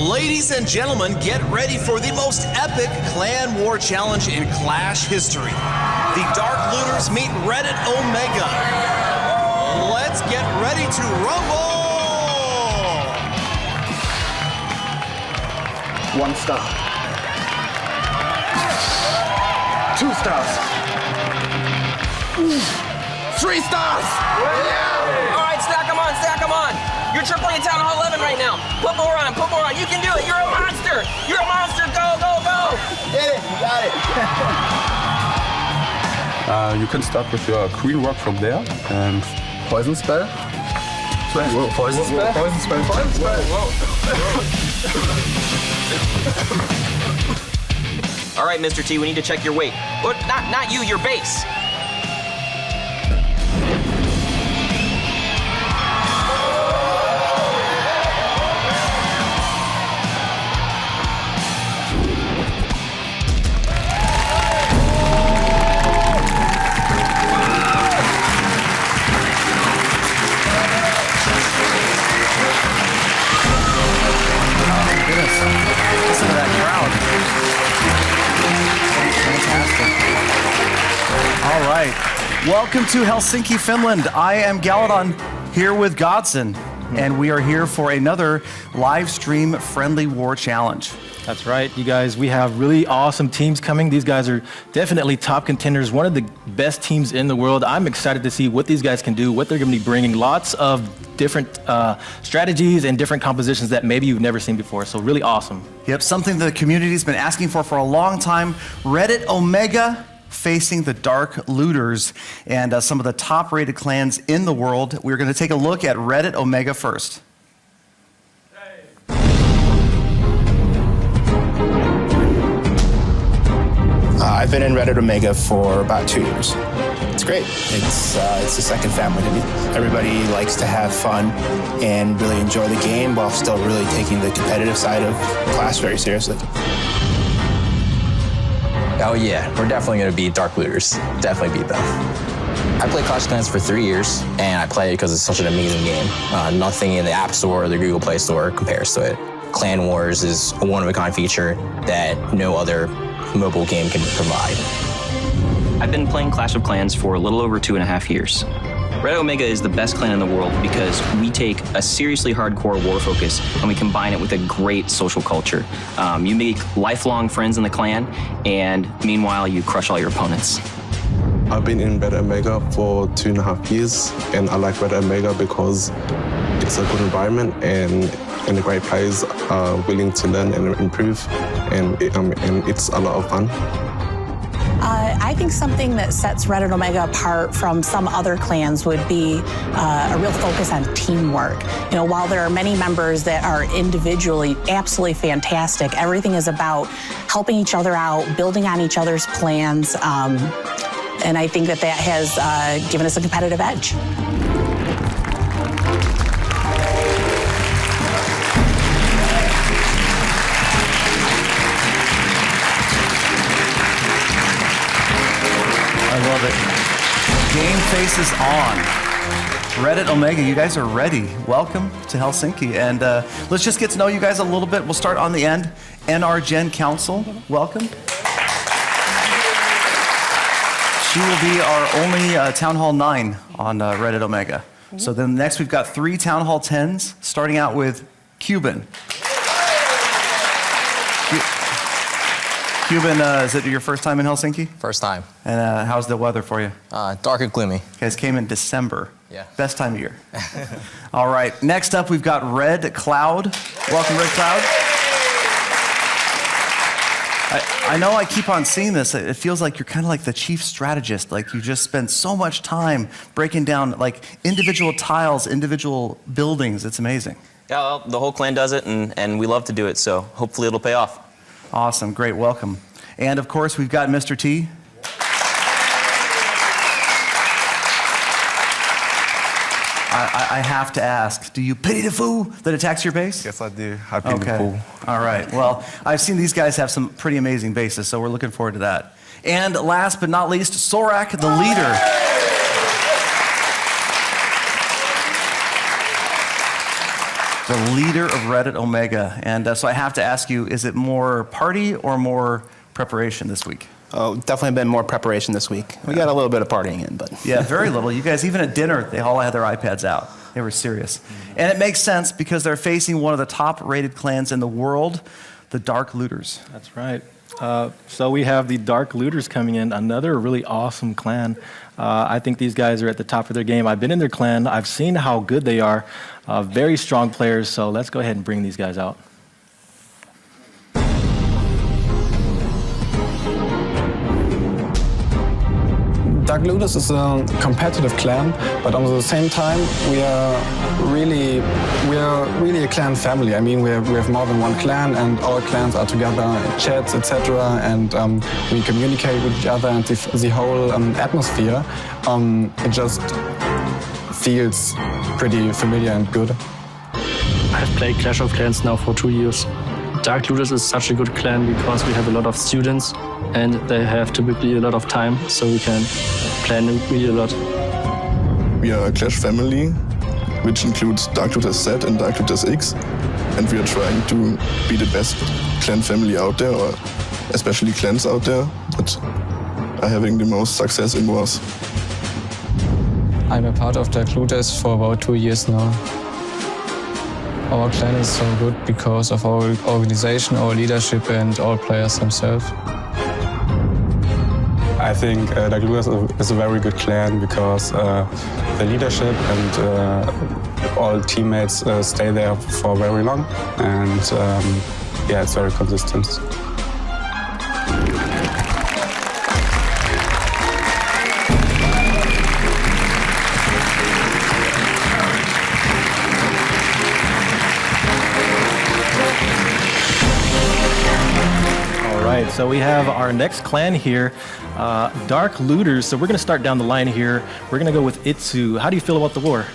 Ladies and gentlemen, get ready for the most epic clan war challenge in Clash history. The Dark Looters meet Reddit Omega. Let's get ready to rumble! 1 star. 2 stars. 3 stars! All right, stack them on, stack them on. You're tripling Town Hall 11 right now. Put more on, put more on. You can do it. You're a monster. You're a monster. Go, go, go. Get it, you got it. You can start with your queen rock from there and Poison spell. whoa. Poison spell. Poison spell. Poison spell. All right, Mr. T, we need to check your weight. But not you, your base. Listen to that crowd. Fantastic. All right. Welcome to Helsinki, Finland. I am Galadon here with Godson, and we are here for another live stream friendly war challenge. That's right, you guys. We have really awesome teams coming. These guys are definitely top contenders, one of the best teams in the world. I'm excited to see what these guys can do, what they're going to be bringing. Lots of different strategies and different compositions that maybe you've never seen before. So really awesome. Yep, something the community's been asking for a long time. Reddit Omega facing the Dark Looters and some of the top rated clans in the world. We're going to take a look at Reddit Omega first. I've been in Reddit Omega for about 2 years. It's great. It's a second family to me. Everybody likes to have fun and really enjoy the game while still really taking the competitive side of Clash very seriously. Oh yeah, we're definitely going to beat Dark Looters. Definitely beat them. I played Clash of Clans for 3 years, and I play it because it's such an amazing game. Nothing in the App Store or the Google Play Store compares to it. Clan Wars is a one-of-a-kind feature that no other mobile game can provide. I've been playing Clash of Clans for a little over 2.5 years. Reddit Omega is the best clan in the world because we take a seriously hardcore war focus and we combine it with a great social culture. You make lifelong friends in the clan, and meanwhile, you crush all your opponents. I've been in Reddit Omega for 2.5 years, and I like Reddit Omega because it's a good environment and the great players are willing to learn and improve, and it's a lot of fun. I think something that sets Reddit Omega apart from some other clans would be a real focus on teamwork. You know, while there are many members that are individually absolutely fantastic, everything is about helping each other out, building on each other's plans, and I think that has given us a competitive edge. I love it. Game face is on. Reddit Omega, you guys are ready. Welcome to Helsinki. And let's just get to know you guys a little bit. We'll start on the end. NR Gen Council, welcome. She will be our only Town Hall 9 on Reddit Omega. So then next we've got 3 Town Hall 10s, starting out with Cuban. Cuban, is it your first time in Helsinki? First time. And how's the weather for you? Dark and gloomy. You guys came in December. Yeah. Best time of year. All right, next up we've got Red Cloud. Welcome, Red Cloud. I know I keep on seeing this. It feels like you're kind of like the chief strategist. Like you just spend so much time breaking down like individual tiles, individual buildings. It's amazing. Yeah, well, the whole clan does it, and we love to do it, so hopefully it'll pay off. Awesome, great, welcome. And of course, we've got Mr. T. I have to ask, do you pity the fool that attacks your base? Yes, I do. I pity the fool. All right, well, I've seen these guys have some pretty amazing bases, so we're looking forward to that. And last but not least, Sorak, the leader. the leader of Reddit Omega. And so I have to ask you, is it more party or more preparation this week? Oh, definitely been more preparation this week. We got a little bit of partying in, but. Yeah, very little. You guys, even at dinner, they all had their iPads out. They were serious. And it makes sense because they're facing one of the top-rated clans in the world, the Dark Looters. That's right. So we have the Dark Looters coming in, another really awesome clan. I think these guys are at the top of their game. I've been in their clan. I've seen how good they are. Very strong players, so let's go ahead and bring these guys out. Dark Looters is a competitive clan, but at the same time, we are really a clan family. I mean, we have more than one clan, and all clans are together in chats, etc., and we communicate with each other, and the whole atmosphere, it just feels pretty familiar and good. I've played Clash of Clans now for 2 years. Dark Looters is such a good clan because we have a lot of students and they have typically a lot of time, so we can plan really a lot. We are a Clash family, which includes Dark Looters Z and Dark Looters X, and we are trying to be the best clan family out there, or especially clans out there that are having the most success in wars. I'm a part of Dark Looters for about 2 years now. Our clan is so good because of our organization, our leadership, and all players themselves. I think Dark Looters is a very good clan because the leadership and all teammates stay there for very long, and yeah, it's very consistent. So we have our next clan here, Dark Looters. So we're going to start down the line here. We're going to go with Itsu. How do you feel about the war?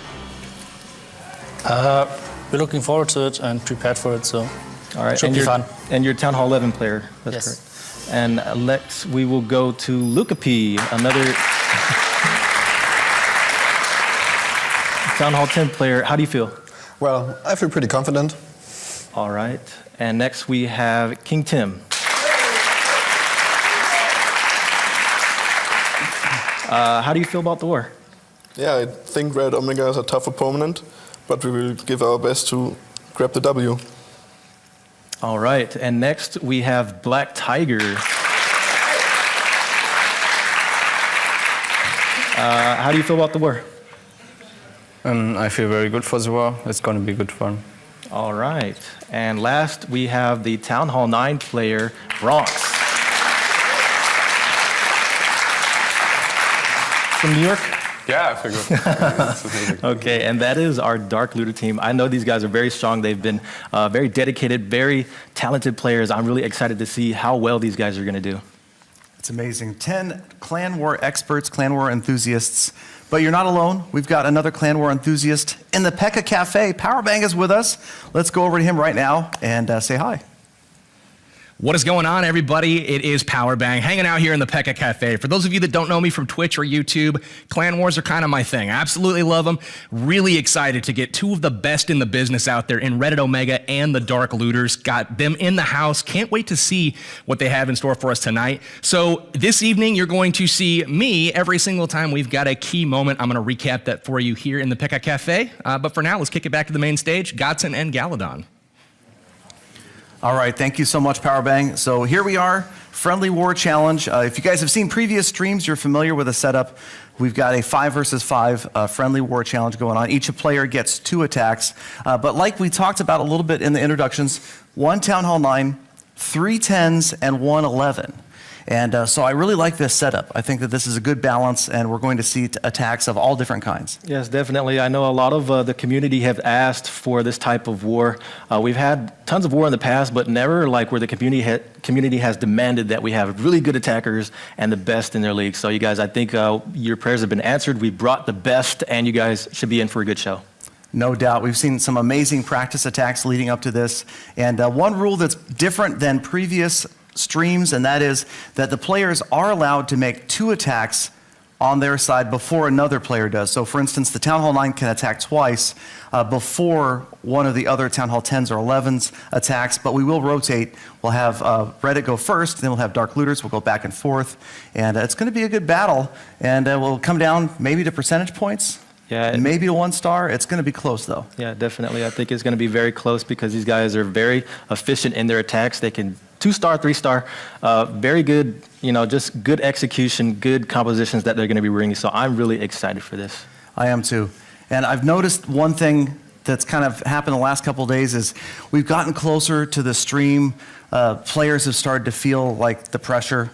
We're looking forward to it and prepared for it, so all right, should be fun. And you're Town Hall 11 player. That's yes. correct. And next we will go to Luca P, another Town Hall 10 player. How do you feel? Well, I feel pretty confident. All right. And next we have King Tim. How do you feel about the war? Yeah, I think Red Omega is a tough opponent, but we will give our best to grab the W. All right, and next we have Black Tiger. How do you feel about the war? I feel very good for the war. It's going to be good fun. All right, and last we have the Town Hall 9 player, Bronx. From New York? Yeah, I feel good. Okay, and that is our Dark Looter team. I know these guys are very strong. They've been very dedicated, very talented players. I'm really excited to see how well these guys are going to do. It's amazing. 10 clan war experts, clan war enthusiasts. But you're not alone. We've got another clan war enthusiast in the Pekka Cafe. Powerbang is with us. Let's go over to him right now and say hi. What is going on, everybody? It is Powerbang, hanging out here in the Pekka Cafe. For those of you that don't know me from Twitch or YouTube, clan wars are kind of my thing. I absolutely love them. Really excited to get two of the best in the business out there in Reddit Omega and the Dark Looters. Got them in the house. Can't wait to see what they have in store for us tonight. So this evening, you're going to see me every single time we've got a key moment. I'm going to recap that for you here in the Pekka Cafe. But for now, let's kick it back to the main stage. Godson and Galadon. All right, thank you so much, Powerbang. So here we are, Friendly War Challenge. If you guys have seen previous streams, you're familiar with the setup. We've got a 5 versus 5 Friendly War Challenge going on. Each player gets 2 attacks. But like we talked about a little bit in the introductions, 1 Town Hall 9, 3 10s, and 1 11. And so I really like this setup. I think that this is a good balance, and we're going to see attacks of all different kinds. Yes, definitely. I know a lot of the community have asked for this type of war. We've had tons of war in the past, but never like where the community has demanded that we have really good attackers and the best in their league. So you guys, I think your prayers have been answered. We brought the best, and you guys should be in for a good show. No doubt. We've seen some amazing practice attacks leading up to this. And one rule that's different than previous streams, and that is that the players are allowed to make 2 attacks on their side before another player does. So for instance, the Town Hall 9 can attack twice before one of the other Town Hall 10s or 11s attacks, but we will rotate. We'll have Reddit go first, then we'll have Dark Looters. We'll go back and forth, and it's going to be a good battle, and we'll come down maybe to percentage points. Yeah, maybe to 1 star. It's going to be close, though. Yeah, definitely. I think it's going to be very close because these guys are very efficient in their attacks. They can 2-star, 3-star, very good, just good execution, good compositions that they're going to be bringing. So I'm really excited for this. I am too. And I've noticed one thing that's kind of happened the last couple of days is we've gotten closer to the stream. Players have started to feel like the pressure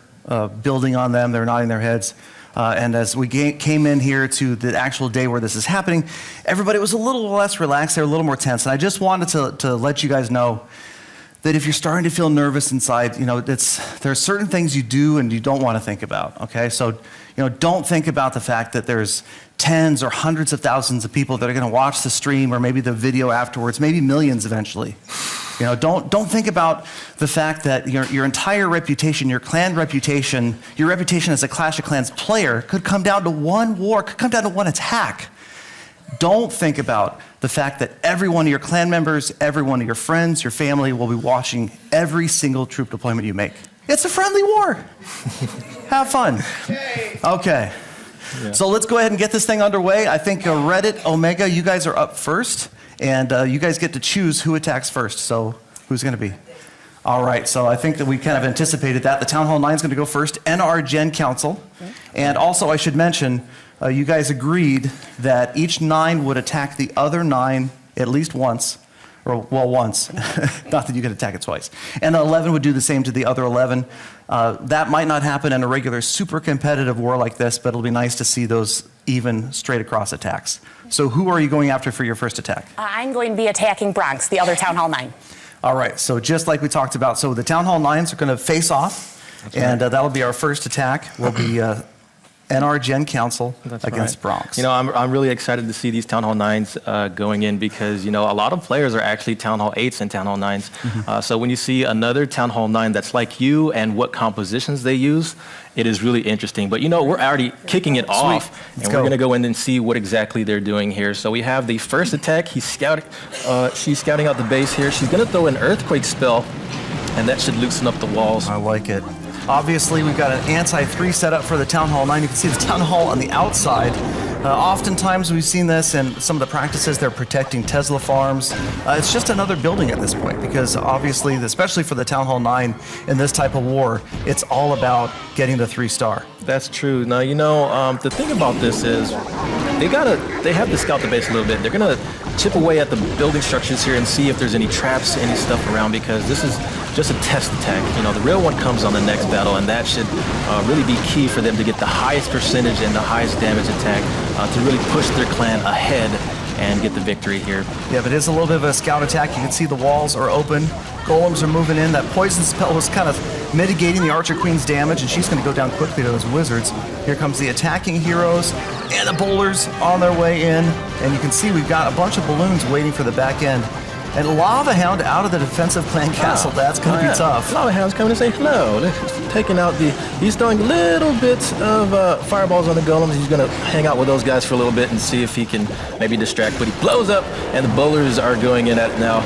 building on them. They're nodding their heads. And as we came in here to the actual day where this is happening, everybody was a little less relaxed. They were a little more tense. And I just wanted to let you guys know that if you're starting to feel nervous inside, there are certain things you do and you don't want to think about, okay? So, don't think about the fact that there's tens or hundreds of thousands of people that are going to watch the stream or maybe the video afterwards, maybe millions eventually. Don't think about the fact that your entire reputation, your clan reputation, your reputation as a Clash of Clans player could come down to one war, could come down to one attack. Don't think about the fact that every one of your clan members, every one of your friends, your family will be watching every single troop deployment you make. It's a friendly war. Have fun. Okay. Yeah. So let's go ahead and get this thing underway. I think Reddit, Omega, you guys are up first, and you guys get to choose who attacks first. So who's going to be? All right, so I think that we kind of anticipated that. The Town Hall 9 is going to go first, NR Gen Council. Okay. And also I should mention, you guys agreed that each 9 would attack the other 9 at least once, once. Not that you can attack it twice. And 11 would do the same to the other 11. That might not happen in a regular super competitive war like this, but it'll be nice to see those even straight across attacks. So who are you going after for your first attack? I'm going to be attacking Bronx, the other Town Hall 9. All right, so just like we talked about, so the Town Hall 9s are going to face off, and that'll be our first attack. Will be NR Gen Council against Bronx. I'm really excited to see these Town Hall 9s going in because, a lot of players are actually Town Hall 8s and Town Hall 9s. Mm-hmm. So when you see another Town Hall 9 that's like you and what compositions they use, it is really interesting. But, we're already kicking it off, and we're going to go in and see what exactly they're doing here. So we have the first attack. She's scouting out the base here. She's going to throw an Earthquake spell, and that should loosen up the walls. I like it. Obviously, we've got an anti-3 set up for the Town Hall 9. You can see the Town Hall on the outside. Oftentimes, we've seen this in some of the practices. They're protecting Tesla farms. It's just another building at this point because obviously, especially for the Town Hall 9 in this type of war, it's all about getting the 3-star. That's true. Now, the thing about this is they have to scout the base a little bit. They're going to chip away at the building structures here and see if there's any traps, any stuff around because this is just a test attack. The real one comes on the next battle, and that should really be key for them to get the highest percentage and the highest damage attack to really push their clan ahead and get the victory here. Yeah, but it is a little bit of a scout attack. You can see the walls are open. Golems are moving in. That poison spell was kind of mitigating the Archer Queen's damage, and she's going to go down quickly to those wizards. Here comes the attacking heroes and the bowlers on their way in. And you can see we've got a bunch of balloons waiting for the back end. And Lava Hound out of the defensive clan castle. That's going to be tough. Lava Hound's coming to say hello. Taking out he's throwing little bits of fireballs on the golems. He's going to hang out with those guys for a little bit and see if he can maybe distract. But he blows up, and the bowlers are going in at it now.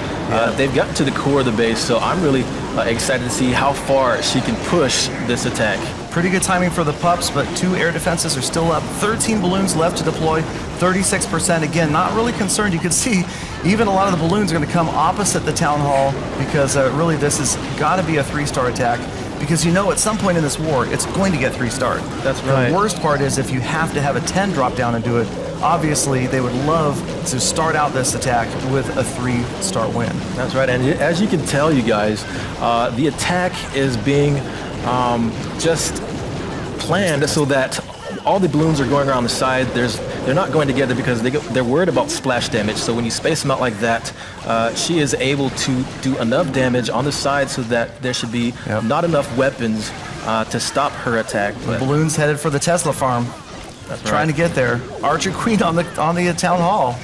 They've gotten to the core of the base, so I'm really excited to see how far she can push this attack. Pretty good timing for the pups, but 2 air defenses are still up. 13 balloons left to deploy, 36%. Again, not really concerned. You can see even a lot of the balloons are going to come opposite the Town Hall because really this has got to be a 3-star attack because at some point in this war, it's going to get 3-starred. That's right. The worst part is if you have to have a 10 drop down and do it, obviously they would love to start out this attack with a 3-star win. That's right, and as you can tell, you guys, the attack is being just planned so that all the balloons are going around the side. They're not going together because they're worried about splash damage. So when you space them out like that, she is able to do enough damage on the side so that there should be not enough weapons to stop her attack. The balloons headed for the Tesla farm. That's trying to get there. Archer Queen on the Town Hall.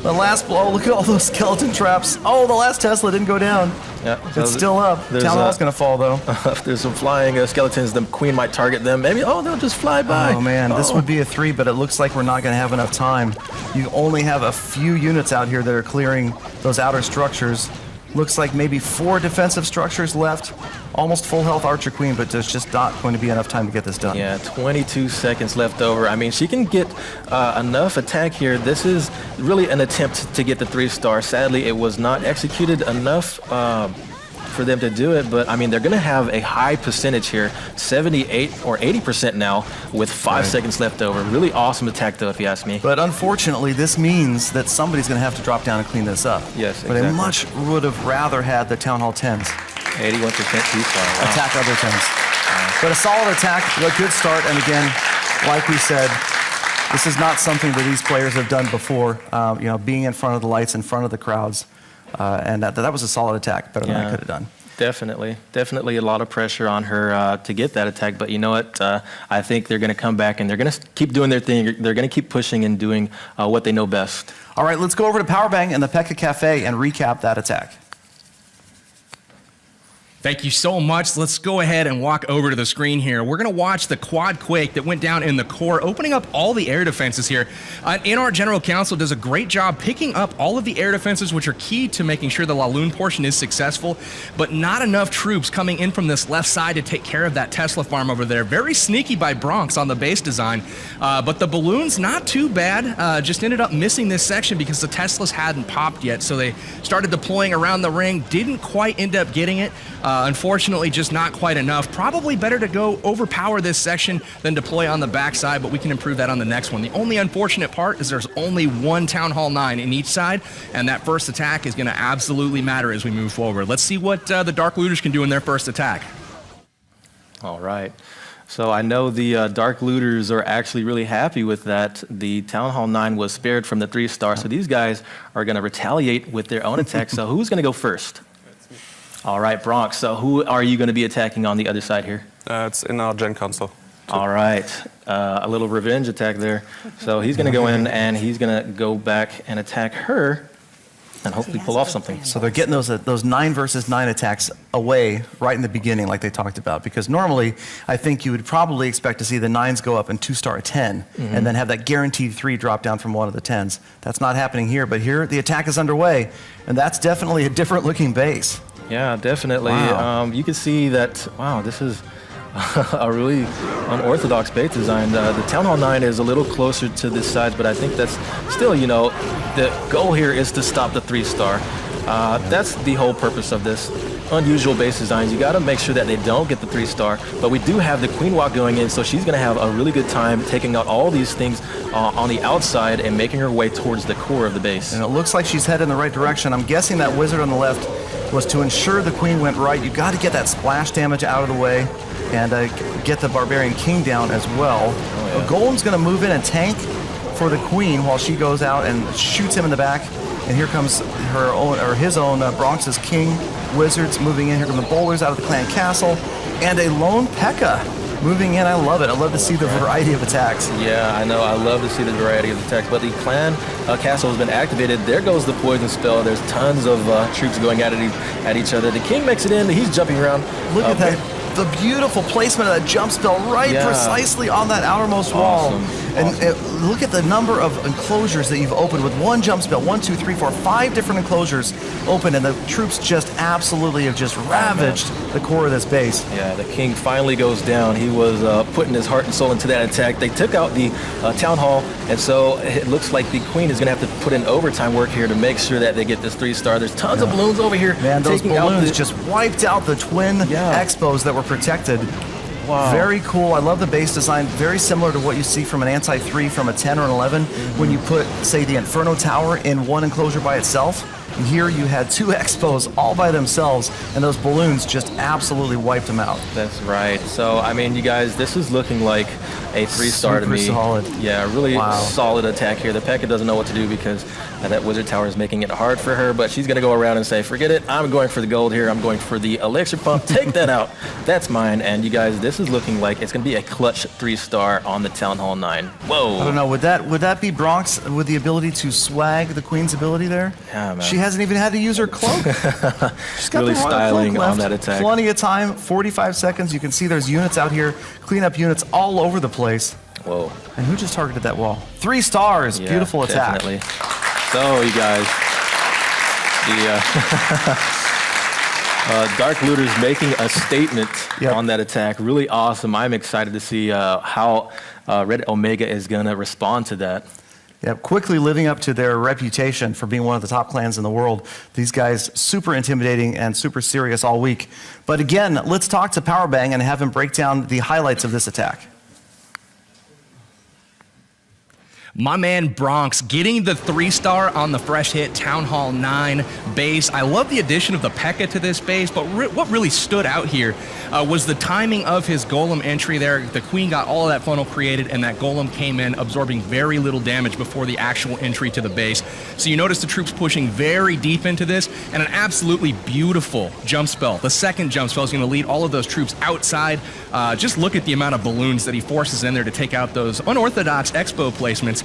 The last blow, look at all those skeleton traps. Oh, the last Tesla didn't go down. Yeah, It's still up. Town Hall's going to fall, though. There's some flying skeletons. The queen might target them. Maybe, they'll just fly by. Oh, man, this would be a 3, but it looks like we're not going to have enough time. You only have a few units out here that are clearing those outer structures. Looks like maybe 4 defensive structures left. Almost full health Archer Queen, but there's just not going to be enough time to get this done. Yeah, 22 seconds left over. I mean, she can get enough attack here. This is really an attempt to get the 3-star. Sadly, it was not executed enough for them to do it, but I mean, they're going to have a high percentage here, 78 or 80% now with 5 seconds left over. Really awesome attack, though, if you ask me. But unfortunately, this means that somebody's going to have to drop down and clean this up. Yes, But I much would have rather had the Town Hall 10s. 81% 2-star. Wow. Attack other 10s. But a solid attack, a good start, and again, like we said, this is not something that these players have done before, being in front of the lights, in front of the crowds. And that was a solid attack, better than I could have done. Definitely a lot of pressure on her to get that attack. But you know what? I think they're going to come back and they're going to keep doing their thing. They're going to keep pushing and doing what they know best. All right, let's go over to Powerbang and the Pekka Cafe and recap that attack. Thank you so much. Let's go ahead and walk over to the screen here. We're going to watch the quad quake that went down in the core, opening up all the air defenses here. NR General Counsel does a great job picking up all of the air defenses, which are key to making sure the Laloon portion is successful, but not enough troops coming in from this left side to take care of that Tesla farm over there. Very sneaky by Bronx on the base design, but the balloons, not too bad. Just ended up missing this section because the Teslas hadn't popped yet, so they started deploying around the ring, didn't quite end up getting it. Unfortunately, just not quite enough. Probably better to go overpower this section than deploy on the backside, but we can improve that on the next one. The only unfortunate part is there's only one Town Hall 9 in each side, and that first attack is going to absolutely matter as we move forward. Let's see what the Dark Looters can do in their first attack. All right. So I know the Dark Looters are actually really happy with that. The Town Hall 9 was spared from the 3-star, so these guys are going to retaliate with their own attack. So who's going to go first? All right, Bronx. So who are you going to be attacking on the other side here? It's in our Gen console. All right. A little revenge attack there. So he's going to go in and he's going to go back and attack her and hopefully pull off something. So they're getting those 9 versus 9 attacks away right in the beginning like they talked about, because normally I think you would probably expect to see the 9s go up and 2-star a 10 and then have that guaranteed 3 drop down from one of the 10s. That's not happening here, but here the attack is underway, and that's definitely a different looking base. Yeah, definitely. Wow. You can see that, wow, this is a really unorthodox base design. The Town Hall 9 is a little closer to this side, but I think that's still, the goal here is to stop the 3-star. That's the whole purpose of this. Unusual base designs. You got to make sure that they don't get the 3-star, but we do have the Queen Walk going in, so she's going to have a really good time taking out all these things on the outside and making her way towards the core of the base. And it looks like she's headed in the right direction. I'm guessing that wizard on the left was to ensure the queen went right. You got to get that splash damage out of the way and get the Barbarian King down as well. Oh, yeah. Golem's going to move in and tank for the queen while she goes out and shoots him in the back. And here comes his own Bronx's King Wizards moving in. Here come the bowlers out of the clan castle. And a lone Pekka moving in. I love it. I love to see the variety of attacks. Yeah, I know. I love to see the variety of attacks. But the clan castle has been activated. There goes the poison spell. There's tons of troops going at each other. The king makes it in. He's jumping around. Look at that. The beautiful placement of that jump spell precisely on that outermost wall. And look at the number of enclosures that you've opened with one jump spell. 1, 2, 3, 4, 5 different enclosures open, and the troops just absolutely have just ravaged the core of this base. Yeah, the king finally goes down. He was putting his heart and soul into that attack. They took out the town hall, and so it looks like the queen is going to have to put in overtime work here to make sure that they get this 3-star. There's tons of balloons over here. Man, those balloons just wiped out the twin expos that were protected. Wow. Very cool. I love the base design. Very similar to what you see from an Anti-3 from a 10 or an 11 when you put, say, the Inferno Tower in one enclosure by itself. And here you had two Expos all by themselves, and those balloons just absolutely wiped them out. That's right. So, I mean, you guys, this is looking like a 3-star to Super me. solid. Yeah, really Wow. solid attack here. The P.E.K.K.A. doesn't know what to do because that Wizard Tower is making it hard for her, but she's going to go around and say, forget it, I'm going for the gold here. I'm going for the Elixir Pump. Take that out. That's mine. And you guys, this is looking like it's going to be a clutch 3-star on the Town Hall 9. Whoa. I don't know, would that be Bronx with the ability to swag the Queen's ability there? Yeah, man. She hasn't even had to use her cloak. She's got Really the royal styling cloak on left. that attack. Plenty of time, 45 seconds. You can see there's units out here, cleanup units all over the place. Whoa. And who just targeted that wall? 3 stars. Yeah, Beautiful attack. Definitely. So, you guys, the Dark Looters making a statement on that attack. Really awesome. I'm excited to see how Red Omega is going to respond to that. Yep, quickly living up to their reputation for being one of the top clans in the world. These guys, super intimidating and super serious all week. But again, let's talk to Powerbang and have him break down the highlights of this attack. My man Bronx getting the 3-star on the fresh hit Town Hall 9 base. I love the addition of the P.E.K.K.A. to this base, but what really stood out here was the timing of his golem entry there. The Queen got all of that funnel created, and that golem came in absorbing very little damage before the actual entry to the base. So you notice the troops pushing very deep into this, and an absolutely beautiful jump spell. The second jump spell is going to lead all of those troops outside. Just look at the amount of balloons that he forces in there to take out those unorthodox Expo placements.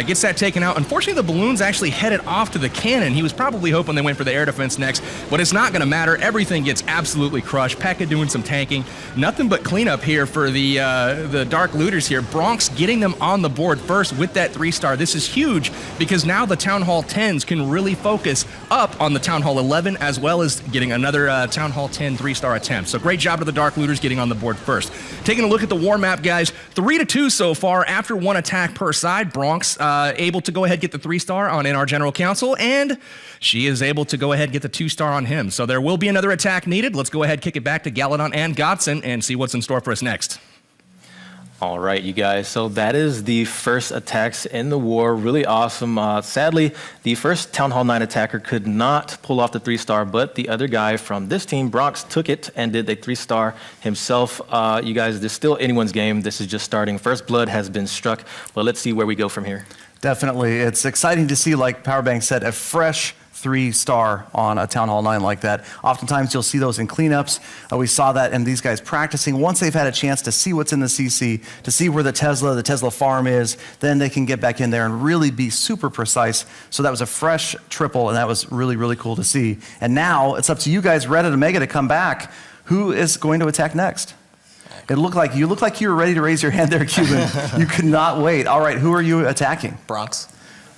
Gets that taken out. Unfortunately, the balloons actually headed off to the cannon. He was probably hoping they went for the air defense next, but it's not going to matter. Everything gets absolutely crushed. P.E.K.K.A. doing some tanking. Nothing but cleanup here for the Dark Looters here. Bronx getting them on the board first with that 3-star. This is huge because now the Town Hall 10s can really focus up on the Town Hall 11 as well as getting another Town Hall 10 3-star attempt. So great job to the Dark Looters getting on the board first. Taking a look at the war map, guys, 3-2 so far after one attack per side. Bronx able to go ahead get the 3-star on NR General Counsel, and she is able to go ahead get the 2-star on him. So there will be another attack needed. Let's go ahead kick it back to Galadon and Godson and see what's in store for us next. All right, you guys. So that is the first attacks in the war. Really awesome. Sadly, the first Town Hall 9 attacker could not pull off the 3-star, but the other guy from this team, Bronx, took it and did the 3-star himself. You guys, this is still anyone's game. This is just starting. First blood has been struck, but let's see where we go from here. Definitely. It's exciting to see, like Powerbang said, a fresh 3-star on a Town Hall 9 like that. Oftentimes you'll see those in cleanups. We saw that in these guys practicing. Once they've had a chance to see what's in the CC, to see where the Tesla farm is, then they can get back in there and really be super precise. So that was a fresh triple, and that was really, really cool to see. And now it's up to you guys, Red and Omega, to come back. Who is going to attack next? You look like you were ready to raise your hand there, Cuban. You could not wait. All right, who are you attacking? Bronx.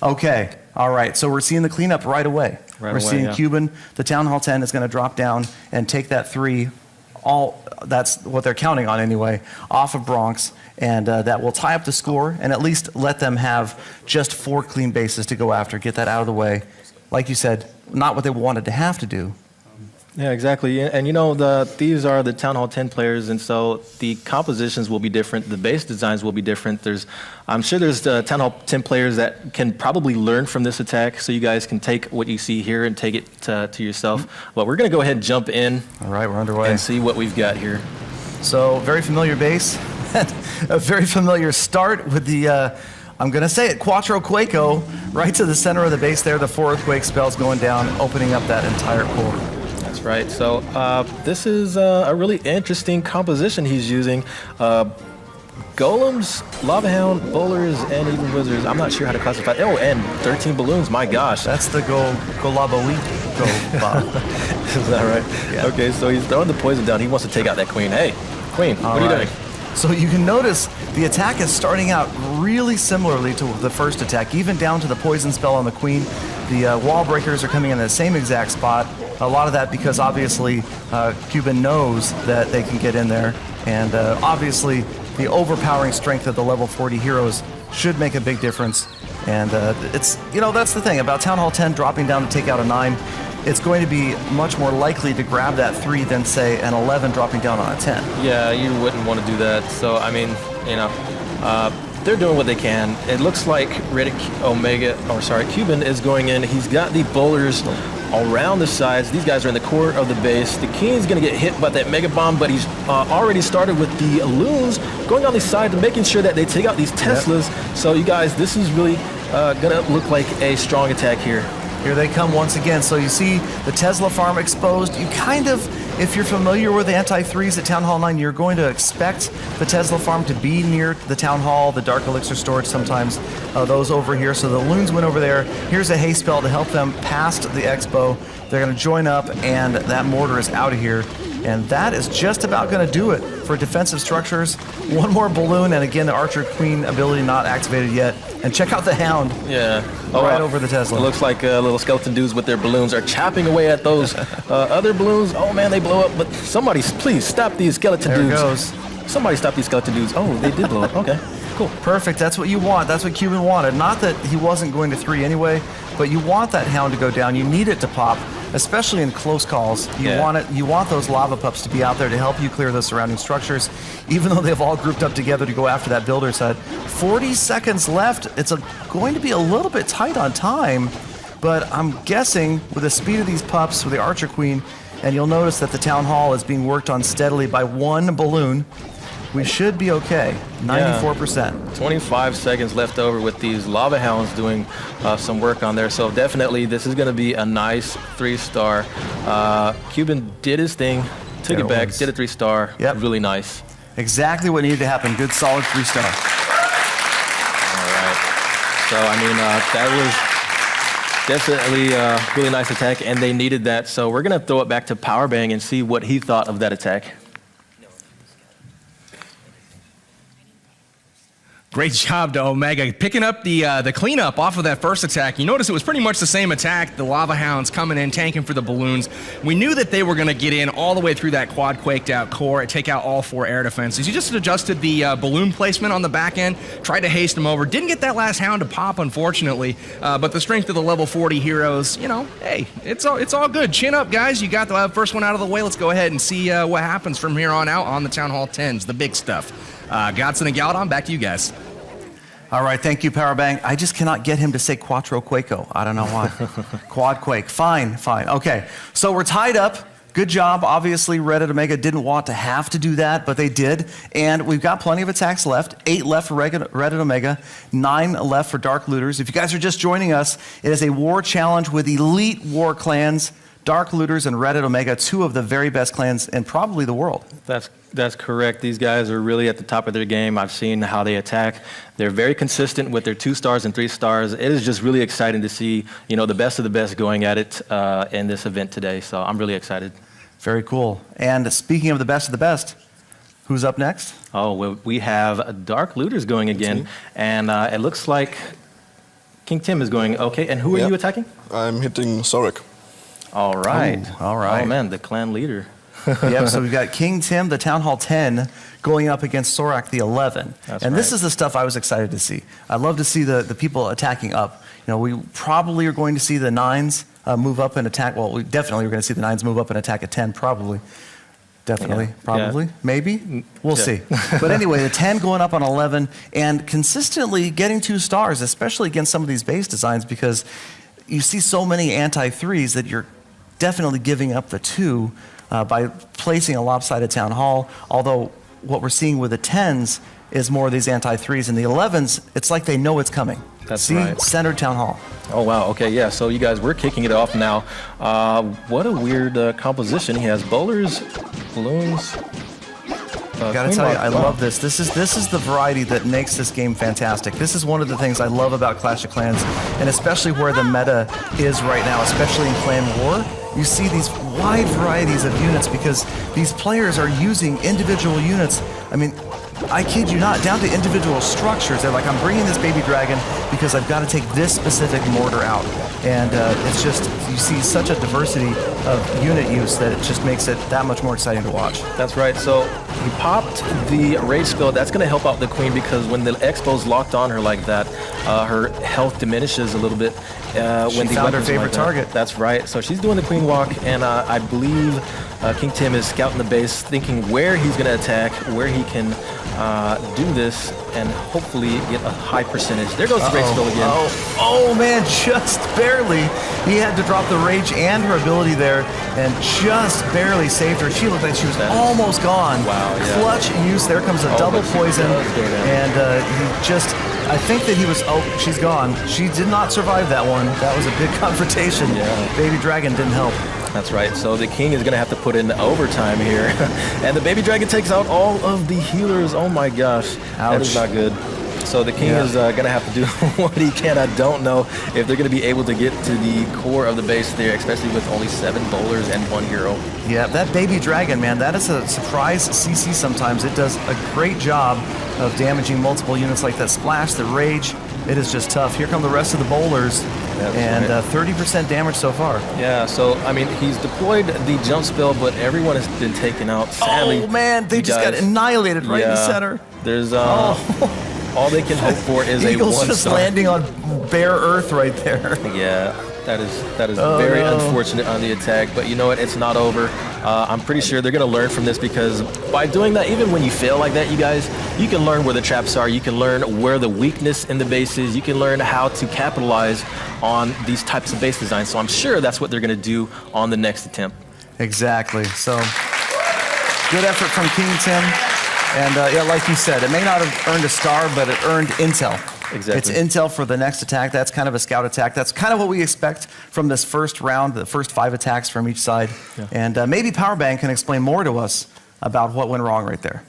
Okay. All right. So we're seeing the cleanup right away. We're seeing Cuban. The Town Hall 10 is going to drop down and take that 3. That's what they're counting on anyway, off of Bronx, and that will tie up the score and at least let them have just 4 clean bases to go after. Get that out of the way. Like you said, not what they wanted to have to do. Yeah, exactly. And you know, these are the Town Hall 10 players, and so the compositions will be different. The base designs will be different. I'm sure there's Town Hall 10 players that can probably learn from this attack, so you guys can take what you see here and take it to yourself. But we're going to go ahead and jump in. All right, we're underway. And see what we've got here. So, very familiar base. A very familiar start with the, I'm going to say it, Quattro Quaco, right to the center of the base there. The 4 Earthquake spells going down, opening up that entire core. That's right. So this is a really interesting composition he's using. Golems, Lava Hound, Bowlers, and even Wizards. I'm not sure how to classify. Oh, and 13 balloons. My gosh. That's the Golaba. Is that right? Yeah. Okay, so he's throwing the poison down. He wants to take out that Queen. Hey, Queen, what are you doing? So you can notice the attack is starting out really similarly to the first attack, even down to the poison spell on the Queen. The wall breakers are coming in the same exact spot. A lot of that because obviously Cuban knows that they can get in there, and obviously the overpowering strength of the level 40 heroes should make a big difference. And it's, you know, that's the thing about Town Hall 10 dropping down to take out a 9. It's going to be much more likely to grab that 3 than, say, an 11 dropping down on a 10. Yeah, you wouldn't want to do that. So, I mean, you know, they're doing what they can. It looks like Cuban is going in. He's got the bowlers around the sides. These guys are in the core of the base. The King's going to get hit by that Mega Bomb, but he's already started with the Loons going on the side, making sure that they take out these Teslas. Yep. So you guys, this is really going to look like a strong attack here. Here they come once again. So you see the Tesla farm exposed. You kind of, if you're familiar with anti-3s at Town Hall 9, you're going to expect the Tesla farm to be near the Town Hall, the Dark Elixir storage sometimes, those over here. So the Loons went over there. Here's a haste spell to help them past the Expo. They're going to join up, and that mortar is out of here. And that is just about going to do it for defensive structures. One more balloon, and again, the Archer Queen ability not activated yet. And check out the Hound. Yeah. Right over the Tesla. It looks like little skeleton dudes with their balloons are chopping away at those other balloons. Oh, man, they blow up. But somebody, please stop these skeleton dudes. There it goes. Somebody stop these skeleton dudes. Oh, they did blow up. Okay. Cool. Perfect. That's what you want. That's what Cuban wanted. Not that he wasn't going to 3 anyway, but you want that Hound to go down. You need it to pop, especially in close calls. You want it. You want those lava pups to be out there to help you clear the surrounding structures, even though they've all grouped up together to go after that builder side. 40 seconds left. It's going to be a little bit tight on time, but I'm guessing with the speed of these pups, with the Archer Queen, and you'll notice that the Town Hall is being worked on steadily by one balloon. We should be okay. 94%. 25 seconds left over with these Lava Hounds doing some work on there. So definitely this is going to be a nice 3-star. Cuban did his thing, took it back, did a 3-star. Yep. Really nice. Exactly what needed to happen. Good, solid 3-star. All right. So, I mean, that was definitely a really nice attack, and they needed that. So we're going to throw it back to Powerbang and see what he thought of that attack. Great job to Omega, picking up the cleanup off of that first attack. You notice it was pretty much the same attack. The Lava Hounds coming in, tanking for the balloons. We knew that they were going to get in all the way through that quad quaked out core and take out all 4 air defenses. You just adjusted the balloon placement on the back end, tried to haste them over. Didn't get that last Hound to pop, unfortunately. But the strength of the level 40 heroes, you know, hey, it's all good. Chin up, guys. You got the first one out of the way. Let's go ahead and see what happens from here on out on the Town Hall 10s, the big stuff. Godson and Galadon, back to you guys. All right, thank you, Powerbang. I just cannot get him to say Quattro Quaco. I don't know why. Quad Quake. Fine. Okay, so we're tied up. Good job. Obviously, Reddit Omega didn't want to have to do that, but they did. And we've got plenty of attacks left. 8 left for Reddit Omega, 9 left for Dark Looters. If you guys are just joining us, it is a war challenge with elite war clans, Dark Looters and Reddit Omega, 2 of the very best clans in probably the world. That's correct. These guys are really at the top of their game. I've seen how they attack. They're very consistent with their 2 stars and 3 stars. It is just really exciting to see, you know, the best of the best going at it in this event today. So I'm really excited. Very cool. And speaking of the best, who's up next? Oh, well, we have Dark Looters going again, and it looks like King Tim is going. Okay, and who are you attacking? I'm hitting Sorek. All right. Ooh, all right. Oh man, the clan leader. Yep, so we've got King Tim, the Town Hall 10, going up against Sorak, the 11. And this is the stuff I was excited to see. I love to see the people attacking up. You know, we probably are going to see the 9s move up and attack. Well, we definitely are going to see the 9s move up and attack at 10, probably. Definitely, probably, maybe. We'll see. But anyway, the 10 going up on 11 and consistently getting 2 stars, especially against some of these base designs, because you see so many anti-3s that you're definitely giving up the 2 by placing a lopsided Town Hall, although what we're seeing with the 10s is more of these anti-3s, and the 11s, it's like they know it's coming. That's right. Centered Town Hall. Oh, wow. Okay, yeah. So you guys, we're kicking it off now. What a weird composition. He has bowlers, balloons. I gotta tell you, I love this. This is the variety that makes this game fantastic. This is one of the things I love about Clash of Clans, and especially where the meta is right now, especially in Clan War. You see these wide varieties of units because these players are using individual units. I mean, I kid you not, down to individual structures. They're like, I'm bringing this baby dragon because I've got to take this specific mortar out. And it's just, you see such a diversity of unit use that it just makes it that much more exciting to watch. That's right. So he popped the rage spell. That's going to help out the queen because when the Expo's locked on her like that, her health diminishes a little bit. When she found her favorite target. That's right. So she's doing the queen walk, and I believe King Tim is scouting the base, thinking where he's going to attack, where he can do this and hopefully get a high percentage. There goes the Rage Spell again. Oh man, just barely. He had to drop the Rage and her ability there and just barely saved her. She looked like she was almost gone. Wow, yeah. Clutch use. There comes a double poison. And he just, I think that he was, she's gone. She did not survive that one. That was a big confrontation. Yeah. Baby Dragon didn't help. That's right. So the king is going to have to put in overtime here. And the Baby Dragon takes out all of the healers. Oh my gosh. That is not good. So the king is going to have to do what he can. I don't know if they're going to be able to get to the core of the base there, especially with only 7 bowlers and 1 hero. Yeah, that Baby Dragon, man, that is a surprise CC sometimes. It does a great job of damaging multiple units like that Splash, the Rage. It is just tough. Here come the rest of the bowlers. And 30% damage so far. Yeah, so, I mean, he's deployed the jump spell, but everyone has been taken out, sadly. Oh, man, they just got annihilated right in the center. There's, all they can hope for is a Eagles 1-star. just landing on bare earth right there. Yeah, that is very unfortunate on the attack, but you know what? It's not over. I'm pretty sure they're going to learn from this because by doing that, even when you fail like that, you guys, you can learn where the traps are. You can learn where the weakness in the base is. You can learn how to capitalize on these types of base designs. So I'm sure that's what they're going to do on the next attempt. Exactly. So good effort from King Tim. And yeah, like you said, it may not have earned a star, but it earned intel. Exactly. It's intel for the next attack. That's kind of a scout attack. That's kind of what we expect from this first round, the first 5 attacks from each side. Yeah. And maybe Powerbang can explain more to us about what went wrong right there.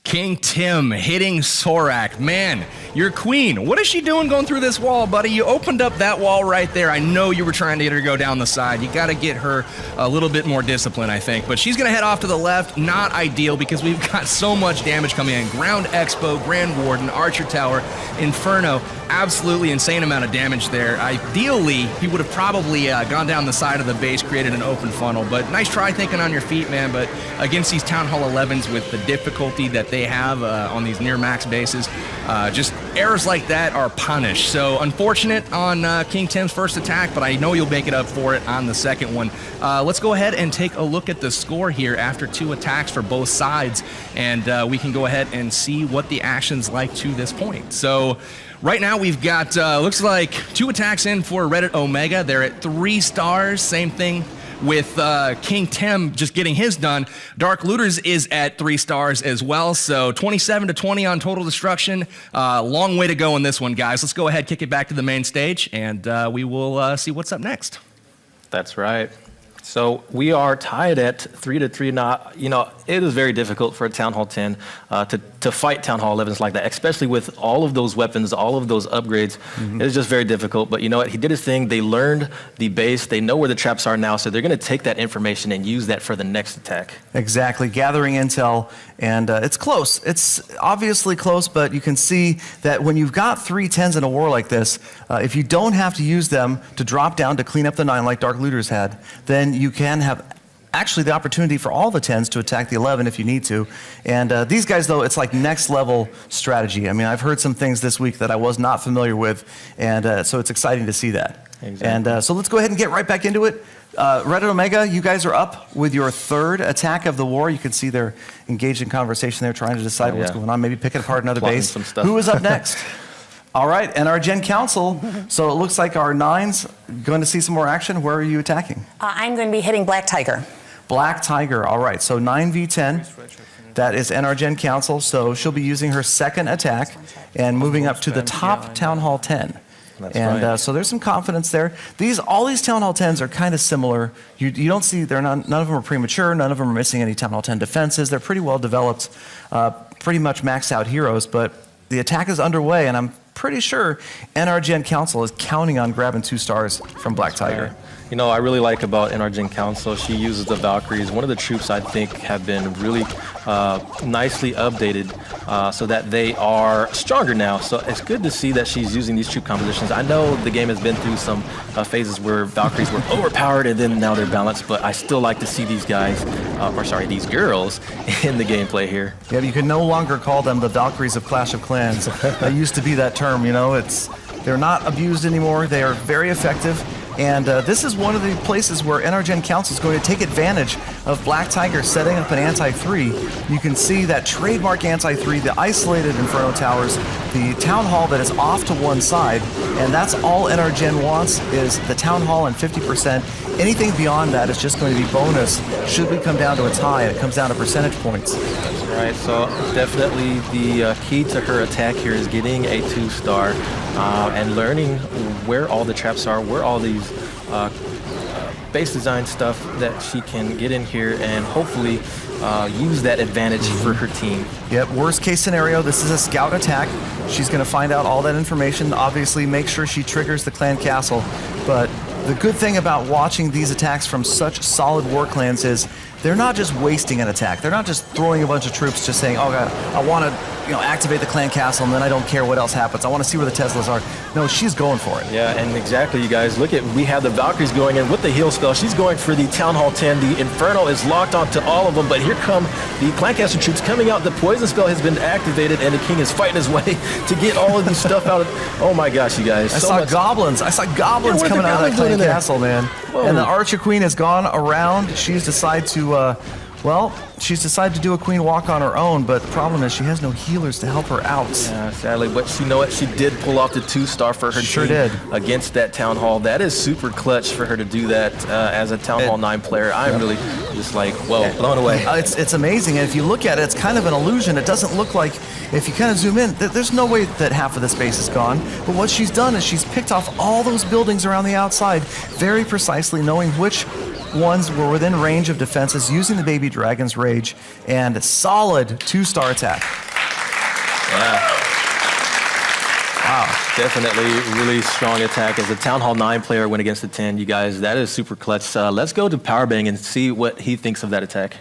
King Tim hitting Sorak. Man, your queen, what is she doing going through this wall, buddy? You opened up that wall right there. I know you were trying to get her to go down the side. You got to get her a little bit more discipline, I think. But she's going to head off to the left. Not ideal because we've got so much damage coming in. Ground Expo, Grand Warden, Archer Tower, Inferno. Absolutely insane amount of damage there. Ideally, he would have probably gone down the side of the base, created an open funnel. But nice try thinking on your feet, man. But against these Town Hall 11s with the difficulty that they have on these near max bases, just errors like that are punished. So unfortunate on King Tim's first attack, but I know you'll make it up for it on the second one. Let's go ahead and take a look at the score here after 2 attacks for both sides, and we can go ahead and see what the action's like to this point. So right now we've got, looks like 2 attacks in for Reddit Omega. They're at 3 stars, same thing with King Tim just getting his done. Dark Looters is at 3 stars as well, so 27-20 on total destruction. Long way to go in this one, guys. Let's go ahead, kick it back to the main stage, and we will see what's up next. That's right. So we are tied at 3-3 now. You know, it is very difficult for a Town Hall 10 to fight Town Hall 11s like that, especially with all of those weapons, all of those upgrades. It is just very difficult. But you know what? He did his thing. They learned the base. They know where the traps are now, so they're going to take that information and use that for the next attack. Exactly. Gathering intel, and it's close. It's obviously close, but you can see that when you've got 3 10s in a war like this, if you don't have to use them to drop down to clean up the 9 like Dark Looters had, then you can have actually the opportunity for all the 10s to attack the 11 if you need to. And these guys, though, it's like next level strategy. I mean, I've heard some things this week that I was not familiar with, and so it's exciting to see that. Exactly. And so let's go ahead and get right back into it. Reddit Omega, you guys are up with your 3rd attack of the war. You can see they're engaged in conversation there, trying to decide what's going on, maybe picking apart another Plotting base. some stuff. Who is up next? All right, and our Gen Council. So it looks like our 9's going to see some more action. Where are you attacking? I'm going to be hitting Black Tiger. Black Tiger, all right. So 9v10, that is NR Gen Council. So she'll be using her 2nd attack and moving up to the top Town Hall 10. That's and right. So there's some confidence there. All these Town Hall 10s are kind of similar. You don't see, none of them are premature. None of them are missing any Town Hall 10 defenses. They're pretty well developed, pretty much maxed out heroes. But the attack is underway, and I'm pretty sure NR Gen Council is counting on grabbing 2 stars from Black Tiger. You know, I really like about NR Gen Council, she uses the Valkyries. One of the troops I think have been really nicely updated so that they are stronger now. So it's good to see that she's using these troop compositions. I know the game has been through some phases where Valkyries were overpowered and then now they're balanced, but I still like to see these guys, these girls in the gameplay here. Yeah, you can no longer call them the Valkyries of Clash of Clans. That used to be that term, you know. They're not abused anymore. They are very effective. And this is one of the places where NRGen Council is going to take advantage of Black Tiger setting up an anti-3. You can see that trademark anti-3, the isolated Inferno Towers, the Town Hall that is off to one side, and that's all NRGen wants is the Town Hall and 50%. Anything beyond that is just going to be bonus should we come down to a tie, and it comes down to percentage points. That's right. So definitely the key to her attack here is getting a 2-star and learning where all the traps are, where all these base design stuff that she can get in here and hopefully use that advantage for her team. Yep, worst case scenario, this is a scout attack. She's going to find out all that information, obviously make sure she triggers the clan castle. But the good thing about watching these attacks from such solid war clans is they're not just wasting an attack. They're not just throwing a bunch of troops just saying, oh god, I want to activate the clan castle and then I don't care what else happens. I want to see where the Teslas are. No, she's going for it. Yeah, and exactly, you guys. Look at, we have the Valkyries going in with the heal spell. She's going for the Town Hall 10. The Inferno is locked onto all of them, but here come the clan castle troops coming out. The poison spell has been activated and the king is fighting his way to get all of these stuff out of, oh my gosh, you guys. I saw goblins coming out of that clan castle, man. Whoa. And the Archer Queen has gone around. She's decided to, she's decided to do a queen walk on her own, but the problem is she has no healers to help her out. Yeah, sadly, but you know what? She did pull off the 2-star for her sure team did. Against that Town Hall. That is super clutch for her to do that as a Town Hall 9 player. I'm really just like, whoa, blown away. It's amazing, and if you look at it, it's kind of an illusion. It doesn't look like, if you kind of zoom in, there's no way that half of the space is gone. But what she's done is she's picked off all those buildings around the outside very precisely, knowing which ones were within range of defenses, using the Baby Dragon's Rage, and a solid 2-star attack. Yeah. Wow, definitely really strong attack. As a Town Hall 9 player went against the 10, you guys, that is super clutch. Let's go to Powerbang and see what he thinks of that attack.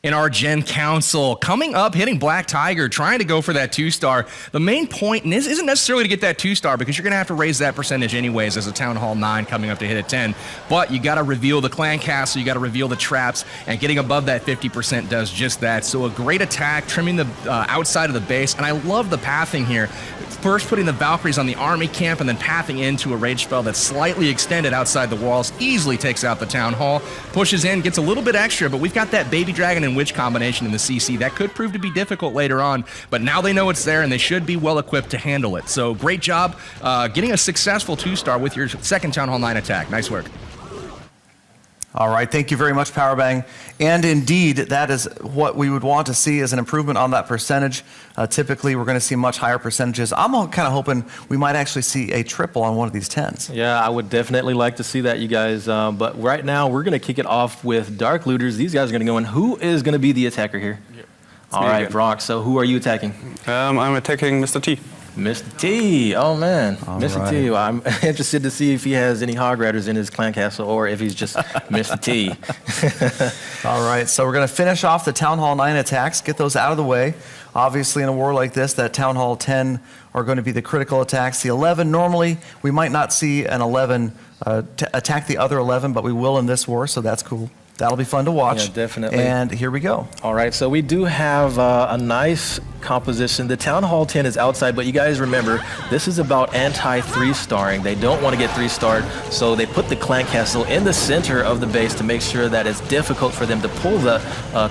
In our Gen Council, coming up, hitting Black Tiger, trying to go for that 2-star. The main point isn't necessarily to get that 2-star because you're going to have to raise that percentage anyways as a Town Hall 9 coming up to hit a 10. But you got to reveal the clan castle, you got to reveal the traps, and getting above that 50% does just that. So a great attack, trimming the outside of the base, and I love the pathing here. First putting the Valkyries on the army camp and then pathing into a rage spell that's slightly extended outside the walls, easily takes out the Town Hall, pushes in, gets a little bit extra, but we've got that Baby Dragon and Witch combination in the CC. That could prove to be difficult later on, but now they know it's there and they should be well equipped to handle it. So great job getting a successful 2-star with your second Town Hall 9 attack. Nice work. All right, thank you very much, Powerbang. And indeed, that is what we would want to see as an improvement on that percentage. Typically, we're going to see much higher percentages. I'm kind of hoping we might actually see a triple on one of these 10s. Yeah, I would definitely like to see that, you guys. But right now, we're going to kick it off with Dark Looters. These guys are going to go in. Who is going to be the attacker here? Yeah. All right, Brock, so who are you attacking? I'm attacking Mr. T. Mr. T, oh man, All Mr. right. T. Well, I'm interested to see if he has any Hog Riders in his clan castle or if he's just Mr. T. All right, so we're going to finish off the Town Hall 9 attacks, get those out of the way. Obviously, in a war like this, that Town Hall 10 are going to be the critical attacks. The 11, normally, we might not see an 11 attack the other 11, but we will in this war, so that's cool. That'll be fun to watch. Yeah, definitely. And here we go. All right, so we do have a nice composition. The Town Hall 10 is outside, but you guys remember, this is about anti-3-starring. They don't want to get 3-starred, so they put the clan castle in the center of the base to make sure that it's difficult for them to pull the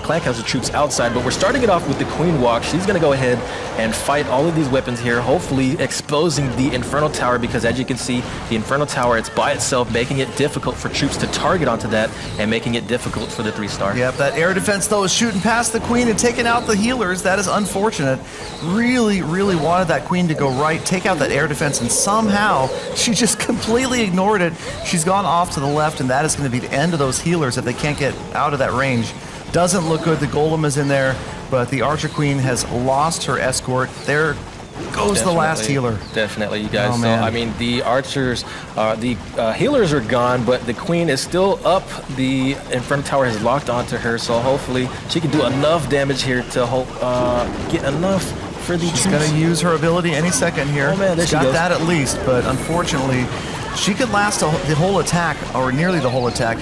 clan castle troops outside. But we're starting it off with the Queen Walk. She's going to go ahead and fight all of these weapons here, hopefully exposing the Inferno Tower, because as you can see, the Inferno Tower, it's by itself, making it difficult for troops to target onto that and making it difficult for the 3-star. Yep, that air defense, though, is shooting past the Queen and taking out the healers. That is unfortunate. Really, really wanted that Queen to go right, take out that air defense, and somehow she just completely ignored it. She's gone off to the left, and that is going to be the end of those healers if they can't get out of that range. Doesn't look good. The Golem is in there, but the Archer Queen has lost her escort. There goes the last healer. Definitely, you guys. Oh, man. So, I mean, the archers, the healers are gone, but the Queen is still up. The Inferno Tower has locked onto her, so hopefully she can do enough damage here to get enough for the She's troops. going to use her ability any second here. Oh, man, there She's she got goes. that at least, but unfortunately, she could last the whole attack, or nearly the whole attack,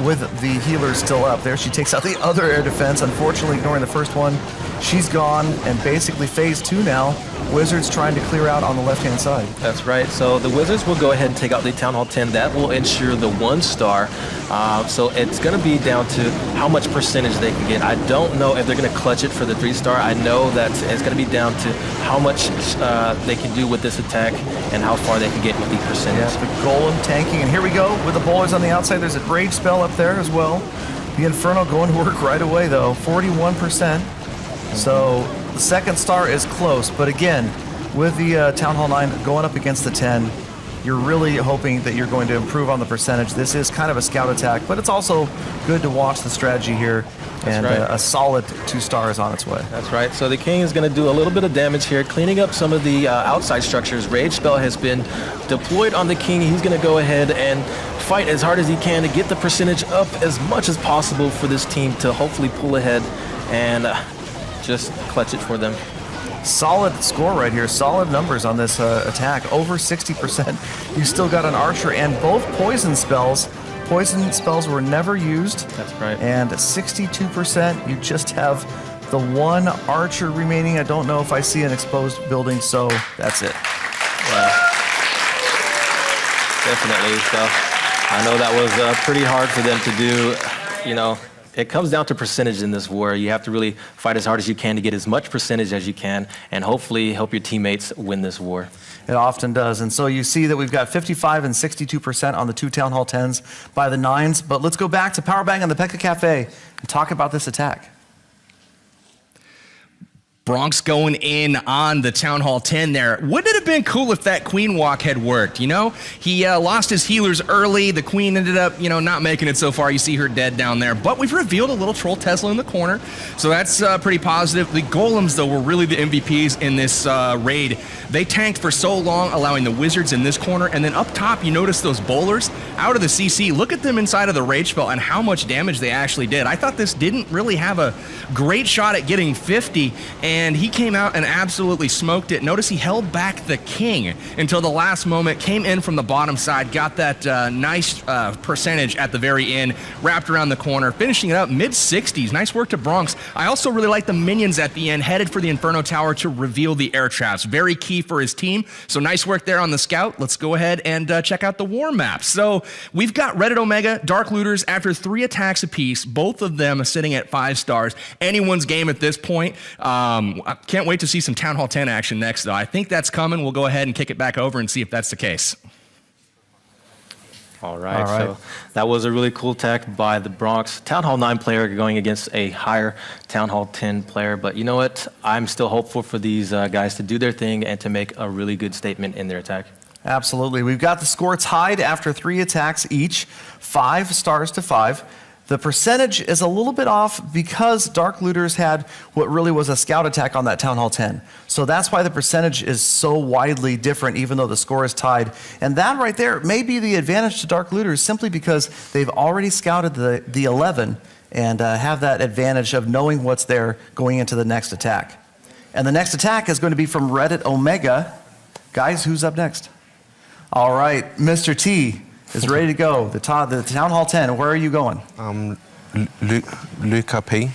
with the healers still up there. She takes out the other air defense, unfortunately ignoring the first one. She's gone, and basically phase 2 now. Wizards trying to clear out on the left-hand side. That's right. So the Wizards will go ahead and take out the Town Hall 10. That will ensure the 1-star. So it's going to be down to how much percentage they can get. I don't know if they're going to clutch it for the 3-star. I know that it's going to be down to how much they can do with this attack and how far they can get with the percentage. Yeah, the Golem tanking, and here we go with the bowlers on the outside. There's a Rage spell up there as well. The Inferno going to work right away, though, 41%. So the 2nd star is close, but again, with the Town Hall 9 going up against the 10, you're really hoping that you're going to improve on the percentage. This is kind of a scout attack, but it's also good to watch the strategy here. And a solid 2-star is on its way. That's right. So the King is going to do a little bit of damage here, cleaning up some of the outside structures. Rage spell has been deployed on the King. He's going to go ahead and fight as hard as he can to get the percentage up as much as possible for this team to hopefully pull ahead and just clutch it for them. Solid score right here. Solid numbers on this attack. Over 60%. You still got an Archer and both poison spells. Poison spells were never used. That's right. And 62%. You just have the 1 Archer remaining. I don't know if I see an exposed building, so that's it. Yeah. Definitely. So I know that was pretty hard for them to do. You know, it comes down to percentage in this war. You have to really fight as hard as you can to get as much percentage as you can and hopefully help your teammates win this war. It often does. And so you see that we've got 55 and 62% on the 2 Town Hall 10s by the 9s. But let's go back to Power Bang on the Pekka Cafe and talk about this attack. Bronx going in on the Town Hall 10 there. Wouldn't it have been cool if that Queen walk had worked, you know? He lost his healers early. The Queen ended up, you know, not making it so far. You see her dead down there. But we've revealed a little Troll Tesla in the corner, so that's pretty positive. The Golems, though, were really the MVPs in this raid. They tanked for so long, allowing the Wizards in this corner. And then up top, you notice those bowlers out of the CC. Look at them inside of the Rage spell and how much damage they actually did. I thought this didn't really have a great shot at getting 50, and he came out and absolutely smoked it. Notice he held back the King until the last moment, came in from the bottom side, got that nice percentage at the very end, wrapped around the corner, finishing it up mid-60s. Nice work to Bronx. I also really like the minions at the end, headed for the Inferno Tower to reveal the air traps. Very key for his team. So nice work there on the scout. Let's go ahead and check out the war map. So we've got Reddit Omega, Dark Looters after 3 attacks apiece, both of them sitting at 5 stars. Anyone's game at this point. I can't wait to see some Town Hall 10 action next, though. I think that's coming. We'll go ahead and kick it back over and see if that's the case. All right. So that was a really cool attack by the Bronx Town Hall 9 player going against a higher Town Hall 10 player. But you know what? I'm still hopeful for these guys to do their thing and to make a really good statement in their attack. Absolutely. We've got the score tied after 3 attacks each, 5 stars to 5. The percentage is a little bit off because Dark Looters had what really was a scout attack on that Town Hall 10. So that's why the percentage is so widely different, even though the score is tied. And that right there may be the advantage to Dark Looters simply because they've already scouted the 11 and have that advantage of knowing what's there going into the next attack. And the next attack is going to be from Reddit Omega. Guys, who's up next? All right, Mr. T is ready to go. The Town Hall 10, where are you going? Luca P.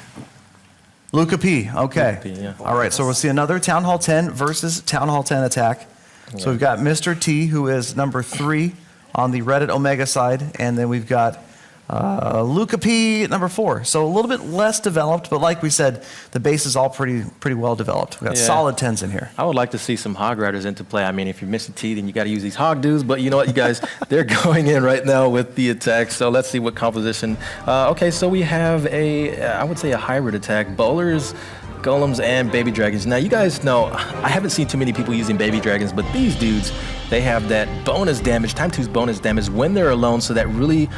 Luca P, okay. Luca P, yeah. All right, so we'll see another Town Hall 10 versus Town Hall 10 attack. Yeah. So we've got Mr. T, who is number 3 on the Reddit Omega side, and then we've got Luca P at number 4. So a little bit less developed, but like we said, the base is all pretty well developed. We've got solid 10s in here. I would like to see some Hog Riders into play. I mean, if you're missing T, then you got to use these Hog dudes. But you know what, you guys, they're going in right now with the attack. So let's see what composition. Okay, so we have I would say a hybrid attack. Bowlers, Golems, and Baby Dragons. Now, you guys know, I haven't seen too many people using Baby Dragons, but these dudes, they have that bonus damage, time 2's bonus damage when they're alone, so that really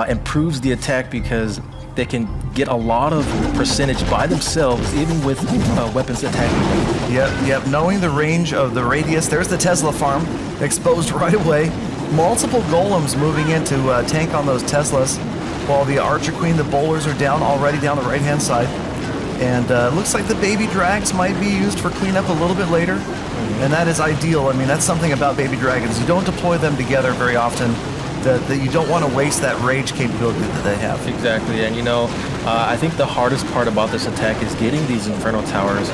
improves the attack because they can get a lot of percentage by themselves, even with weapons attacking them. Yep, knowing the range of the radius. There's the Tesla farm exposed right away. Multiple Golems moving in to tank on those Teslas, while the Archer Queen, the bowlers are down already down the right-hand side. And looks like the Baby Drags might be used for cleanup a little bit later. And that is ideal. I mean, that's something about Baby Dragons. You don't deploy them together very often. that you don't want to waste that rage capability that they have. Exactly, and I think the hardest part about this attack is getting these Inferno Towers.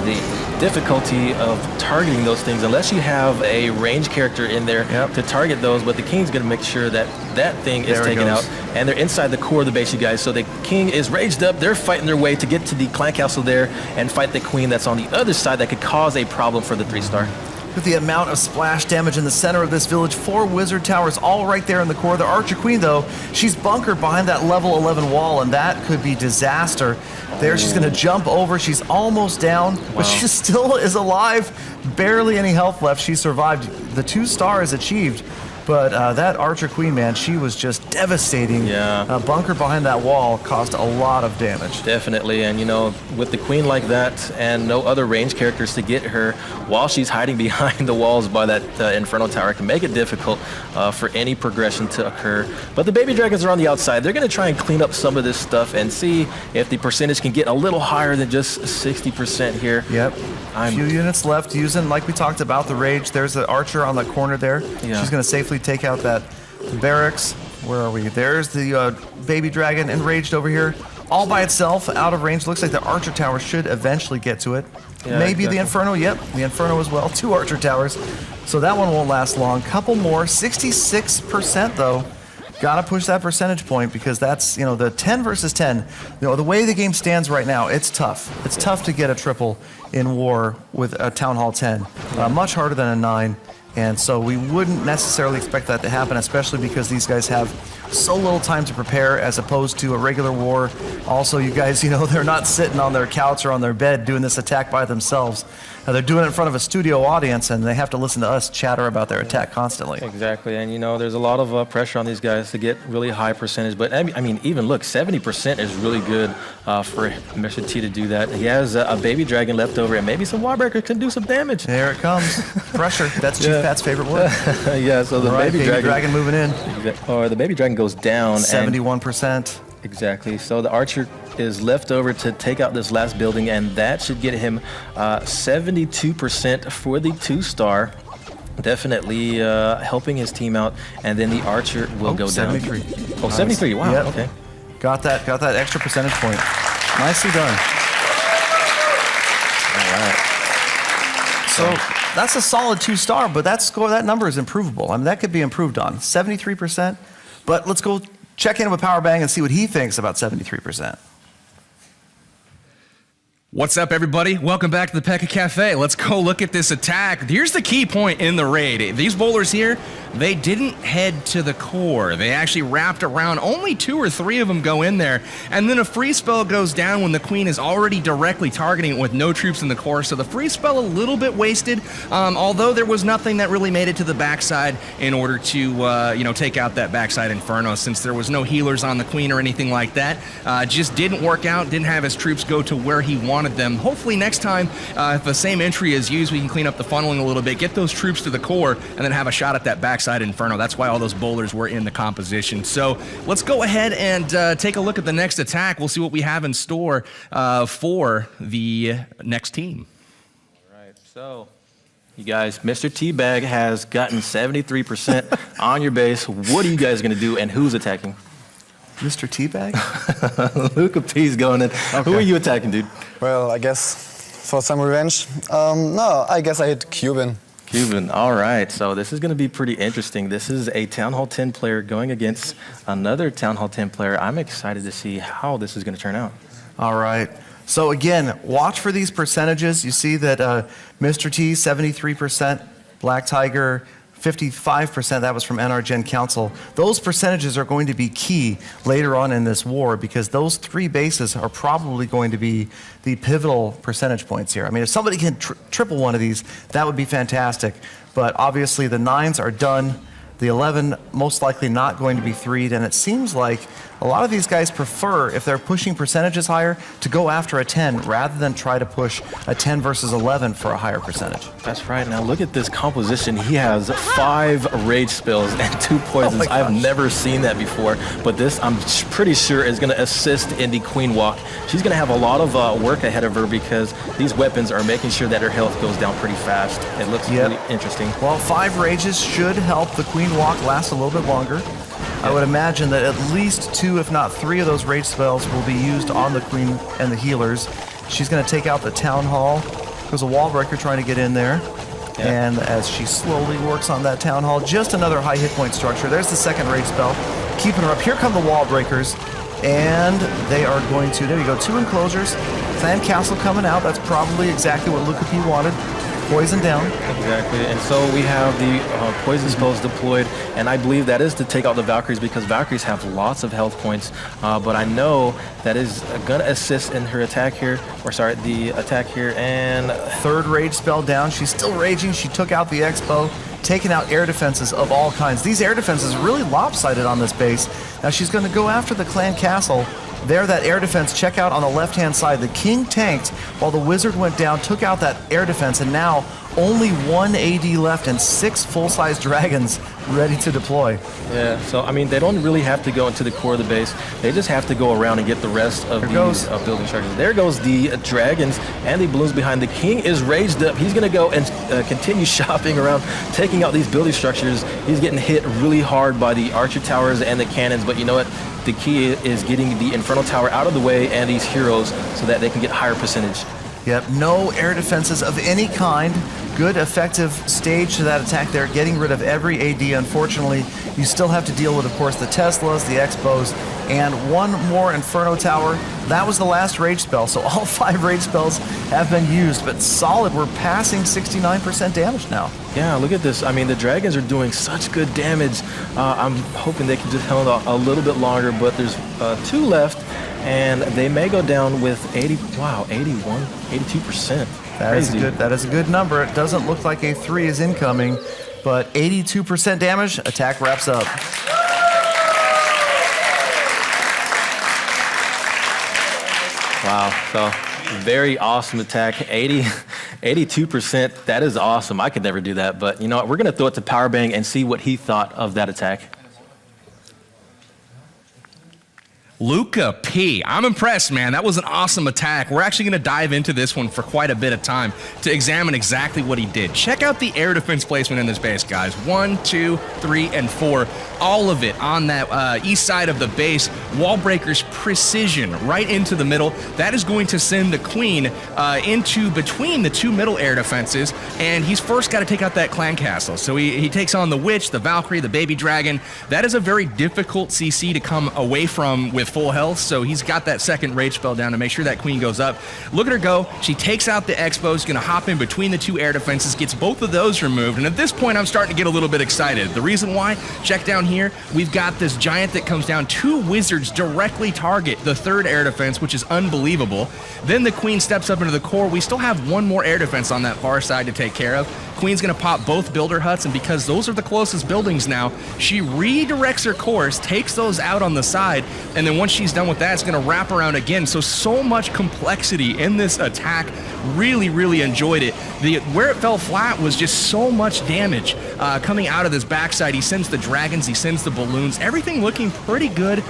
The difficulty of targeting those things, unless you have a range character in there to target those, but the King's going to make sure that that thing is taken out, and they're inside the core of the base, you guys. So the King is raged up, they're fighting their way to get to the clan castle there and fight the Queen that's on the other side that could cause a problem for the 3-star. With the amount of splash damage in the center of this village, 4 wizard towers all right there in the core. The Archer Queen, though, she's bunkered behind that level 11 wall, and that could be disaster. There, she's going to jump over. She's almost down, but she still is alive. Barely any health left. She survived. The 2-star is achieved. But that Archer Queen, man, she was just devastating. Yeah. Bunker behind that wall caused a lot of damage. Definitely, and with the Queen like that and no other range characters to get her while she's hiding behind the walls by that Inferno Tower can make it difficult for any progression to occur. But the baby dragons are on the outside. They're going to try and clean up some of this stuff and see if the percentage can get a little higher than just 60% here. Yep. A few units left using, like we talked about, the rage. There's the Archer on the corner there. Yeah. She's going to safely take out that barracks. Where are we? There's the baby dragon enraged over here. All by itself, out of range. Looks like the Archer Tower should eventually get to it. Yeah, Maybe exactly. the Inferno. Yep, the Inferno as well. 2 Archer Towers. So that one won't last long. Couple more. 66% though. Gotta push that percentage point because that's, the 10 versus 10. The way the game stands right now, it's tough. It's tough to get a triple in war with a Town Hall 10. Much harder than a 9. And so we wouldn't necessarily expect that to happen, especially because these guys have so little time to prepare as opposed to a regular war. Also, you guys, they're not sitting on their couch or on their bed doing this attack by themselves. They're doing it in front of a studio audience, and they have to listen to us chatter about their attack constantly. Exactly, and there's a lot of pressure on these guys to get really high percentage. But I mean, even look, 70% is really good for Mr. T to do that. He has a baby dragon left over, and maybe some Warbreaker can do some damage. There it comes. Pressure. That's Chief Pat's favorite word. Yeah, so the baby dragon moving in. Or the baby dragon goes down. 71%. Exactly. So the Archer is left over to take out this last building, and that should get him 72% for the 2-star. Definitely helping his team out, and then the Archer will go 73. down. Oh, 73. Wow. Yep. Okay. Got that extra percentage point. Nicely done. All right. So that's a solid 2-star, but that number is improvable. I mean, that could be improved on. 73%. But let's go check in with Powerbang and see what he thinks about 73%. What's up, everybody? Welcome back to the Pekka Cafe. Let's go look at this attack. Here's the key point in the raid. These bowlers here, they didn't head to the core. They actually wrapped around. Only 2 or 3 of them go in there. And then a free spell goes down when the Queen is already directly targeting it with no troops in the core. So the free spell a little bit wasted, although there was nothing that really made it to the backside in order to, take out that backside Inferno, since there was no healers on the Queen or anything like that. Just didn't work out, didn't have his troops go to where he wanted them. Hopefully next time, if the same entry is used, we can clean up the funneling a little bit, get those troops to the core, and then have a shot at that backside Inferno. That's why all those bowlers were in the composition. So let's go ahead and take a look at the next attack. We'll see what we have in store for the next team. All right, so you guys, Mr. Teabag has gotten 73% on your base. What are you guys going to do, and who's attacking? Mr. Teabag? Luca P's going in. Okay. Who are you attacking, dude? Well, I guess for some revenge. No, I guess I hit Cuban. Cuban, all right. So this is going to be pretty interesting. This is a Town Hall 10 player going against another Town Hall 10 player. I'm excited to see how this is going to turn out. All right. So again, watch for these percentages. You see that Mr. T, 73%, Black Tiger, 55%, that was from NR Gen Council. Those percentages are going to be key later on in this war because those 3 bases are probably going to be the pivotal percentage points here. I mean, if somebody can triple one of these, that would be fantastic. But obviously the 9s are done. The 11 most likely not going to be 3'd, and it seems like a lot of these guys prefer, if they're pushing percentages higher, to go after a 10 rather than try to push a 10 versus 11 for a higher percentage. That's right. Now look at this composition. He has 5 rage spells and 2 poisons. I've never seen that before, but this I'm pretty sure is going to assist in the Queen Walk. She's going to have a lot of work ahead of her because these weapons are making sure that her health goes down pretty fast. It looks really interesting. Well, 5 rages should help the Queen Queen Walk lasts a little bit longer. I would imagine that at least 2, if not 3 of those rage spells will be used on the Queen and the healers. She's going to take out the Town Hall. There's a wall breaker trying to get in there. Yeah. And as she slowly works on that Town Hall, just another high hit point structure. There's the second rage spell. Keeping her up. Here come the wall breakers. And they are going to, there you go, 2 enclosures. Clan Castle coming out. That's probably exactly what Luca P wanted. Poison down. Exactly. And so we have the poison spells deployed, and I believe that is to take out the Valkyries because Valkyries have lots of health points. But I know that is going to assist in her attack here, or sorry, the attack here. And third rage spell down. She's still raging. She took out the Expo, taking out air defenses of all kinds. These air defenses are really lopsided on this base. Now she's going to go after the Clan Castle. There, that air defense, check out on the left-hand side. The King tanked while the Wizard went down, took out that air defense, and now only 1 AD left and 6 full-size dragons ready to deploy. Yeah, so, I mean, they don't really have to go into the core of the base. They just have to go around and get the rest of these building structures. There goes the dragons and the balloons behind. The King is raged up. He's going to go and continue shopping around, taking out these building structures. He's getting hit really hard by the archer towers and the cannons, but you know what? The key is getting the Inferno Tower out of the way and these heroes so that they can get higher percentage. Yep, no air defenses of any kind. Good, effective stage to that attack there, getting rid of every AD. Unfortunately, you still have to deal with, of course, the Teslas, the Expos, and 1 more Inferno Tower. That was the last rage spell, so all 5 rage spells have been used, but solid. We're passing 69% damage now. Yeah, look at this. I mean, the dragons are doing such good damage. I'm hoping they can just hold on a little bit longer, but there's 2 left, and they may go down with 82%. That is a good number. It doesn't look like a 3 is incoming, but 82% damage. Attack wraps up. Wow, so very awesome attack. 82%, that is awesome. I could never do that, but you know what? We're going to throw it to Powerbang and see what he thought of that attack. Luca P. I'm impressed, man. That was an awesome attack. We're actually going to dive into this one for quite a bit of time to examine exactly what he did. Check out the air defense placement in this base, guys. 1, 2, 3, and 4. All of it on that east side of the base. Wall breakers precision right into the middle. That is going to send the Queen into between the 2 middle air defenses, and he's first got to take out that Clan Castle. So he takes on the Witch, the Valkyrie, the Baby Dragon. That is a very difficult CC to come away from with full health, so he's got that second rage spell down to make sure that Queen goes up. Look at her go. She takes out the Expos, gonna hop in between the 2 air defenses, gets both of those removed, and at this point I'm starting to get a little bit excited. The reason why, check down here, we've got this giant that comes down. 2 wizards directly target the 3rd air defense, which is unbelievable. Then the Queen steps up into the core. We still have 1 more air defense on that far side to take care of. Queen's gonna pop both builder huts, and because those are the closest buildings now, she redirects her course, takes those out on the side, and then once she's done with that, it's gonna wrap around again. So much complexity in this attack. Really enjoyed it. Where it fell flat was just so much damage coming out of this backside. He sends the dragons, he sends the balloons, everything looking pretty good.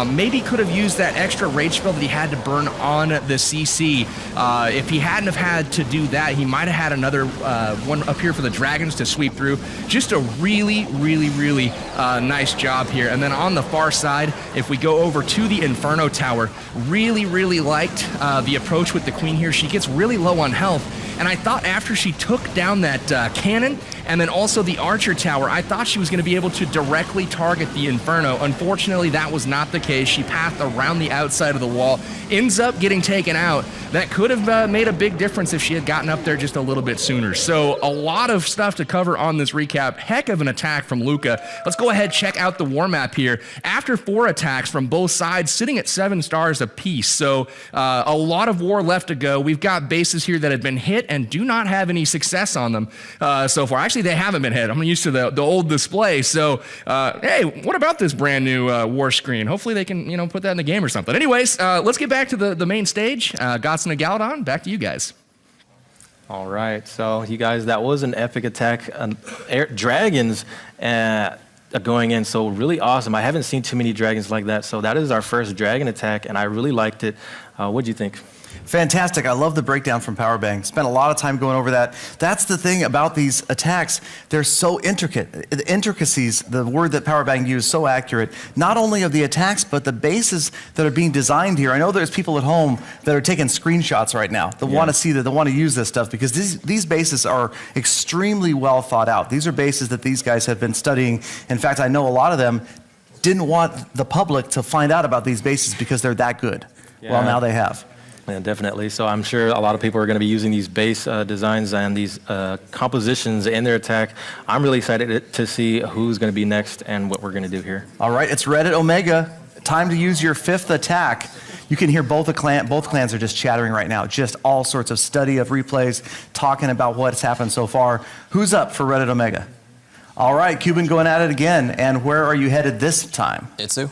Maybe could have used that extra rage spell that he had to burn on the CC. If he hadn't have had to do that, he might have had another one up here for the dragons to sweep through. Just a really nice job here. And then on the far side, if we go over to the Inferno Tower, really liked the approach with the Queen here. She gets really low on health, and I thought after she took down that cannon and then also the archer tower, I thought she was going to be able to directly target the Inferno. Unfortunately, that was not the case. She passed around the outside of the wall, ends up getting taken out. That could have made a big difference if she had gotten up there just a little bit sooner. So a lot of stuff to cover on this recap. Heck of an attack from Luca. Let's go ahead, check out the war map here. After 4 attacks from both sides, sitting at 7 stars apiece. So a lot of war left to go. We've got bases here that have been hit and do not have any success on them so far. Actually, they haven't been hit. I'm used to the old display. So, hey, what about this brand new war screen? Hopefully they can, put that in the game or something. Anyways, let's get back to the main stage. Gots and Galadon, back to you guys. All right, so you guys, that was an epic attack. Dragons going in, so really awesome. I haven't seen too many dragons like that, so that is our first dragon attack, and I really liked it. What do you think? Fantastic. I love the breakdown from Powerbang. Spent a lot of time going over that. That's the thing about these attacks. They're so intricate. The intricacies, the word that Powerbang used, so accurate. Not only of the attacks, but the bases that are being designed here. I know there's people at home that are taking screenshots right now that want to see that, they want to use this stuff because these bases are extremely well thought out. These are bases that these guys have been studying. In fact, I know a lot of them didn't want the public to find out about these bases because they're that good. Yeah. Well, now they have. Yeah, definitely. So I'm sure a lot of people are going to be using these base designs and these compositions in their attack. I'm really excited to see who's going to be next and what we're going to do here. All right, it's Reddit Omega. Time to use your 5th attack. You can hear both clans are just chattering right now. Just all sorts of study of replays, talking about what's happened so far. Who's up for Reddit Omega? All right, Cuban going at it again. And where are you headed this time? Itsu.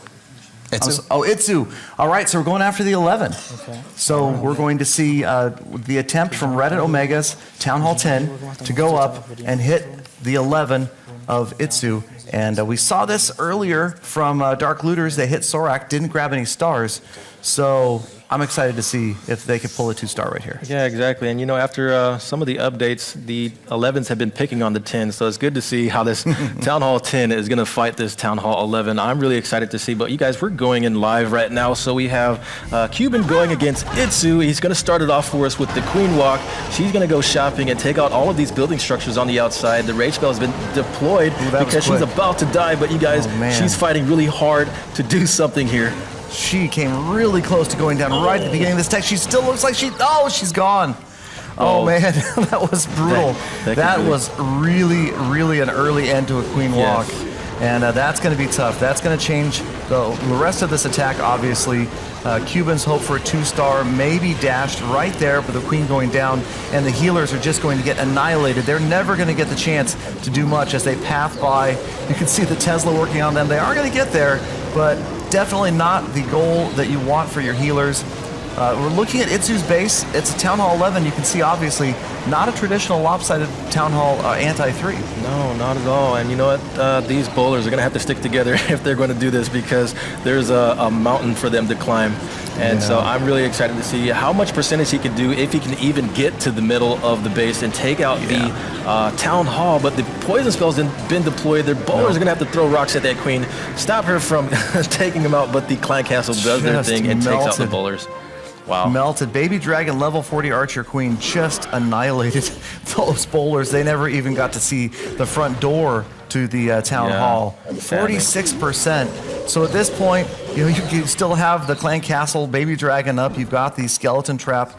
Itsu. All right, so we're going after the 11. Okay. So we're going to see the attempt from Reddit Omega's Town Hall 10 to go up and hit the 11 of Itsu. And we saw this earlier from Dark Looters. They hit Sorak, didn't grab any stars. So I'm excited to see if they can pull a 2-star right here. Yeah, exactly. And, you know, after some of the updates, the 11s have been picking on the 10s. So it's good to see how this Town Hall 10 is going to fight this Town Hall 11. I'm really excited to see. But you guys, we're going in live right now. So we have Cuban going against Itsu. He's going to start it off for us with the Queen Walk. She's going to go shopping and take out all of these building structures on the outside. The Rage Spell has been deployed because she's about to die. But you guys, she's fighting really hard to do something here. She came really close to going down right at the beginning of this attack. She still looks like she's gone. Oh man, that was brutal. That was really, really an early end to a Queen Walk. And that's going to be tough. That's going to change the rest of this attack, obviously. Cubans hope for a 2-star, maybe dashed right there, but the Queen going down, and the healers are just going to get annihilated. They're never going to get the chance to do much as they path by. You can see the Tesla working on them. They are going to get there, but definitely not the goal that you want for your healers. We're looking at Itsu's base. It's a Town Hall 11. You can see, obviously, not a traditional lopsided Town Hall anti-3. No, not at all. And you know what? These bowlers are going to have to stick together if they're going to do this because there's a mountain for them to climb. And so I'm really excited to see how much percentage he can do if he can even get to the middle of the base and take out the Town Hall. But the poison spell's been deployed. Their bowlers are going to have to throw rocks at that Queen, stop her from taking them out. But the Clan Castle does their thing and takes out the bowlers. Wow. Melted. Baby Dragon level 40 Archer Queen just annihilated those bowlers. They never even got to see the front door to the Town Hall. 46%. So at this point, you know, you still have the Clan Castle Baby Dragon up. You've got the Skeleton Trap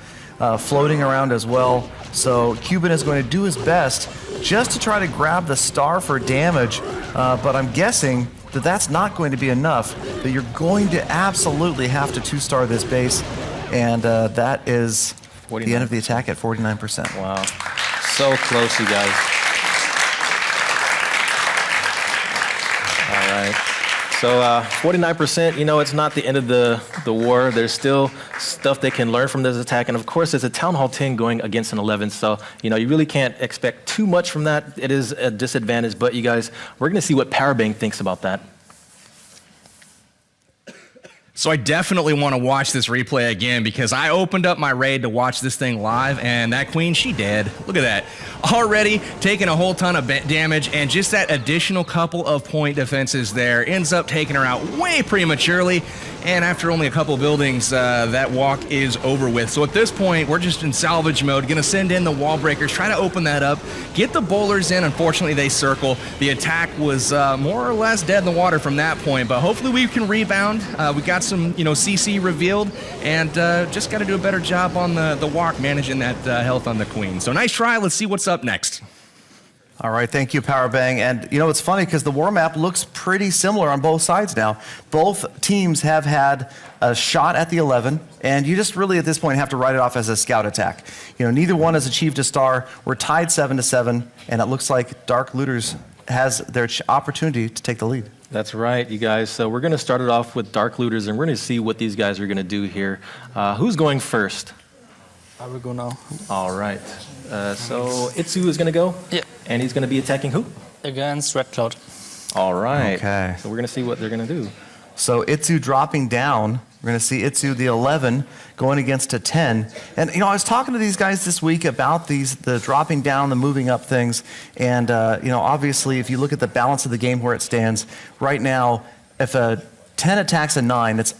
floating around as well. So Cuban is going to do his best just to try to grab the star for damage. But I'm guessing that that's not going to be enough, that you're going to absolutely have to 2-star this base. And that is 49. The end of the attack at 49%. Wow. So close, you guys. All right. So 49%, you know, it's not the end of the war. There's still stuff they can learn from this attack. And of course, it's a Town Hall 10 going against an 11. So, you know, you really can't expect too much from that. It is a disadvantage. But you guys, we're going to see what Powerbang thinks about that. So I definitely want to watch this replay again because I opened up my raid to watch this thing live, and that Queen, she dead. Look at that. Already taking a whole ton of damage, and just that additional couple of point defenses there ends up taking her out way prematurely. And after only a couple buildings, that walk is over with. So at this point, we're just in salvage mode, gonna send in the wall breakers, try to open that up, get the bowlers in. Unfortunately, they circle. The attack was more or less dead in the water from that point, but hopefully we can rebound. We got some, you know, CC revealed, and just gotta do a better job on the walk, managing that health on the Queen. So nice try, let's see what's up next. All right, thank you, Powerbang. And you know, it's funny because the war map looks pretty similar on both sides now. Both teams have had a shot at the 11, and you just really at this point have to write it off as a scout attack. You know, neither one has achieved a star. We're tied 7-7, and it looks like Dark Looters has their opportunity to take the lead. That's right, you guys. So we're going to start it off with Dark Looters, and we're going to see what these guys are going to do here. Who's going first? I will go now. All right. So Itsu is going to go? Yeah. And he's going to be attacking who? Against Red Cloud. All right. Okay. So we're going to see what they're going to do. So Itsu dropping down We're going to see Itsu, the 11, going against a 10. And, I was talking to these guys this week about the dropping down, the moving up things. And, obviously, if you look at the balance of the game where it stands, right now, if a 10 attacks a 9, it's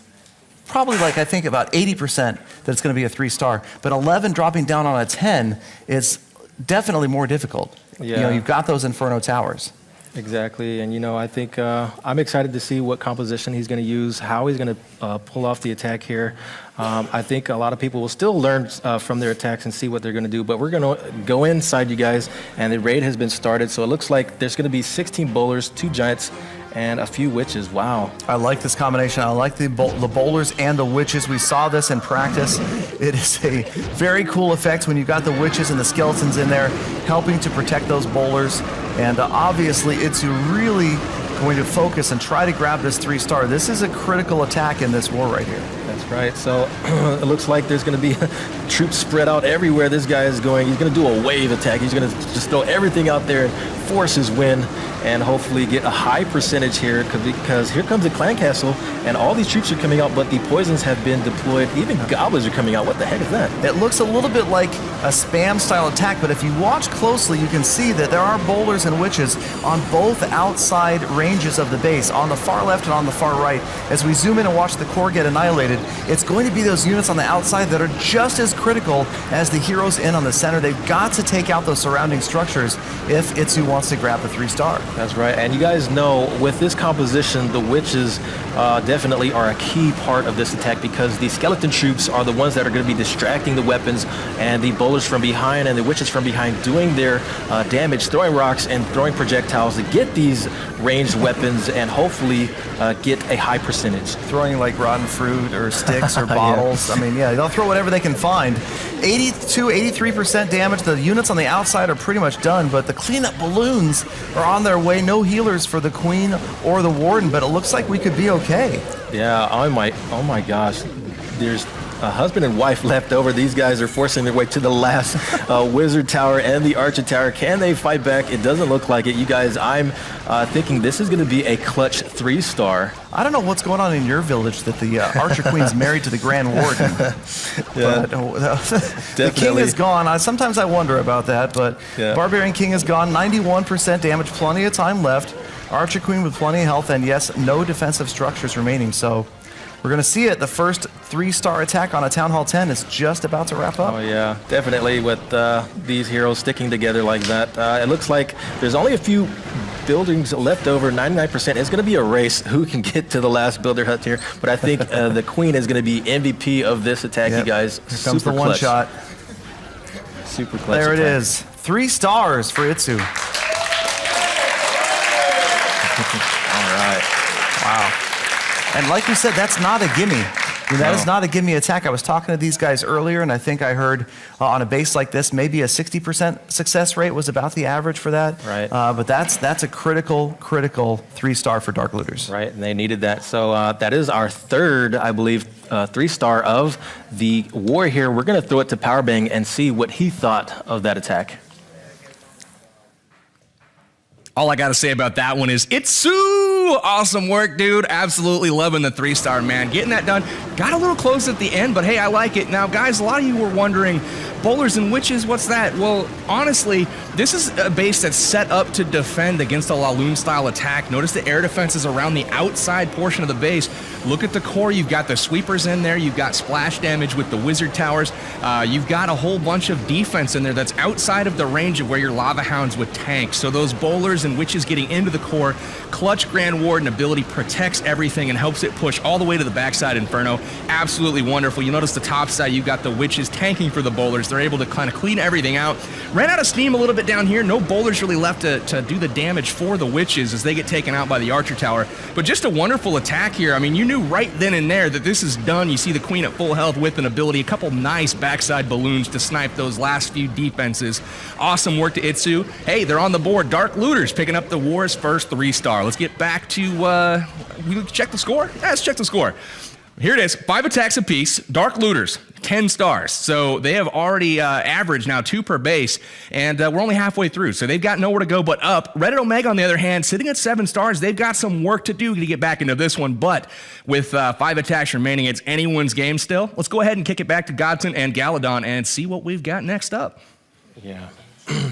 probably I think about 80% that it's going to be a 3-star. But 11 dropping down on a 10 is definitely more difficult. Yeah. You've got those Inferno towers. Exactly, and I think I'm excited to see what composition he's going to use, how he's going to pull off the attack here. I think a lot of people will still learn from their attacks and see what they're going to do, but we're going to go inside, you guys, and the raid has been started, so it looks like there's going to be 16 bowlers, 2 giants, and a few witches. Wow. I like this combination. I like the bowlers and the witches. We saw this in practice. It is a very cool effect when you've got the witches and the skeletons in there helping to protect those bowlers. And obviously, it's really going to focus and try to grab this 3-star. This is a critical attack in this war right here. That's right. So it looks like there's going to be troops spread out everywhere. This guy is going. He's going to do a wave attack. He's going to just throw everything out there and force his win and hopefully get a high percentage here because here comes the clan castle and all these troops are coming out, but the poisons have been deployed. Even goblins are coming out. What the heck is that? It looks a little bit like a spam style attack, but if you watch closely, you can see that there are bowlers and witches on both outside ranges of the base, on the far left and on the far right. As we zoom in and watch the core get annihilated, it's going to be those units on the outside that are just as critical as the heroes in on the center. They've got to take out those surrounding structures if Itsu wants to grab the 3-star. That's right, and you guys know with this composition, the witches definitely are a key part of this attack because the skeleton troops are the ones that are going to be distracting the weapons and the bowlers from behind and the witches from behind doing their damage, throwing rocks and throwing projectiles to get these ranged weapons and hopefully get a high percentage. Throwing like rotten fruit or sticks or bottles. Yeah. I mean, they'll throw whatever they can find. 83% damage. The units on the outside are pretty much done, but the cleanup balloons are on their way. No healers for the Queen or the Warden, but it looks like we could be okay. Yeah, oh my gosh. There's a husband and wife left over. These guys are forcing their way to the last wizard tower and the archer tower. Can they fight back? It doesn't look like it. You guys, I'm thinking this is going to be a clutch 3-star. I don't know what's going on in your village that the archer queen's married to the Grand Warden. Yeah, the king is gone. Sometimes I wonder about that, but Barbarian King is gone. 91% damage, plenty of time left. Archer Queen with plenty of health, and yes, no defensive structures remaining. So we're going to see it. The first 3-star attack on a Town Hall 10 is just about to wrap up. Oh, yeah, definitely with these heroes sticking together like that. It looks like there's only a few buildings left over. 99%. It's going to be a race who can get to the last builder hut here. But I think the Queen is going to be MVP of this attack, you guys. Here comes the one shot. Super clutch There attack. it is. 3 stars for Itsu. All right. Wow. And like we said, that's not a gimme. That is not a gimme attack. I was talking to these guys earlier, and I think I heard on a base like this, maybe a 60% success rate was about the average for that. Right. But that's a critical 3-star for Dark Looters. Right, and they needed that. So that is our third, I believe, 3-star of the war here. We're going to throw it to Powerbang and see what he thought of that attack. All I got to say about that one is Itsu! Awesome work, dude. Absolutely loving the 3-star, man. Getting that done. Got a little close at the end, but hey, I like it. Now, guys, a lot of you were wondering, bowlers and witches, what's that? Well, honestly, this is a base that's set up to defend against a Laloon-style attack. Notice the air defenses around the outside portion of the base. Look at the core. You've got the sweepers in there. You've got splash damage with the wizard towers. You've got a whole bunch of defense in there that's outside of the range of where your lava hounds would tank. So those bowlers and witches getting into the core, clutch Grand Warden ability protects everything and helps it push all the way to the backside Inferno. Absolutely wonderful. You notice the top side, you've got the witches tanking for the bowlers. They're able to kind of clean everything out. Ran out of steam a little bit down here. No bowlers really left to do the damage for the witches as they get taken out by the archer tower. But just a wonderful attack here. I mean, you knew right then and there that this is done. You see the Queen at full health with an ability. A couple nice backside balloons to snipe those last few defenses. Awesome work to Itsu. Hey, they're on the board. Dark Looters picking up the war's first 3-star. Let's get back to, we check the score? Yeah, let's check the score. Here it is, 5 attacks apiece. Dark Looters, 10 stars. So they have already averaged now 2 per base, and we're only halfway through. So they've got nowhere to go but up. Reddit Omega, on the other hand, sitting at 7 stars, they've got some work to do to get back into this one. But with 5 attacks remaining, it's anyone's game still. Let's go ahead and kick it back to Godson and Galadon and see what we've got next up. Yeah.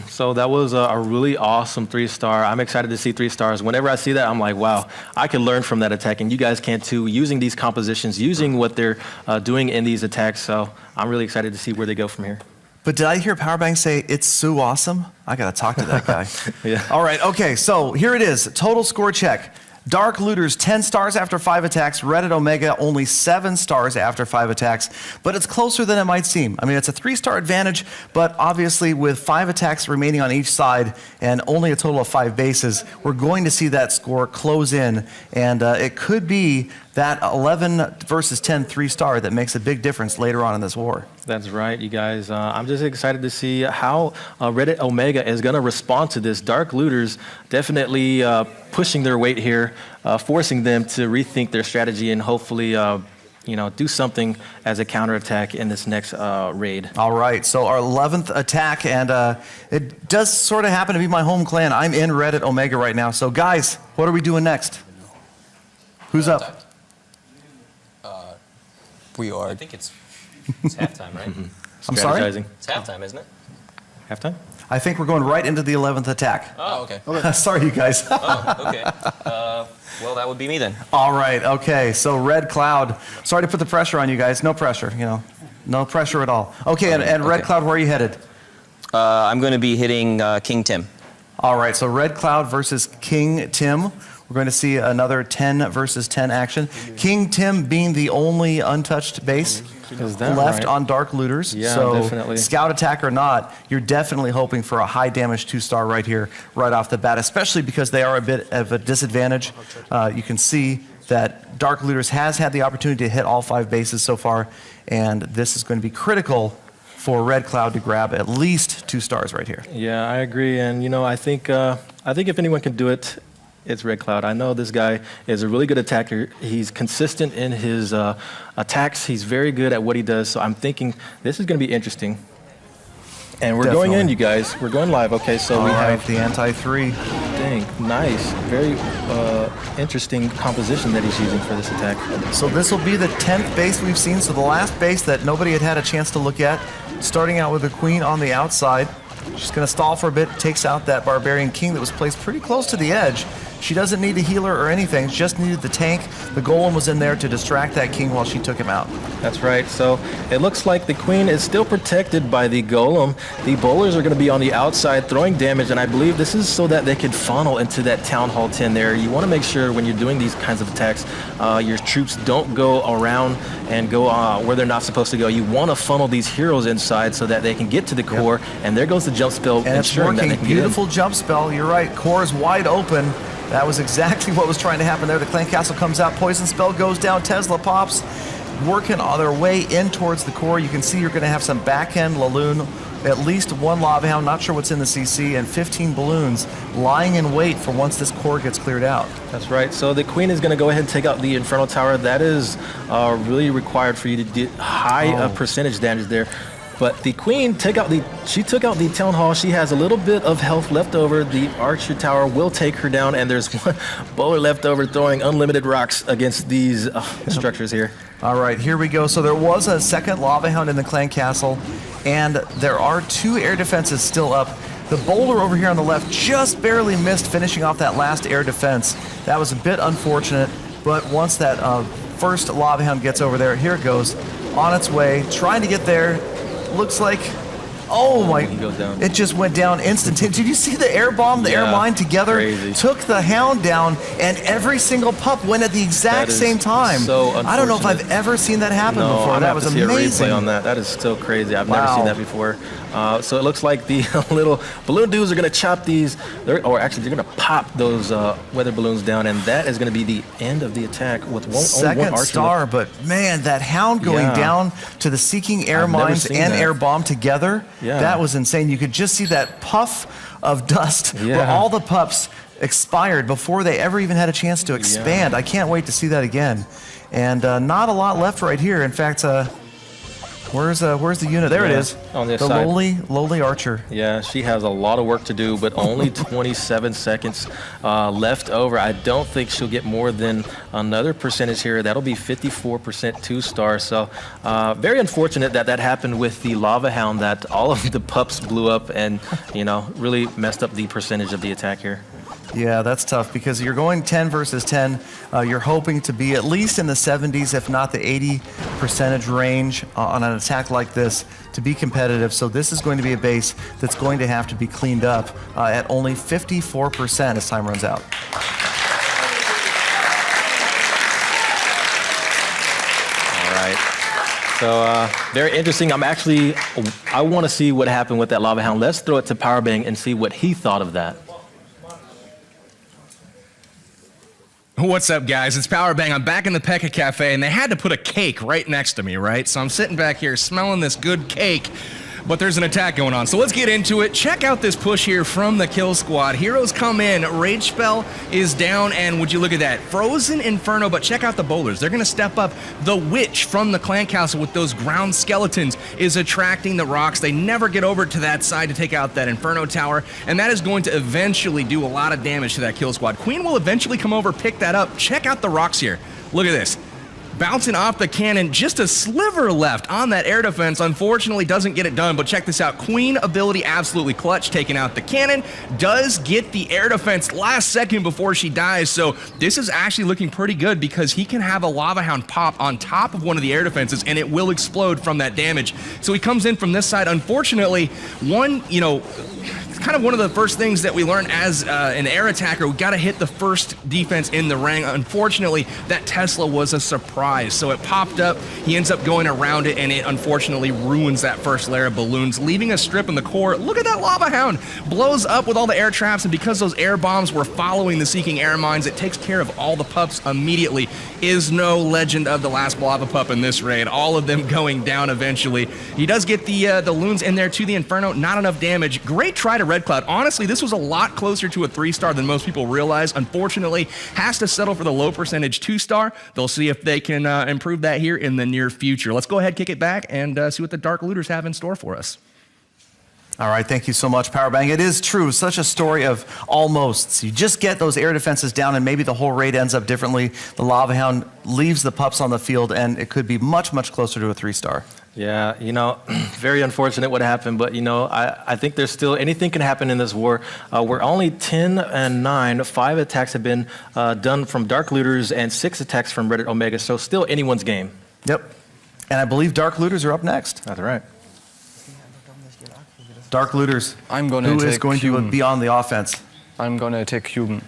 So that was a really awesome 3-star. I'm excited to see 3 stars. Whenever I see that, I'm like, wow, I can learn from that attack, and you guys can too, using these compositions, using what they're doing in these attacks. So I'm really excited to see where they go from here. But did I hear Powerbang say, it's so awesome? I got to talk to that guy. Yeah. All right, okay, so here it is. Total score check. Dark Looters, 10 stars after 5 attacks. Reddit Omega, only 7 stars after 5 attacks. But it's closer than it might seem. I mean, it's a 3-star advantage, but obviously with 5 attacks remaining on each side and only a total of 5 bases, we're going to see that score close in. And it could be that 11 versus 10 3-star that makes a big difference later on in this war. That's right, you guys. I'm just excited to see how Reddit Omega is going to respond to this. Dark Looters definitely pushing their weight here, forcing them to rethink their strategy and hopefully do something as a counterattack in this next raid. All right, so our 11th attack, and it does sort of happen to be my home clan. I'm in Reddit Omega right now. So guys, what are we doing next? Who's up? We are. I think it's halftime, right? I'm sorry? It's halftime, isn't it? Halftime? I think we're going right into the 11th attack. Oh, okay. Sorry, you guys. Oh, okay. Well, that would be me then. All right, okay, so Red Cloud. Sorry to put the pressure on you guys. No pressure, no pressure at all. Okay, and Red Cloud, where are you headed? I'm going to be hitting King Tim. All right, so Red Cloud versus King Tim. We're going to see another 10 versus 10 action. King Tim being the only untouched base left on Dark Looters. Yeah, so definitely. Scout attack or not, you're definitely hoping for a high damage 2-star right here, right off the bat, especially because they are a bit of a disadvantage. You can see that Dark Looters has had the opportunity to hit all 5 bases so far, and this is going to be critical for Red Cloud to grab at least 2 stars right here. Yeah, I agree. And, I think if anyone can do it, it's Red Cloud. I know this guy is a really good attacker. He's consistent in his attacks. He's very good at what he does. So I'm thinking this is going to be interesting. And we're going in, you guys. We're going live. Okay, so we have the anti-3. Dang, nice. Very interesting composition that he's using for this attack. So this will be the 10th base we've seen. So the last base that nobody had a chance to look at, starting out with the Queen on the outside. She's going to stall for a bit, takes out that Barbarian King that was placed pretty close to the edge. She doesn't need a healer or anything, just needed the tank. The Golem was in there to distract that King while she took him out. That's right. So it looks like the Queen is still protected by the Golem. The bowlers are going to be on the outside throwing damage, and I believe this is so that they can funnel into that Town Hall 10 there. You want to make sure when you're doing these kinds of attacks, your troops don't go around and go where they're not supposed to go. You want to funnel these heroes inside so that they can get to the core, and there goes the jump spell. And it's working. Beautiful jump spell. You're right. Core is wide open. That was exactly what was trying to happen there. The Clan Castle comes out. Poison spell goes down. Tesla pops. Working on their way in towards the core. You can see you're going to have some backhand Laloon, at least 1 Lava Hound, not sure what's in the CC, and 15 balloons lying in wait for once this core gets cleared out. That's right. So the Queen is going to go ahead and take out the Infernal Tower. That is really required for you to get high percentage damage there. But the Queen took out the Town Hall. She has a little bit of health left over. The Archer Tower will take her down, and there's one bowler left over throwing unlimited rocks against these structures here. All right, here we go. So there was a second Lava Hound in the Clan Castle, and there are 2 air defenses still up. The bowler over here on the left just barely missed finishing off that last air defense. That was a bit unfortunate, but once that first Lava Hound gets over there, here it goes, on its way, trying to get there. Looks like, oh my, it just went down instantaneously. Did you see the air bomb, the air mine together? Crazy. Took the Hound down, and every single pup went at the exact same time. So I don't know if I've ever seen that happen before. That was amazing. See a replay on that. That is so crazy. I've never seen that before. So it looks like the little balloon dudes are going to chop these, they're going to pop those weather balloons down, and that is going to be the end of the attack with only one archer. Star, but man, that Hound going down to the Seeking Air Mines and Air Bomb together, that was insane. You could just see that puff of dust where all the pups expired before they ever even had a chance to expand. I can't wait to see that again. And not a lot left right here. In fact, Where's the unit? There it is. On this the side. lowly archer. Yeah, she has a lot of work to do, but only 27 seconds left over. I don't think she'll get more than another percentage here. That'll be 54% 2-star. So very unfortunate that that happened with the Lava Hound, that all of the pups blew up and, really messed up the percentage of the attack here. Yeah, that's tough because you're going 10 versus 10. You're hoping to be at least in the 70s, if not the 80% range on an attack like this to be competitive. So this is going to be a base that's going to have to be cleaned up at only 54% as time runs out. All right. So very interesting. I want to see what happened with that Lava Hound. Let's throw it to Powerbang and see what he thought of that. What's up, guys? It's Powerbang. I'm back in the Pekka Cafe, and they had to put a cake right next to me, right? So I'm sitting back here smelling this good cake, but there's an attack going on. So let's get into it. Check out this push here from the kill squad. Heroes come in, Rage Spell is down, and would you look at that? Frozen Inferno, but check out the bowlers. They're going to step up. The Witch from the Clan Castle with those ground skeletons is attracting the rocks. They never get over to that side to take out that Inferno Tower, and that is going to eventually do a lot of damage to that kill squad. Queen will eventually come over, pick that up. Check out the rocks here. Look at this. Bouncing off the cannon, just a sliver left on that air defense. Unfortunately, doesn't get it done, but check this out. Queen ability absolutely clutch, taking out the cannon. Does get the air defense last second before she dies, so this is actually looking pretty good because he can have a Lava Hound pop on top of one of the air defenses, and it will explode from that damage. So he comes in from this side. Unfortunately, kind of one of the first things that we learn as an air attacker, we got to hit the first defense in the ring. Unfortunately, that Tesla was a surprise. So it popped up, he ends up going around it, and it unfortunately ruins that first layer of balloons, leaving a strip in the core. Look at that Lava Hound. Blows up with all the air traps, and because those air bombs were following the Seeking Air Mines, it takes care of all the pups immediately. Is no legend of the last Lava Pup in this raid. All of them going down eventually. He does get the loons in there to the Inferno. Not enough damage. Great try to Red Cloud. Honestly, this was a lot closer to a 3-star than most people realize. Unfortunately, has to settle for the low percentage 2-star. They'll see if they can improve that here in the near future. Let's go ahead, kick it back, and see what the Dark Looters have in store for us. All right, thank you so much, Powerbang. It is true, such a story of almosts. You just get those air defenses down, and maybe the whole raid ends up differently. The Lava Hound leaves the pups on the field, and it could be much, much closer to a 3-star. Yeah, very unfortunate what happened, but I think there's still anything can happen in this war. We're only 10-9. 5 attacks have been done from Dark Looters and 6 attacks from Reddit Omega, so still anyone's game. Yep. And I believe Dark Looters are up next. That's right. Dark Looters. Who is going to be on the offense? I'm going to attack Cuban.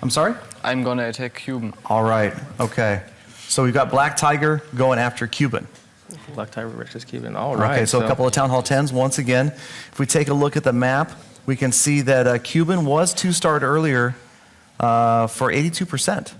I'm sorry? I'm going to attack Cuban. All right. Okay. So we've got Black Tiger going after Cuban. Black Tiger versus Cuban. All right. Okay, so a couple of Town Hall 10s. Once again, if we take a look at the map, we can see that Cuban was 2-starred earlier for 82%.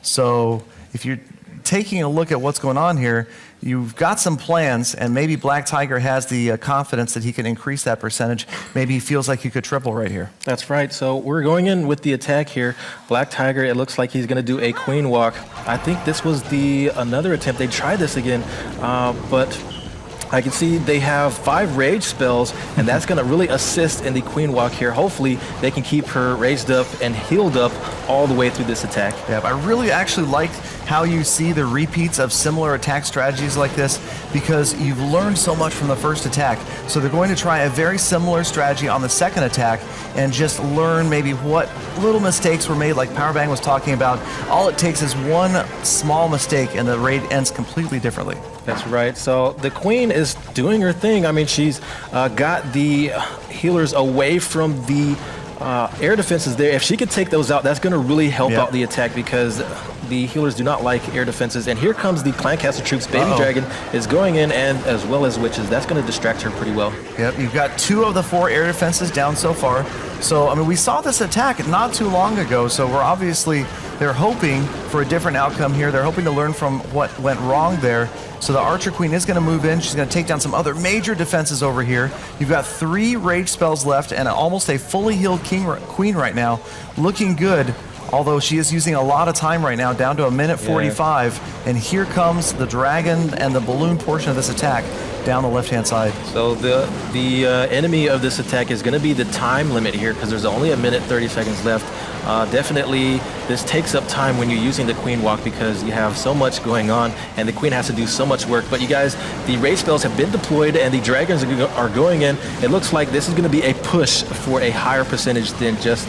So if you're taking a look at what's going on here, you've got some plans, and maybe Black Tiger has the confidence that he can increase that percentage. Maybe he feels like he could triple right here. That's right. So we're going in with the attack here. Black Tiger, it looks like he's going to do a queen walk. I think this was another attempt. They tried this again, but I can see they have 5 rage spells, and that's going to really assist in the queen walk here. Hopefully, they can keep her raised up and healed up all the way through this attack. Yeah, I really actually like how you see the repeats of similar attack strategies like this, because you've learned so much from the first attack. So they're going to try a very similar strategy on the second attack and just learn maybe what little mistakes were made, like Powerbang was talking about. All it takes is one small mistake and the raid ends completely differently. That's right. So the queen is doing her thing. I mean, she's got the healers away from the air defenses there. If she could take those out, that's going to really help out the attack, because the healers do not like air defenses. And here comes the Clan Castle troops. Baby Dragon is going in, and as well as Witches. That's going to distract her pretty well. Yep, you've got 2 of the 4 air defenses down so far. So, I mean, we saw this attack not too long ago, so they're hoping for a different outcome here. They're hoping to learn from what went wrong there. So the Archer Queen is going to move in. She's going to take down some other major defenses over here. You've got 3 rage spells left and almost a fully healed Queen right now. Looking good although she is using a lot of time right now, down to 1:45. And here comes the dragon and the balloon portion of this attack down the left-hand side. So the enemy of this attack is going to be the time limit here, because there's only 1:30 left. Definitely, this takes up time when you're using the Queen Walk, because you have so much going on, and the Queen has to do so much work. But you guys, the raid spells have been deployed, and the dragons are going in. It looks like this is going to be a push for a higher percentage than just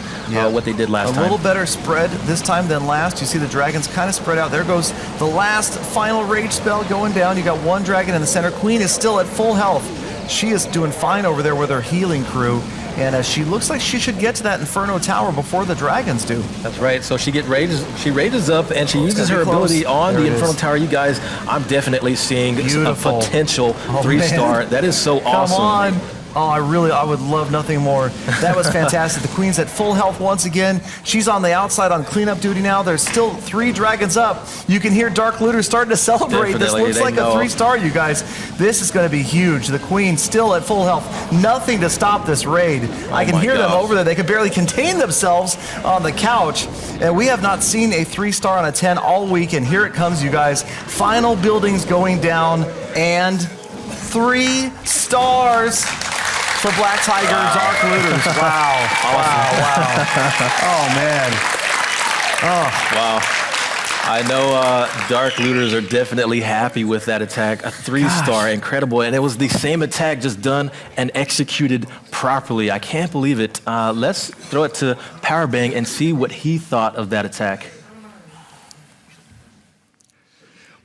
what they did last time. A little better spread this time than last. You see the dragons kind of spread out. There goes the last final rage spell going down. You got one dragon in the center. Queen is still at full health. She is doing fine over there with her healing crew. And she looks like she should get to that Inferno Tower before the dragons do. That's right. So she rages up, and she uses her ability on the Inferno Tower. You guys, I'm definitely seeing a potential 3-star. That is so awesome. Come on. Oh, I would love nothing more. That was fantastic. The Queen's at full health once again. She's on the outside on cleanup duty now. There's still 3 dragons up. You can hear Dark Looters starting to celebrate. Definitely. This looks like a 3-star, you guys. This is going to be huge. The Queen still at full health. Nothing to stop this raid. I can hear them over there. They can barely contain themselves on the couch. And we have not seen a 3-star on a 10 all week. And here it comes, you guys. Final buildings going down, and 3 stars. For Black Tiger, Dark Looters. Wow. Wow. Oh, man. Oh, wow. I know Dark Looters are definitely happy with that attack. A 3-star, incredible. And it was the same attack, just done and executed properly. I can't believe it. Let's throw it to Powerbang and see what he thought of that attack.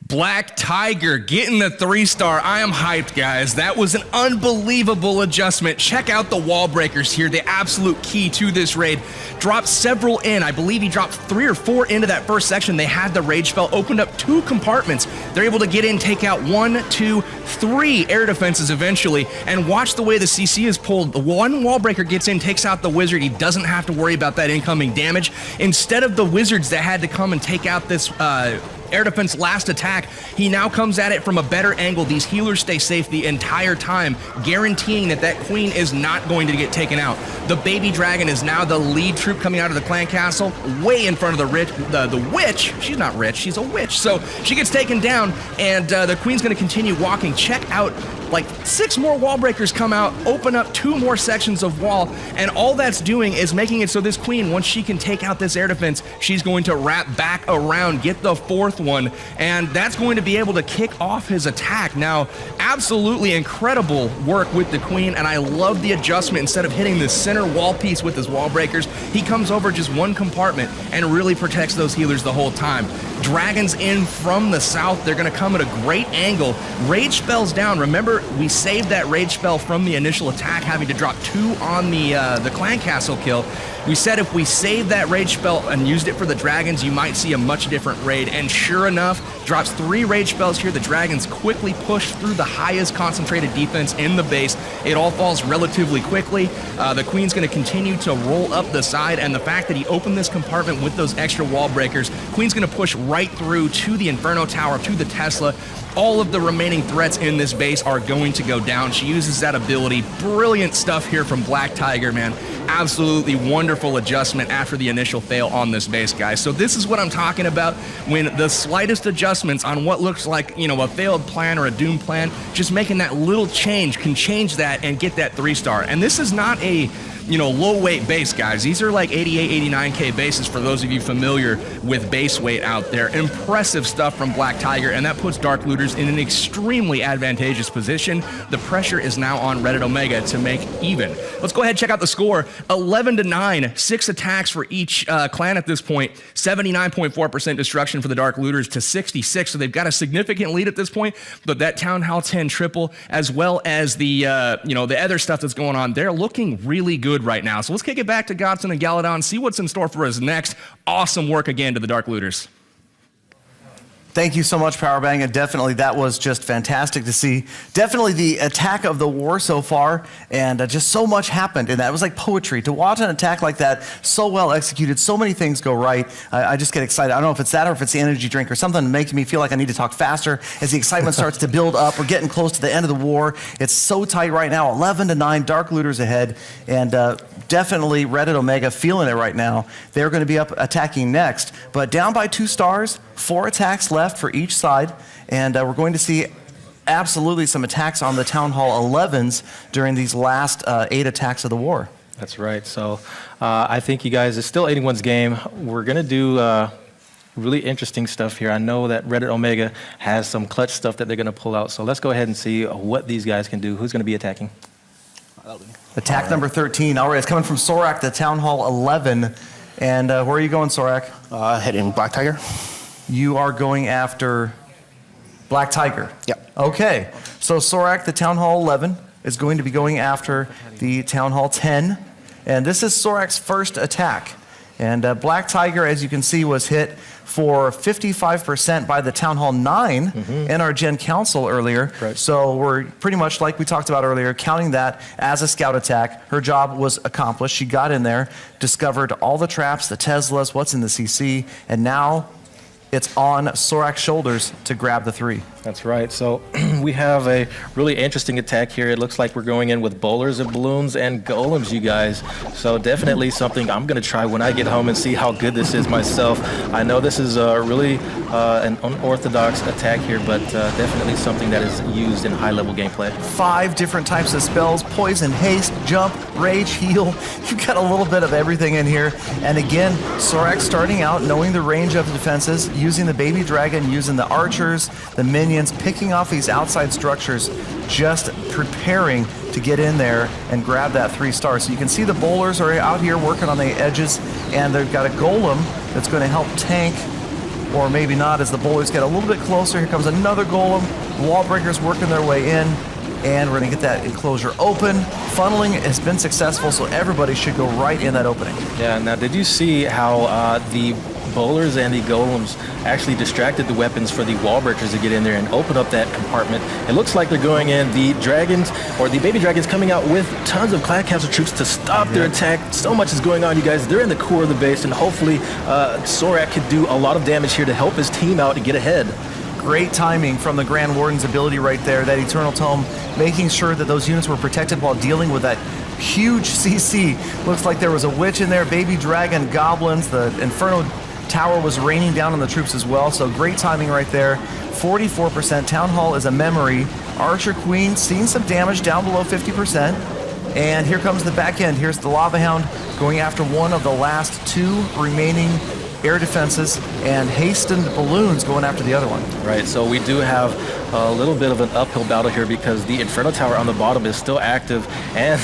Black Tiger getting the 3-star. I am hyped, guys. That was an unbelievable adjustment. Check out the wall breakers here, the absolute key to this raid. Dropped several in. I believe he dropped 3 or 4 into that first section. They had the rage spell, opened up 2 compartments. They're able to get in, take out 1, 2, 3 air defenses eventually, and watch the way the CC is pulled. The one wall breaker gets in, takes out the wizard. He doesn't have to worry about that incoming damage. Instead of the wizards that had to come and take out this air defense last attack, he now comes at it from a better angle. These healers stay safe the entire time, guaranteeing that Queen is not going to get taken out. The baby dragon is now the lead troop coming out of the clan castle, way in front of the witch. She's not rich, she's a witch. So she gets taken down, and the Queen's going to continue walking. Check out, like 6 more wall breakers come out, open up 2 more sections of wall, and all that's doing is making it so this Queen, once she can take out this air defense, she's going to wrap back around, get the 4th one, and that's going to be able to kick off his attack. Now, absolutely incredible work with the Queen, and I love the adjustment. Instead of hitting the center wall piece with his wall breakers, he comes over just 1 compartment and really protects those healers the whole time. Dragons in from the south. They're going to come at a great angle. Rage spells down. Remember, we saved that rage spell from the initial attack, having to drop 2 on the clan castle kill. We said if we saved that rage spell and used it for the dragons, you might see a much different raid. And sure enough, drops 3 rage spells here. The dragons quickly push through the highest concentrated defense in the base. It all falls relatively quickly. The Queen's going to continue to roll up the side, and the fact that he opened this compartment with those extra wall breakers, Queen's going to push right through to the Inferno Tower, to the Tesla. All of the remaining threats in this base are going to go down. She uses that ability. Brilliant stuff here from Black Tiger, man. Absolutely wonderful adjustment after the initial fail on this base, guys. So this is what I'm talking about when the slightest adjustments on what looks like, a failed plan or a doomed plan, just making that little change can change that and get that 3-star. And this is not a low weight base, guys. These are like 88, 89K bases for those of you familiar with base weight out there. Impressive stuff from Black Tiger, and that puts Dark Looters in an extremely advantageous position. The pressure is now on Reddit Omega to make even. Let's go ahead and check out the score. 11-9, 6 attacks for each clan at this point. 79.4% destruction for the Dark Looters to 66, so they've got a significant lead at this point, but that Town Hall 10 triple, as well as the other stuff that's going on, they're looking really good right now. So let's kick it back to Godson and Galadon, see what's in store for us next. Awesome work again to the Dark Looters. Thank you so much, Powerbang, and definitely that was just fantastic to see. Definitely the attack of the war so far, and just so much happened in that. It was like poetry. To watch an attack like that, so well executed, so many things go right. I just get excited. I don't know if it's that or if it's the energy drink or something that makes me feel like I need to talk faster as the excitement starts to build up. We're getting close to the end of the war. It's so tight right now, 11-9, Dark Looters ahead, and definitely Reddit Omega feeling it right now. They're going to be up attacking next, but down by 2 stars, 4 attacks left for each side, and we're going to see absolutely some attacks on the Town Hall 11s during these last 8 attacks of the war. That's right. So I think you guys, it's still anyone's game. We're going to do really interesting stuff here. I know that Reddit Omega has some clutch stuff that they're going to pull out. So let's go ahead and see what these guys can do. Who's going to be attacking? Attack number 13. All right, it's coming from Sorak, the Town Hall 11. And where are you going, Sorak? Hitting Black Tiger. You are going after Black Tiger. Yep. Okay. So Sorak, the Town Hall 11, is going to be going after the Town Hall 10. And this is Sorak's first attack. And Black Tiger, as you can see, was hit for 55% by the Town Hall 9 in our Gen Council earlier. Right. So we're pretty much, like we talked about earlier, counting that as a scout attack. Her job was accomplished. She got in there, discovered all the traps, the Teslas, what's in the CC, and now it's on Sorak's shoulders to grab the 3. That's right. So we have a really interesting attack here. It looks like we're going in with bowlers and balloons and golems, you guys. So definitely something I'm going to try when I get home and see how good this is myself. I know this is really an unorthodox attack here, but definitely something that is used in high-level gameplay. 5 different types of spells: poison, haste, jump, rage, heal. You've got a little bit of everything in here. And again, Sorak starting out knowing the range of the defenses, using the baby dragon, using the archers, the minions, picking off these outside structures, just preparing to get in there and grab that 3 stars. So you can see the bowlers are out here working on the edges, and they've got a golem that's going to help tank, or maybe not, as the bowlers get a little bit closer. Here comes another golem. Wall breakers working their way in, and we're going to get that enclosure open. Funneling has been successful, so everybody should go right in that opening. Yeah, now did you see how the bowlers and the golems actually distracted the weapons for the wall breakers to get in there and open up that compartment? It looks like they're going in. The dragons, or the baby dragons, coming out with tons of clan council troops to stop their attack. So much is going on, you guys. They're in the core of the base, and hopefully Sorak could do a lot of damage here to help his team out and get ahead. Great timing from the Grand Warden's ability right there. That Eternal Tome making sure that those units were protected while dealing with that huge CC. Looks like there was a witch in there, baby dragon, goblins. The Inferno Tower was raining down on the troops as well. So great timing right there. 44%. Town Hall is a memory. Archer Queen seeing some damage down below 50%. And here comes the back end. Here's the Lava Hound going after one of the last 2 remaining air defenses, and hastened balloons going after the other one. Right, so we do have a little bit of an uphill battle here because the Inferno Tower on the bottom is still active, and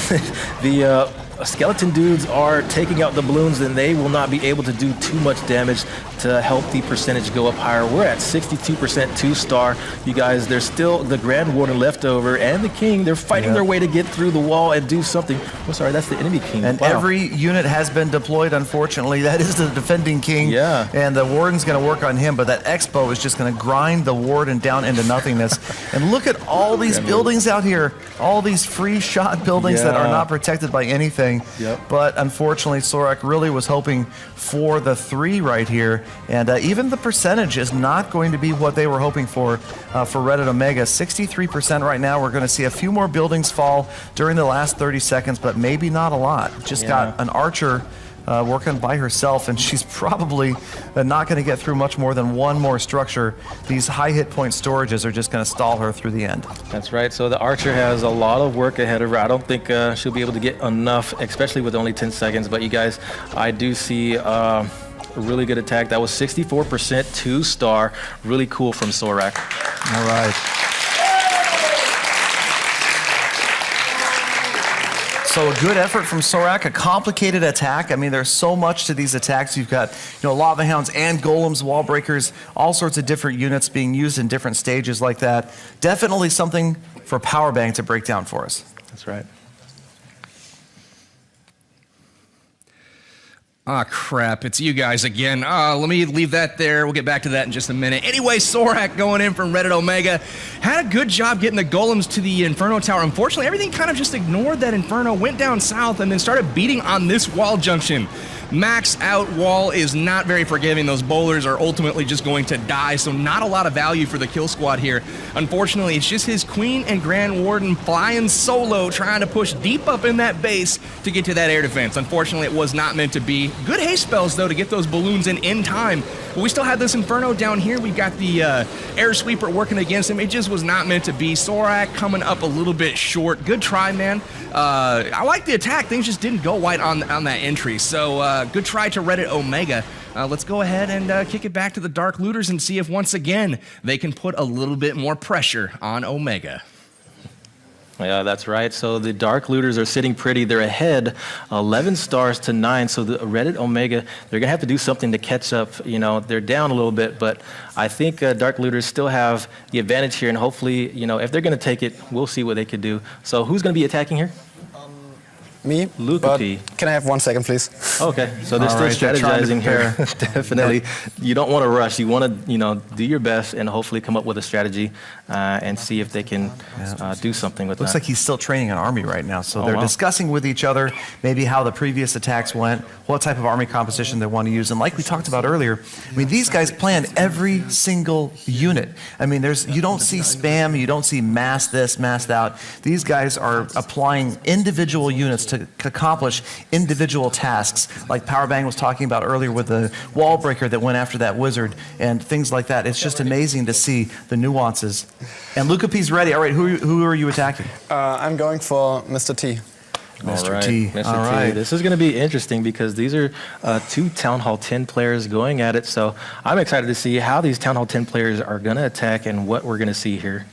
the skeleton dudes are taking out the balloons, and they will not be able to do too much damage to help the percentage go up higher. We're at 62% 2-star. You guys, there's still the Grand Warden left over and the King. They're fighting their way to get through the wall and do something. Oh, sorry, that's the enemy King. And every unit has been deployed, unfortunately. That is the defending King. Yeah. And the Warden's going to work on him, but that Expo is just going to grind the Warden down into nothingness. And look at all these buildings out here, all these free shot buildings that are not protected by anything. Yep. But unfortunately, Sorak really was hoping for the 3 right here. And even the percentage is not going to be what they were hoping for Reddit Omega. 63% right now. We're going to see a few more buildings fall during the last 30 seconds, but maybe not a lot. Just got an archer working by herself, and she's probably not going to get through much more than 1 more structure. These high hit point storages are just going to stall her through the end. That's right. So the archer has a lot of work ahead of her. I don't think she'll be able to get enough, especially with only 10 seconds. But you guys, I do see a really good attack. That was 64% 2-star. Really cool from Sorak. All right. So a good effort from Sorak, a complicated attack. I mean, there's so much to these attacks. You've got, Lava Hounds and Golems, Wall Breakers, all sorts of different units being used in different stages like that. Definitely something for Powerbang to break down for us. That's right. Ah, crap. It's you guys again. Let me leave that there. We'll get back to that in just a minute. Anyway, Sorak going in from Reddit Omega. Had a good job getting the golems to the Inferno Tower. Unfortunately, everything kind of just ignored that Inferno, went down south, and then started beating on this wall junction. Max out wall is not very forgiving. Those bowlers are ultimately just going to die, so not a lot of value for the kill squad here. Unfortunately, it's just his Queen and Grand Warden flying solo, trying to push deep up in that base to get to that air defense. Unfortunately, it was not meant to be. Good haste spells, though, to get those balloons in time. But we still have this Inferno down here. We've got the air sweeper working against him. It just was not meant to be. Sorak coming up a little bit short. Good try, man. I like the attack. Things just didn't go right on that entry. So good try to Reddit Omega. Let's go ahead and kick it back to the Dark Looters and see if once again they can put a little bit more pressure on Omega. Yeah, that's right. So the Dark Looters are sitting pretty. They're ahead 11 stars to 9. So the Reddit Omega, they're going to have to do something to catch up. You know, they're down a little bit, but I think Dark Looters still have the advantage here. And hopefully, you know, if they're going to take it, we'll see what they could do. So who's going to be attacking here? Me, Luca P. Can I have 1 second, please? Okay, so they're still strategizing here. Definitely. You don't want to rush. You want to, you know, do your best and hopefully come up with a strategy and see if they can do something with Looks that. like he's still training an army right now. So they're discussing with each other maybe how the previous attacks went, what type of army composition they want to use. And like we talked about earlier, I mean, these guys plan every single unit. I mean, you don't see spam, you don't see mass this, mass that. These guys are applying individual units to accomplish individual tasks, like Powerbang was talking about earlier with the wall breaker that went after that wizard and things like that. It's just amazing to see the nuances. And Luca P's ready. All right, who are you attacking? I'm going for Mr. T. Mr. T. Mr. All T. right. This is going to be interesting because these are two Town Hall 10 players going at it. So I'm excited to see how these Town Hall 10 players are going to attack and what we're going to see here.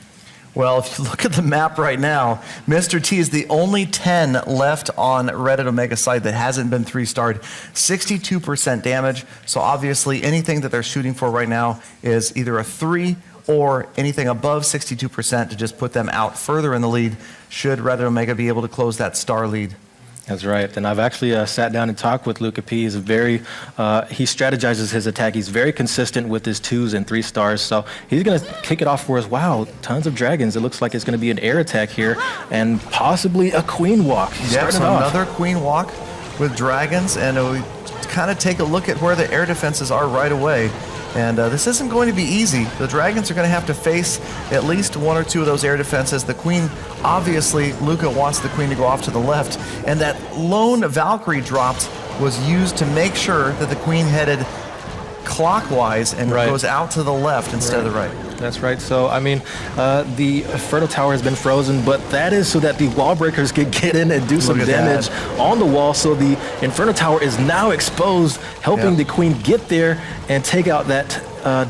Well, if you look at the map right now, Mr. T is the only 10 left on Reddit Omega side that hasn't been 3-starred. 62% damage. So obviously anything that they're shooting for right now is either a 3 or anything above 62% to just put them out further in the lead should Reddit Omega be able to close that star lead. That's right. And I've actually sat down and talked with Luca P. He's he strategizes his attack. He's very consistent with his 2s and 3 stars. So he's going to kick it off for us. Wow, tons of dragons. It looks like it's going to be an air attack here and possibly a queen walk. Yeah, so another queen walk with dragons. And we kind of take a look at where the air defenses are right away. And this isn't going to be easy. The dragons are going to have to face at least 1 or 2 of those air defenses. The queen, obviously, Luca wants the queen to go off to the left. And that lone Valkyrie dropped was used to make sure that the queen headed clockwise and goes out to the left instead of the right. That's right. So, I mean, the Inferno Tower has been frozen, but that is so that the wall breakers can get in and do some damage on the wall. So the Inferno Tower is now exposed, helping the queen get there and take out that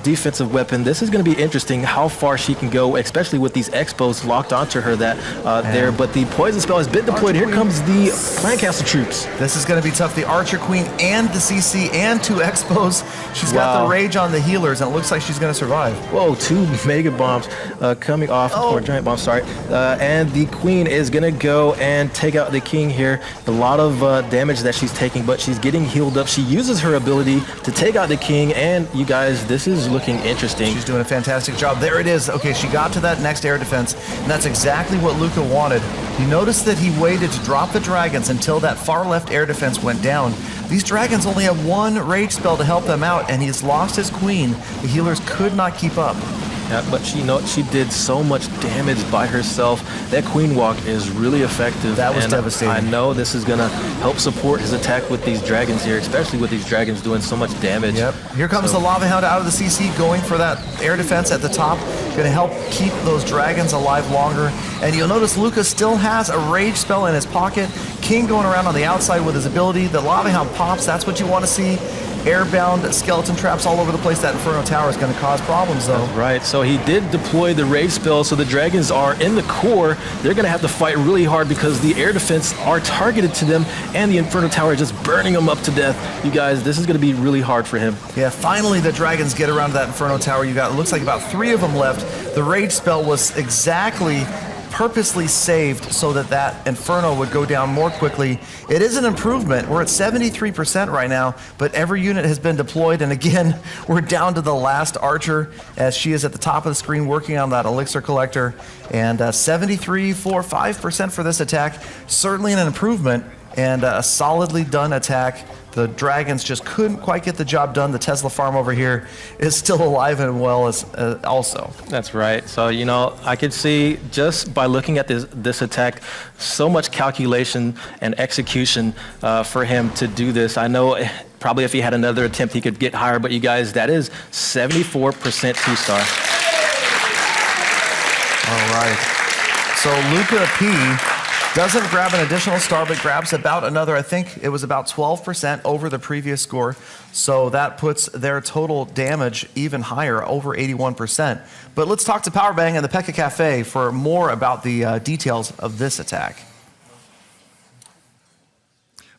defensive weapon. This is going to be interesting how far she can go, especially with these expos locked onto her there. But the poison spell has been deployed. Here comes the Clan Castle troops. This is going to be tough. The Archer Queen and the CC and 2 expos. She's got the rage on the healers, and it looks like she's going to survive. Whoa, 2 mega bombs coming off, or giant bombs, sorry. And the queen is going to go and take out the king here. A lot of damage that she's taking, but she's getting healed up. She uses her ability to take out the king, and you guys, this is looking interesting. She's doing a fantastic job. There it is. Okay, she got to that next air defense, and that's exactly what Luca wanted. You notice that he waited to drop the dragons until that far left air defense went down. These dragons only have 1 rage spell to help them out, and he's lost his queen. The healers could not keep up. Yeah, but she did so much damage by herself. That queen walk is really effective. That was devastating. I know this is going to help support his attack with these dragons here, especially with these dragons doing so much damage. Yep. Here comes the Lava Hound out of the CC, going for that air defense at the top. Going to help keep those dragons alive longer. And you'll notice Luca still has a rage spell in his pocket. King going around on the outside with his ability. The Lava Hound pops. That's what you want to see. Airbound skeleton traps all over the place. That Inferno Tower is going to cause problems, though. That's right. So he did deploy the rage spell, so the dragons are in the core. They're going to have to fight really hard because the air defense are targeted to them, and the Inferno Tower is just burning them up to death. You guys, this is going to be really hard for him. Yeah, finally the dragons get around to that Inferno Tower. You got, it looks like about 3 of them left. The rage spell was exactly purposely saved so that that Inferno would go down more quickly. It is an improvement. We're at 73% right now, but every unit has been deployed. And again, we're down to the last Archer as she is at the top of the screen working on that elixir collector. And 73.45% for this attack. Certainly an improvement and a solidly done attack. The Dragons just couldn't quite get the job done. The Tesla farm over here is still alive and well as also. That's right. So, you know, I could see just by looking at this attack, so much calculation and execution for him to do this. I know probably if he had another attempt, he could get higher, but you guys, that is 74% 2-star. All right. So Luca P doesn't grab an additional star, but grabs about another, I think it was about 12% over the previous score. So that puts their total damage even higher, over 81%. But let's talk to Powerbang and the Pekka Cafe for more about the details of this attack.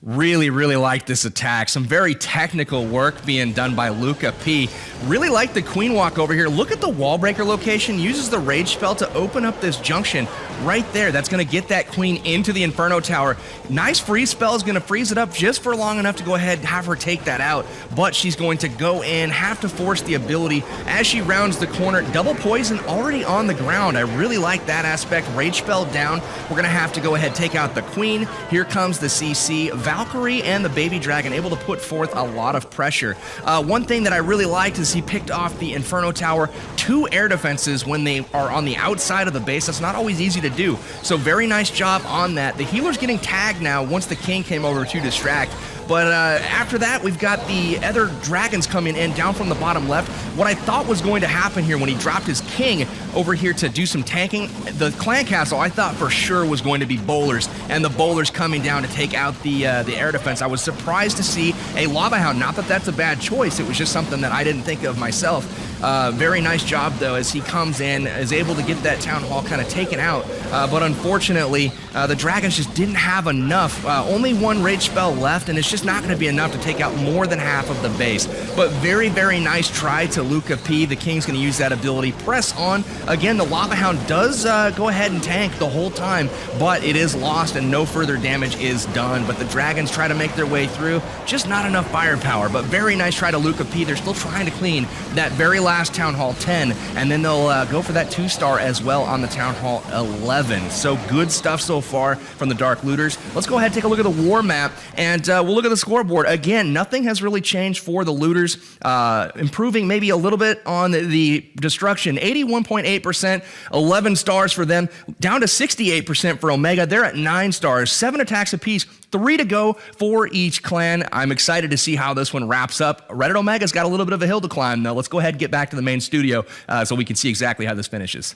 Really, really like this attack. Some very technical work being done by Luca P. Really like the queen walk over here. Look at the wall breaker location. Uses the rage spell to open up this junction right there. That's going to get that queen into the Inferno Tower. Nice freeze spell is going to freeze it up just for long enough to go ahead and have her take that out. But she's going to go in, have to force the ability as she rounds the corner. Double poison already on the ground. I really like that aspect. Rage spell down. We're going to have to go ahead and take out the queen. Here comes the CC. Valkyrie and the baby dragon able to put forth a lot of pressure. One thing that I really liked is he picked off the Inferno Tower 2 air defenses when they are on the outside of the base. That's not always easy to do. So very nice job on that. The healer's getting tagged now once the king came over to distract. But after that, we've got the other dragons coming in down from the bottom left. What I thought was going to happen here when he dropped his king over here to do some tanking, the clan castle I thought for sure was going to be bowlers, and the bowlers coming down to take out the air defense. I was surprised to see a lava hound. Not that that's a bad choice. It was just something that I didn't think of myself. Very nice job, though, as he comes in, is able to get that town hall kind of taken out. But unfortunately, the dragons just didn't have enough. Only 1 rage spell left, and it's just not going to be enough to take out more than half of the base. But very, very nice try to Luca P. The king's going to use that ability. Press on. Again, the lava hound does go ahead and tank the whole time, but it is lost and no further damage is done. But the dragons try to make their way through. Just not enough firepower, but very nice try to Luca P. They're still trying to clean that very last Town Hall 10, and then they'll go for that 2-star as well on the Town Hall 11. So good stuff so far from the Dark Looters. Let's go ahead and take a look at the war map, and we'll look at the scoreboard. Again, nothing has really changed for the Looters, improving maybe a little bit on the destruction. 81.8%, 11 stars for them, down to 68% for Omega. They're at 9 stars, 7 attacks apiece, 3 to go for each clan. I'm excited to see how this one wraps up. Reddit Omega's got a little bit of a hill to climb, though. Let's go ahead and get back to the main studio so we can see exactly how this finishes.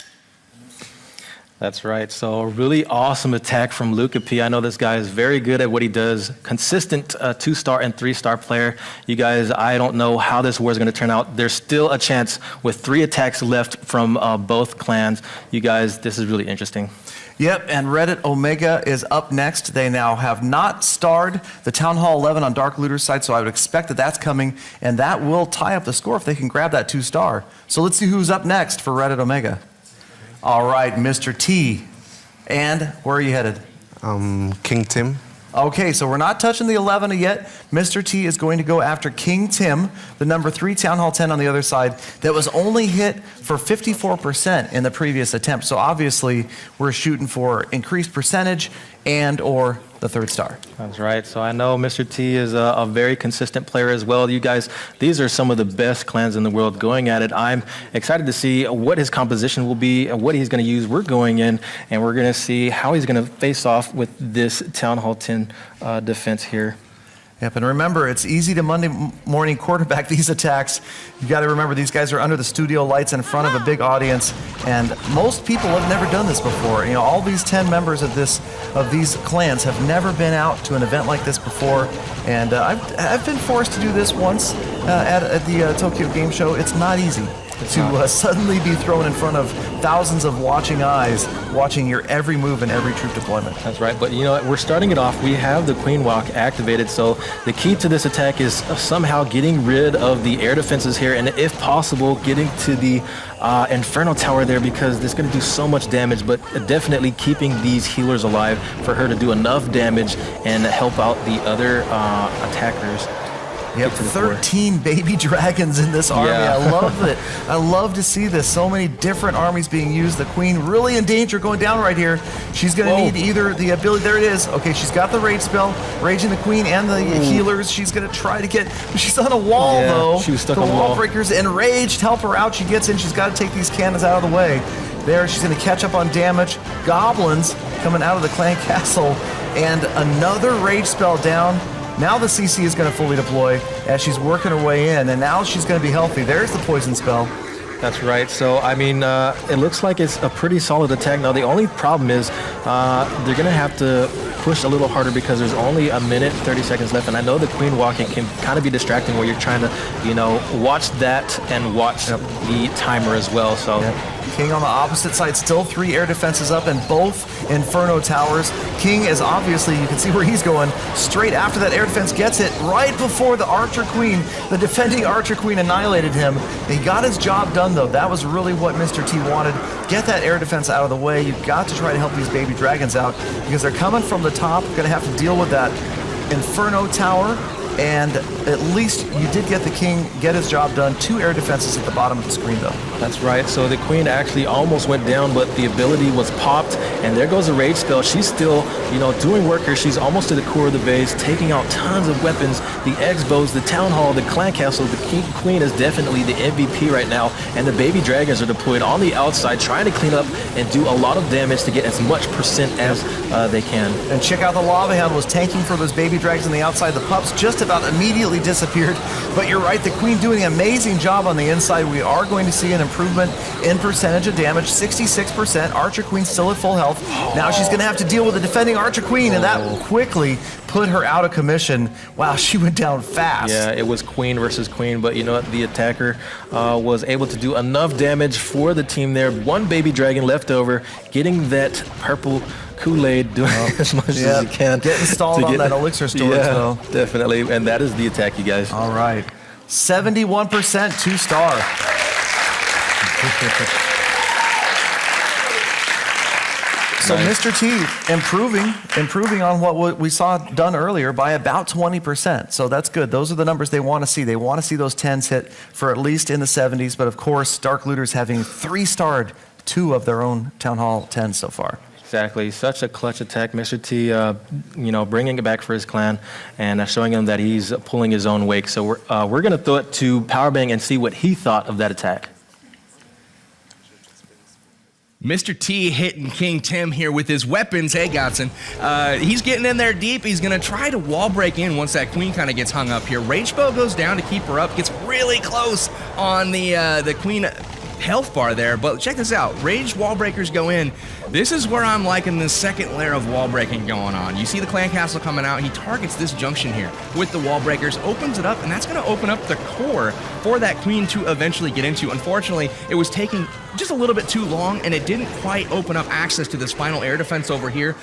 That's right. So a really awesome attack from Luca P. I know this guy is very good at what he does. Consistent 2-star and 3-star player. You guys, I don't know how this war is going to turn out. There's still a chance with 3 attacks left from both clans. You guys, this is really interesting. Yep, and Reddit Omega is up next. They now have not starred the Town Hall 11 on Dark Looter's side, so I would expect that that's coming, and that will tie up the score if they can grab that 2-star. So let's see who's up next for Reddit Omega. All right, Mr. T. And where are you headed? King Tim. Okay, so we're not touching the 11 yet. Mr. T is going to go after King Tim, the number 3 Town Hall 10 on the other side, that was only hit for 54% in the previous attempt. So obviously, we're shooting for increased percentage and or the 3rd star. That's right. So I know Mr. T is a very consistent player as well. You guys, these are some of the best clans in the world going at it. I'm excited to see what his composition will be and what he's going to use. We're going in and we're going to see how he's going to face off with this Town Hall 10 defense here. Yep, and remember, it's easy to Monday morning quarterback these attacks. You got to remember, these guys are under the studio lights in front of a big audience, and most people have never done this before. You know, all these 10 members of these clans have never been out to an event like this before, and I've been forced to do this once at the Tokyo Game Show. It's not easy. to suddenly be thrown in front of thousands of watching eyes, watching your every move and every troop deployment. That's right, but you know what? We're starting it off. We have the Queen Walk activated, so the key to this attack is somehow getting rid of the air defenses here, and if possible, getting to the Inferno Tower there, because it's going to do so much damage, but definitely keeping these healers alive for her to do enough damage and help out the other attackers. You have 13 baby dragons in this army. Yeah. I love it. I love to see this. So many different armies being used. The queen really in danger going down right here. She's going to need either the ability. There it is. Okay, she's got the rage spell, raging the queen and the healers. She's going to try to get. She's on a wall though. She was stuck the on the wall. wall breakers enraged. Help her out. She gets in. She's got to take these cannons out of the way. There, she's going to catch up on damage. Goblins coming out of the clan castle, and another rage spell down. Now the CC is going to fully deploy as she's working her way in, and now she's going to be healthy. There's the poison spell. That's right. So, I mean, it looks like it's a pretty solid attack. Now, the only problem is they're going to have to push a little harder because there's only a minute, 30 seconds left. And I know the queen walking can kind of be distracting where you're trying to, you know, watch that and watch the timer as well. So. King on the opposite side, still 3 air defenses up and both Inferno Towers. King is obviously, you can see where he's going, straight after that air defense, gets it right before the Archer Queen. The defending Archer Queen annihilated him. He got his job done though. That was really what Mr. T wanted. Get that air defense out of the way. You've got to try to help these baby dragons out because they're coming from the top. You're gonna have to deal with that Inferno Tower. And at least you did get the king get his job done. 2 air defenses at the bottom of the screen, though. That's right. So the queen actually almost went down, but the ability was popped. And there goes the rage spell. She's still, you know, doing work here. She's almost to the core of the base, taking out tons of weapons. The X-bows, the town hall, the clan castle. The queen is definitely the MVP right now. And the baby dragons are deployed on the outside, trying to clean up and do a lot of damage to get as much percent as they can. And check out the lava hound was tanking for those baby dragons on the outside. The pups just about immediately disappeared. But you're right, the queen doing an amazing job on the inside. We are going to see an improvement in percentage of damage, 66%. Archer Queen still at full health. Now she's going to have to deal with the defending Archer Queen, and that quickly put her out of commission. Wow, she went down fast. Yeah, it was queen versus queen, but you know what? The attacker was able to do enough damage for the team there. 1 baby dragon left over, getting that purple Kool-Aid, doing as much as you can. Get installed on that elixir storage, though. Definitely, and that is the attack, you guys. All right. 71% 2-star. So Mr. T improving on what we saw done earlier by about 20%. So that's good. Those are the numbers they want to see. They want to see those 10s hit for at least in the 70s. But of course, Dark Looters having 3-starred 2 of their own Town Hall 10s so far. Exactly. Such a clutch attack. Mr. T, you know, bringing it back for his clan and showing him that he's pulling his own weight. So we're going to throw it to Powerbang and see what he thought of that attack. Mr. T hitting King Tim here with his weapons. Hey, Godson. He's getting in there deep. He's going to try to wall break in once that queen kind of gets hung up here. Rage spell goes down to keep her up. Gets really close on the queen health bar there, but check this out. Raged wall breakers go in. This is where I'm liking the second layer of wall breaking going on. You see the clan castle coming out. He targets this junction here with the wall breakers, opens it up, and that's going to open up the core for that queen to eventually get into. Unfortunately, it was taking just a little bit too long, and it didn't quite open up access to this final air defense over here,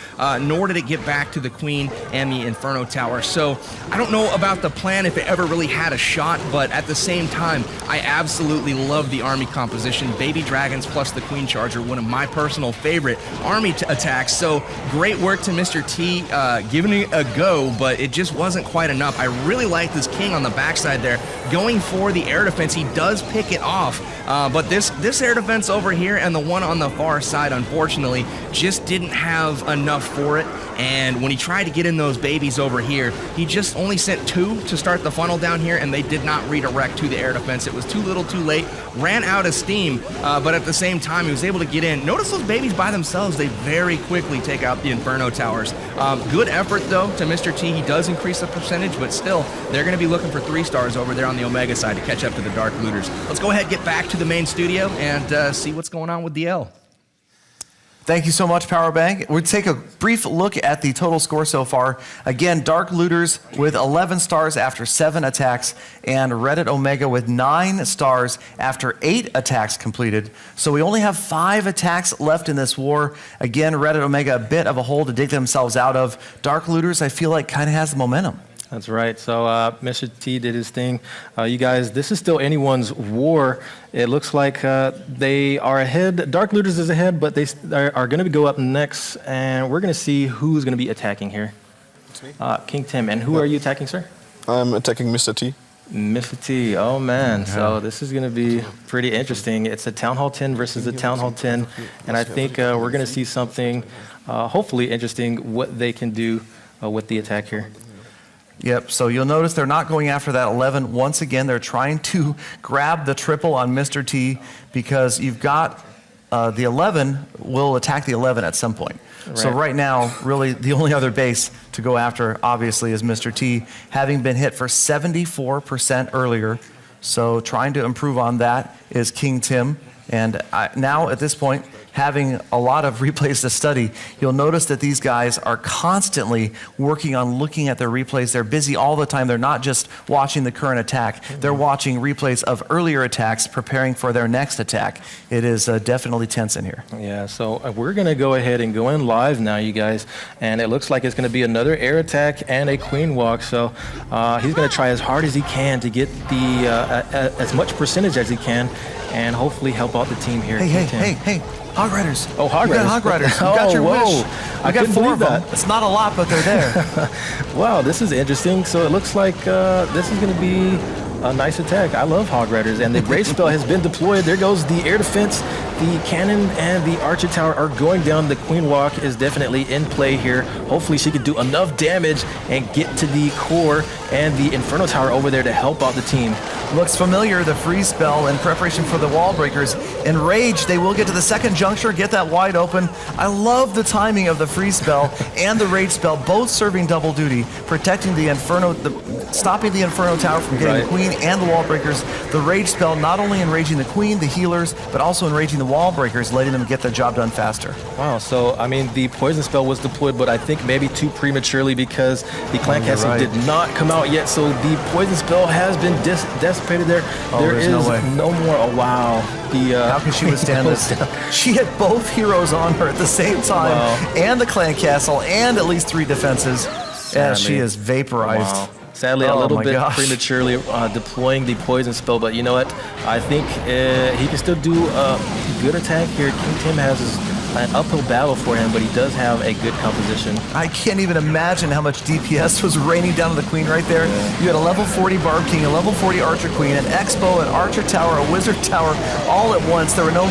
nor did it get back to the queen and the Inferno Tower. So I don't know about the plan if it ever really had a shot, but at the same time, I absolutely love the army composition. Baby dragons plus the queen charger, one of my personal favorite army attacks. So great work to Mr. T, giving it a go, but it just wasn't quite enough. I really like this king on the backside there going for the air defense. He does pick it off, but this air defense over here and the one on the far side, unfortunately, just didn't have enough for it. And when he tried to get in those babies over here, he just only sent 2 to start the funnel down here, and they did not redirect to the air defense. It was too little too late, ran out of steam, but at the same time, he was able to get in. Notice those babies by themselves, they very quickly take out the Inferno Towers. Good effort, though, to Mr. T. He does increase the percentage, but still, they're going to be looking for 3 stars over there on the Omega side to catch up to the Dark Looters. Let's go ahead and get back to the main studio and see what's going on with DL. Thank you so much, Powerbang. We'll take a brief look at the total score so far. Again, Dark Looters with 11 stars after 7 attacks, and Reddit Omega with 9 stars after 8 attacks completed. So we only have 5 attacks left in this war. Again, Reddit Omega a bit of a hole to dig themselves out of. Dark Looters, I feel like, kind of has the momentum. That's right. So Mr. T did his thing. You guys, this is still anyone's war. It looks like they are ahead. Dark Looters is ahead, but they are going to go up next, and we're going to see who's going to be attacking here. King Tim, and who are you attacking, sir? I'm attacking Mr. T. Mr. T, oh man, so this is going to be pretty interesting. It's a Town Hall 10 versus a Town Hall 10, and I think we're going to see something hopefully interesting, what they can do with the attack here. Yep, so you'll notice they're not going after that 11. Once again, they're trying to grab the triple on Mr. T because you've got the 11 will attack the 11 at some point. Right. So right now, really the only other base to go after, obviously, is Mr. T, having been hit for 74% earlier. So trying to improve on that is King Tim. And now at this point, having a lot of replays to study, you'll notice that these guys are constantly working on looking at their replays. They're busy all the time. They're not just watching the current attack. They're watching replays of earlier attacks, preparing for their next attack. It is definitely tense in here. Yeah, so we're going to go ahead and go in live now, you guys. And it looks like it's going to be another air attack and a queen walk. So he's going to try as hard as he can to get the as much percentage as he can and hopefully help out the team here. Hey. Hog Riders. Oh, Hog Riders. You got Hog Riders. You got your wish. I got 4 of them. That. It's not a lot, but they're there. Wow, this is interesting. So it looks like this is going to be a nice attack. I love Hog Riders. And the Rage spell has been deployed. There goes the air defense. The cannon and the archer tower are going down. The queen walk is definitely in play here. Hopefully she can do enough damage and get to the core and the inferno tower over there to help out the team. Looks familiar, the freeze spell in preparation for the wall breakers. In Rage, they will get to the second juncture, get that wide open. I love the timing of the freeze spell and the Rage spell, both serving double duty, protecting the inferno, stopping the inferno tower from getting the queen and the wall breakers. The Rage spell not only enraging the queen, the healers, but also enraging the wall breakers, letting them get the job done faster. Wow, so I mean the poison spell was deployed, but I think maybe too prematurely because the clan castle did not come out yet. So the poison spell has been dissipated there. There is no more. Oh wow. How can she withstand this? She had both heroes on her at the same time, and the clan castle, and at least 3 defenses. As she is vaporized. Wow. Sadly, a little bit prematurely deploying the poison spell, but you know what? I think he can still do a good attack here. King Tim has an uphill battle for him, but he does have a good composition. I can't even imagine how much DPS was raining down on the queen right there. Yeah. You had a level 40 Barb King, a level 40 Archer Queen, an Expo, an Archer Tower, a Wizard Tower, all at once. There were no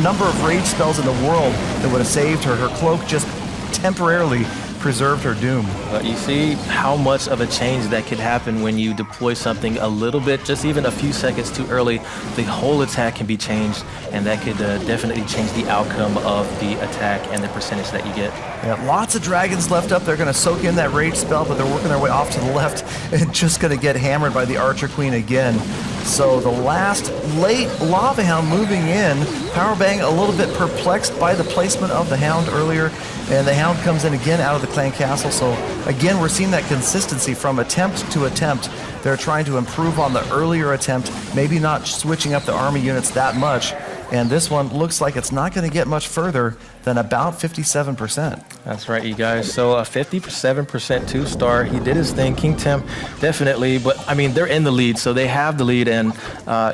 number of rage spells in the world that would have saved her. Her cloak just temporarily preserved her doom. But you see how much of a change that could happen when you deploy something a little bit, just even a few seconds too early. The whole attack can be changed, and that could definitely change the outcome of the attack and the percentage that you get. Yeah, lots of dragons left up. They're going to soak in that rage spell, but they're working their way off to the left and just going to get hammered by the Archer Queen again. So the last late Lava Hound moving in. Powerbang a little bit perplexed by the placement of the Hound earlier, and the Hound comes in again out of the clan castle. So again, we're seeing that consistency from attempt to attempt. They're trying to improve on the earlier attempt, maybe not switching up the army units that much. And this one looks like it's not going to get much further than about 57%. That's right, you guys. So a 57% 2-star. He did his thing. King Tim, definitely. But, I mean, they're in the lead, so they have the lead. And,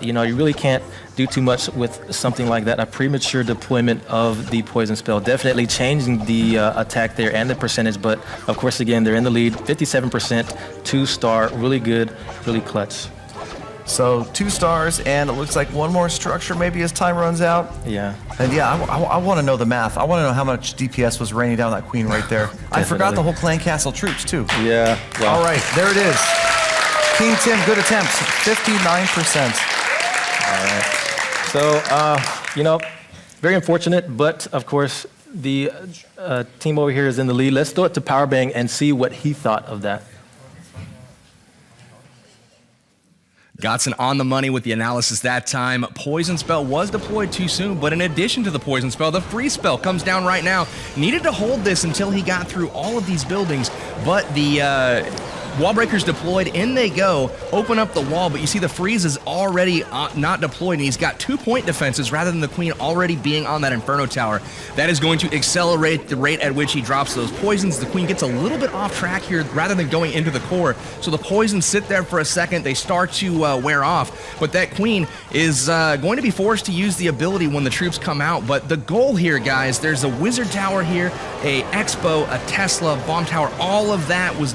you know, you really can't do too much with something like that. A premature deployment of the poison spell. Definitely changing the attack there and the percentage. But, of course, again, they're in the lead. 57%, 2-star. Really good, really clutch. So 2 stars, and it looks like one more structure maybe as time runs out. Yeah. And yeah, I want to know the math. I want to know how much DPS was raining down that queen right there. I forgot the whole clan castle troops too. Yeah. Well. All right, there it is. King Tim, good attempt, 59%. All right. So, you know, very unfortunate, but of course the team over here is in the lead. Let's throw it to Powerbang and see what he thought of that. Godson on the money with the analysis that time. Poison Spell was deployed too soon, but in addition to the Poison Spell, the Freeze Spell comes down right now. Needed to hold this until he got through all of these buildings, but the Wall breakers deployed, in they go, open up the wall, but you see the freeze is already not deployed, and he's got 2-point defenses rather than the queen already being on that Inferno Tower. That is going to accelerate the rate at which he drops those poisons. The queen gets a little bit off track here rather than going into the core, so the poisons sit there for a second, they start to wear off, but that queen is going to be forced to use the ability when the troops come out. But the goal here, guys, there's a Wizard Tower here, a Expo, a Tesla, Bomb Tower, all of that was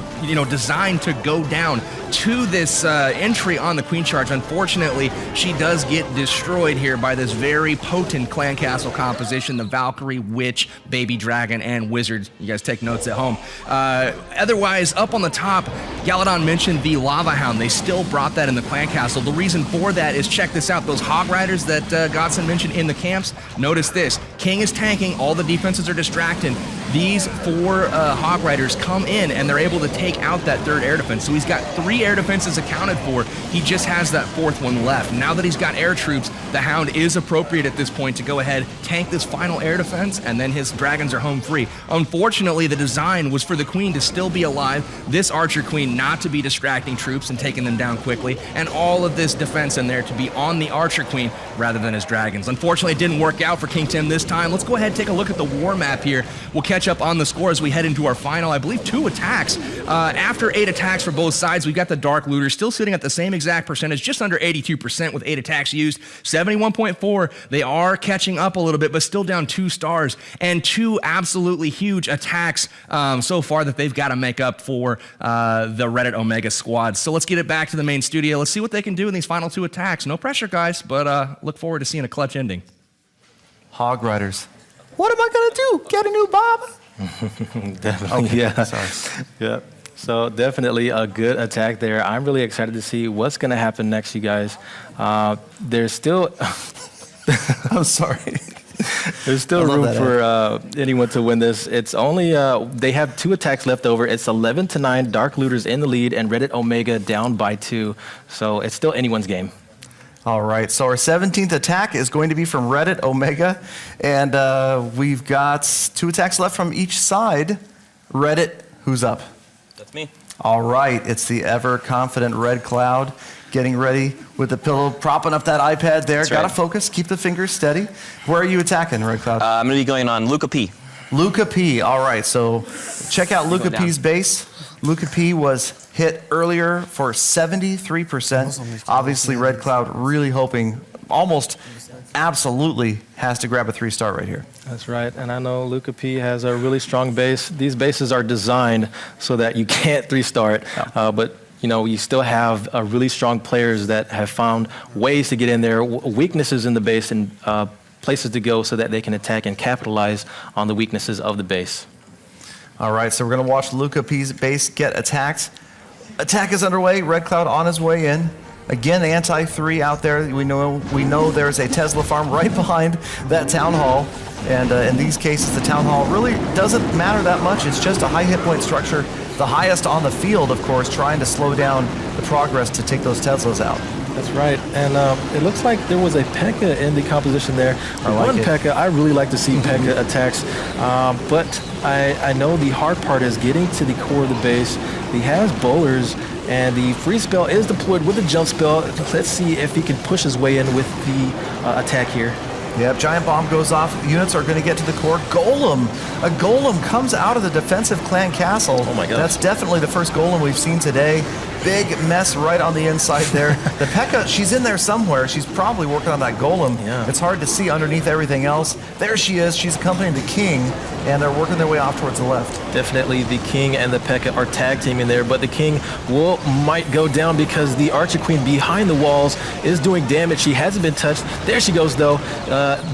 designed to go down to this entry on the queen charge. Unfortunately, she does get destroyed here by this very potent clan castle composition, the Valkyrie, Witch, Baby Dragon, and Wizard. You guys take notes at home. Otherwise, up on the top, Galadon mentioned the Lava Hound. They still brought that in the clan castle. The reason for that is, check this out, those Hog Riders that Godson mentioned in the camps, notice this. King is tanking, all the defenses are distracted. These 4 Hog Riders come in and they're able to take out that 3rd air defense. So he's got 3 air defenses accounted for. He just has that 4th one left. Now that he's got air troops, the Hound is appropriate at this point to go ahead, tank this final air defense, and then his dragons are home free. Unfortunately, the design was for the queen to still be alive, this Archer Queen not to be distracting troops and taking them down quickly, and all of this defense in there to be on the Archer Queen rather than his dragons. Unfortunately, it didn't work out for King Tim this time. Let's go ahead and take a look at the war map here. We'll catch up on the score as we head into our final, I believe, 2 attacks. After 8 attacks for both sides, we've got the Dark Looters still sitting at the same exact percentage, just under 82% with 8 attacks used, 71.4. They are catching up a little bit, but still down 2 stars and 2 absolutely huge attacks so far that they've got to make up for the Reddit Omega squad. So let's get it back to the main studio. Let's see what they can do in these final 2 attacks. No pressure, guys, but look forward to seeing a clutch ending. Hog Riders. What am I going to do? Get a new Bob? Definitely, okay. yeah. Sorry. Yeah. So definitely a good attack there. I'm really excited to see what's going to happen next, you guys. There's still... I'm sorry. There's still room for anyone to win this. It's only, they have 2 attacks left over. It's 11-9, Dark Looters in the lead, and Reddit Omega down by 2. So it's still anyone's game. All right, so our 17th attack is going to be from Reddit Omega, and we've got 2 attacks left from each side. Reddit, who's up? That's me. All right, it's the ever-confident Red Cloud getting ready with the pillow, propping up that iPad there. Got to focus, keep the fingers steady. Where are you attacking, Red Cloud? I'm going to be going on Luca P. Luca P, all right, so check out Luca P's base. Luca P was hit earlier for 73%. Obviously, Red Cloud really hoping, almost absolutely has to grab a 3-star right here. That's right, and I know Luca P has a really strong base. These bases are designed so that you can't 3-star it, but you still have really strong players that have found ways to get in there, weaknesses in the base, and places to go so that they can attack and capitalize on the weaknesses of the base. All right, so we're going to watch Luca P's base get attacked. Attack is underway. Red Cloud on his way in. Again, anti-3 out there. We know there's a Tesla farm right behind that town hall. And in these cases, the town hall really doesn't matter that much. It's just a high hit point structure. The highest on the field, of course, trying to slow down the progress to take those Teslas out. That's right, and it looks like there was a P.E.K.K.A. in the composition there. One P.E.K.K.A. I really like to see P.E.K.K.A. attacks, but I know the hard part is getting to the core of the base. He has bowlers, and the freeze spell is deployed with the jump spell. Let's see if he can push his way in with the attack here. Yep, giant bomb goes off. Units are going to get to the core. Golem! A golem comes out of the defensive clan castle. Oh my gosh. That's definitely the first golem we've seen today. Big mess right on the inside there. The P.E.K.K.A., she's in there somewhere. She's probably working on that golem. Yeah. It's hard to see underneath everything else. There she is. She's accompanying the king, and they're working their way off towards the left. Definitely the king and the P.E.K.K.A. are tag teaming there, but the king might go down because the Archer Queen behind the walls is doing damage. She hasn't been touched. There she goes, though.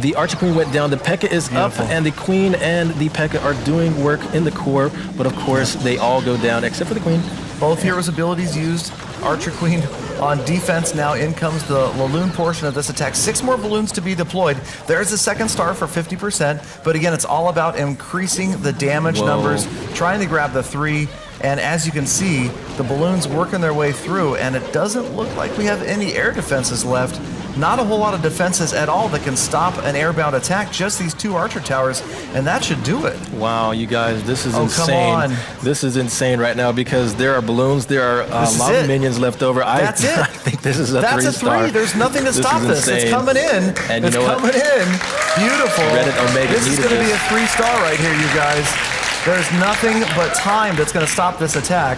The Archer Queen went down. The P.E.K.K.A. is up, and the queen and the P.E.K.K.A. are doing work in the core, but of course, they all go down except for the queen. Both heroes' abilities used. Archer Queen on defense now. In comes the Laloon portion of this attack. 6 more balloons to be deployed. There's a 2nd star for 50%, but again, it's all about increasing the damage numbers, trying to grab the 3. And as you can see, the balloons working their way through, and it doesn't look like we have any air defenses left. Not a whole lot of defenses at all that can stop an airbound attack, just these 2 archer towers, and that should do it. Wow, you guys, this is Come insane. on. This is insane right now because there are balloons, there are a lot of minions left over. That's it. I think this is a That's 3-star. a 3. There's nothing to stop this. It's coming in. And you it's know what? coming in. Beautiful. Reddit Omega This is needed going to be a this. 3-star right here, you guys. There's nothing but time that's going to stop this attack.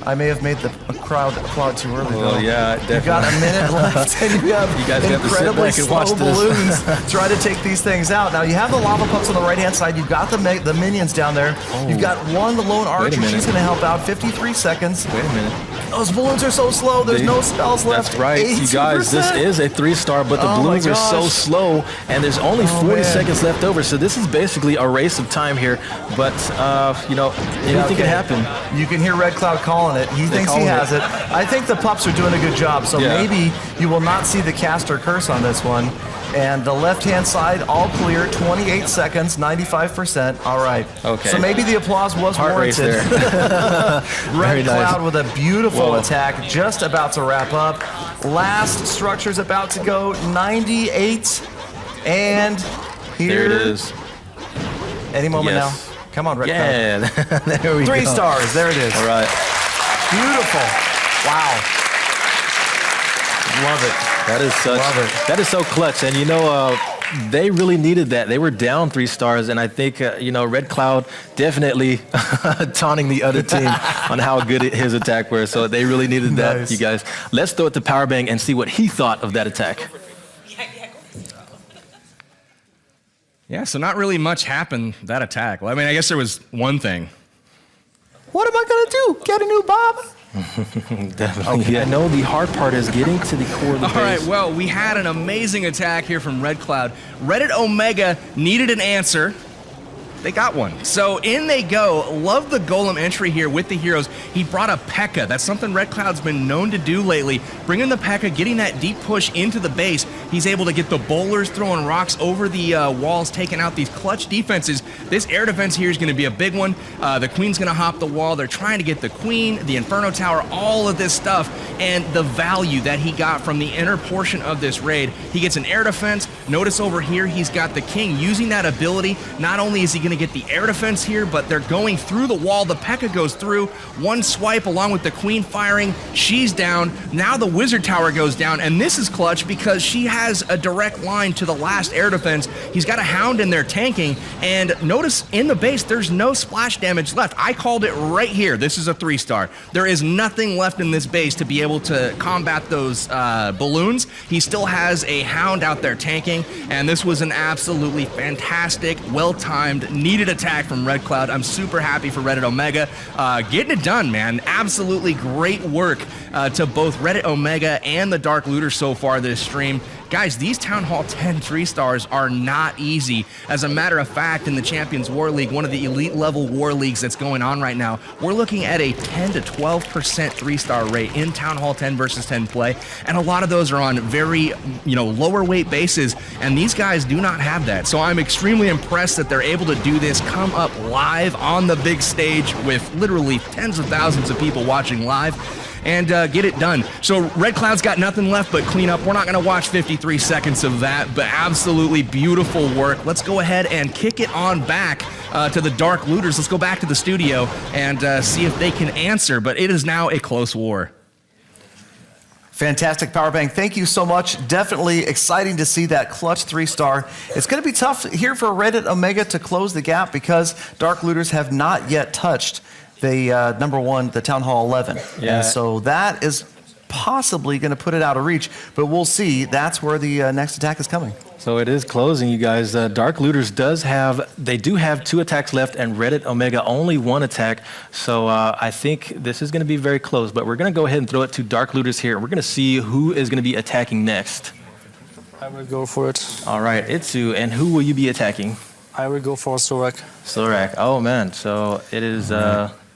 I may have made the crowd applaud too early. Well, though. yeah, definitely. You've got a minute left, and you have guys have to sit incredibly back and slow watch this. balloons try to take these things out. Now, you have the lava pups on the right-hand side. You've got the minions down there. You've got one, the lone archer. minute. She's going to help out. 53 seconds. Wait a minute. Those balloons are so slow. There's no spells left. That's right. You guys, this 82%. is a 3-star, but the Oh my balloons are so gosh. slow, and there's only 40 man. seconds left over. So this is basically a race of time here. But, you know, anything can happen. You can hear Red Cloud calling it. He thinks he calling has it. I think the pups are doing a good job, so Yeah. maybe you will not see the caster curse on this one. And the left-hand side, all clear, 28 seconds, 95%. All right. Okay. So maybe the applause was Heart race warranted. there. Very Red nice. Cloud with a beautiful Whoa. attack, just about to wrap up. Last structure's about to go, 98. And here There it is. Any moment Yes. now. Come on, Red Cloud. Yeah, there we go. 3 stars. There it is. All right. Beautiful. Wow. Love it. That is such. Love it. That is so clutch, and you know, they really needed that. They were down 3 stars, and I think you know, Red Cloud definitely taunting the other team on how good his attack was. So they really needed that, Nice. you guys. Let's throw it to Power Bang and see what he thought of that attack. Yeah, so not really much happened that attack. Well, I mean, I guess there was one thing. What am I gonna do? Get a new bob? Definitely. Okay. I know the hard part is getting to the core of the All right, base. well, we had an amazing attack here from Red Cloud. Reddit Omega needed an answer. They got one. So in they go. Love the golem entry here with the heroes. He brought a P.E.K.K.A. That's something Red Cloud's been known to do lately. Bringing the P.E.K.K.A., getting that deep push into the base. He's able to get the bowlers throwing rocks over the walls, taking out these clutch defenses. This air defense here is going to be a big one. The Queen's going to hop the wall. They're trying to get the Queen, the Inferno Tower, all of this stuff. And the value that he got from the inner portion of this raid. He gets an air defense. Notice over here, he's got the King using that ability. Not only is he going to get the air defense here, but they're going through the wall. The P.E.K.K.A. goes through. One swipe along with the Queen firing. She's down. Now the Wizard Tower goes down, and this is clutch because she has a direct line to the last air defense. He's got a Hound in there tanking, and notice in the base, there's no splash damage left. I called it right here. This is a 3-star. There is nothing left in this base to be able to combat those balloons. He still has a Hound out there tanking, and this was an absolutely fantastic, well-timed, needed attack from Red Cloud. I'm super happy for Reddit Omega. Getting it done, man. Absolutely great work to both Reddit Omega and the Dark Looter so far this stream. Guys, these Town Hall 10 3-stars are not easy. As a matter of fact, in the Champions War League, one of the elite level war leagues that's going on right now, we're looking at a 10 to 12% 3-star rate in Town Hall 10 versus 10 play. And a lot of those are on very, lower weight bases. And these guys do not have that. So I'm extremely impressed that they're able to do this, come up live on the big stage with literally tens of thousands of people watching live. And get it done. So Red Cloud's got nothing left but clean up. We're not going to watch 53 seconds of that, but absolutely beautiful work. Let's go ahead and kick it on back to the Dark Looters. Let's go back to the studio and see if they can answer, but it is now a close war. Fantastic, Power Bang. Thank you so much. Definitely exciting to see that clutch 3-star. It's going to be tough here for Reddit Omega to close the gap because Dark Looters have not yet touched the number 1, the Town Hall 11. Yeah. And so that is possibly going to put it out of reach, but we'll see. That's where the next attack is coming. So it is closing, you guys. Dark Looters they do have 2 attacks left, and Reddit Omega only 1 attack. So I think this is going to be very close, but we're going to go ahead and throw it to Dark Looters here. We're going to see who is going to be attacking next. I will go for it. All right, Itsu, and who will you be attacking? I will go for Sorak. Sorak. Oh, man. So it is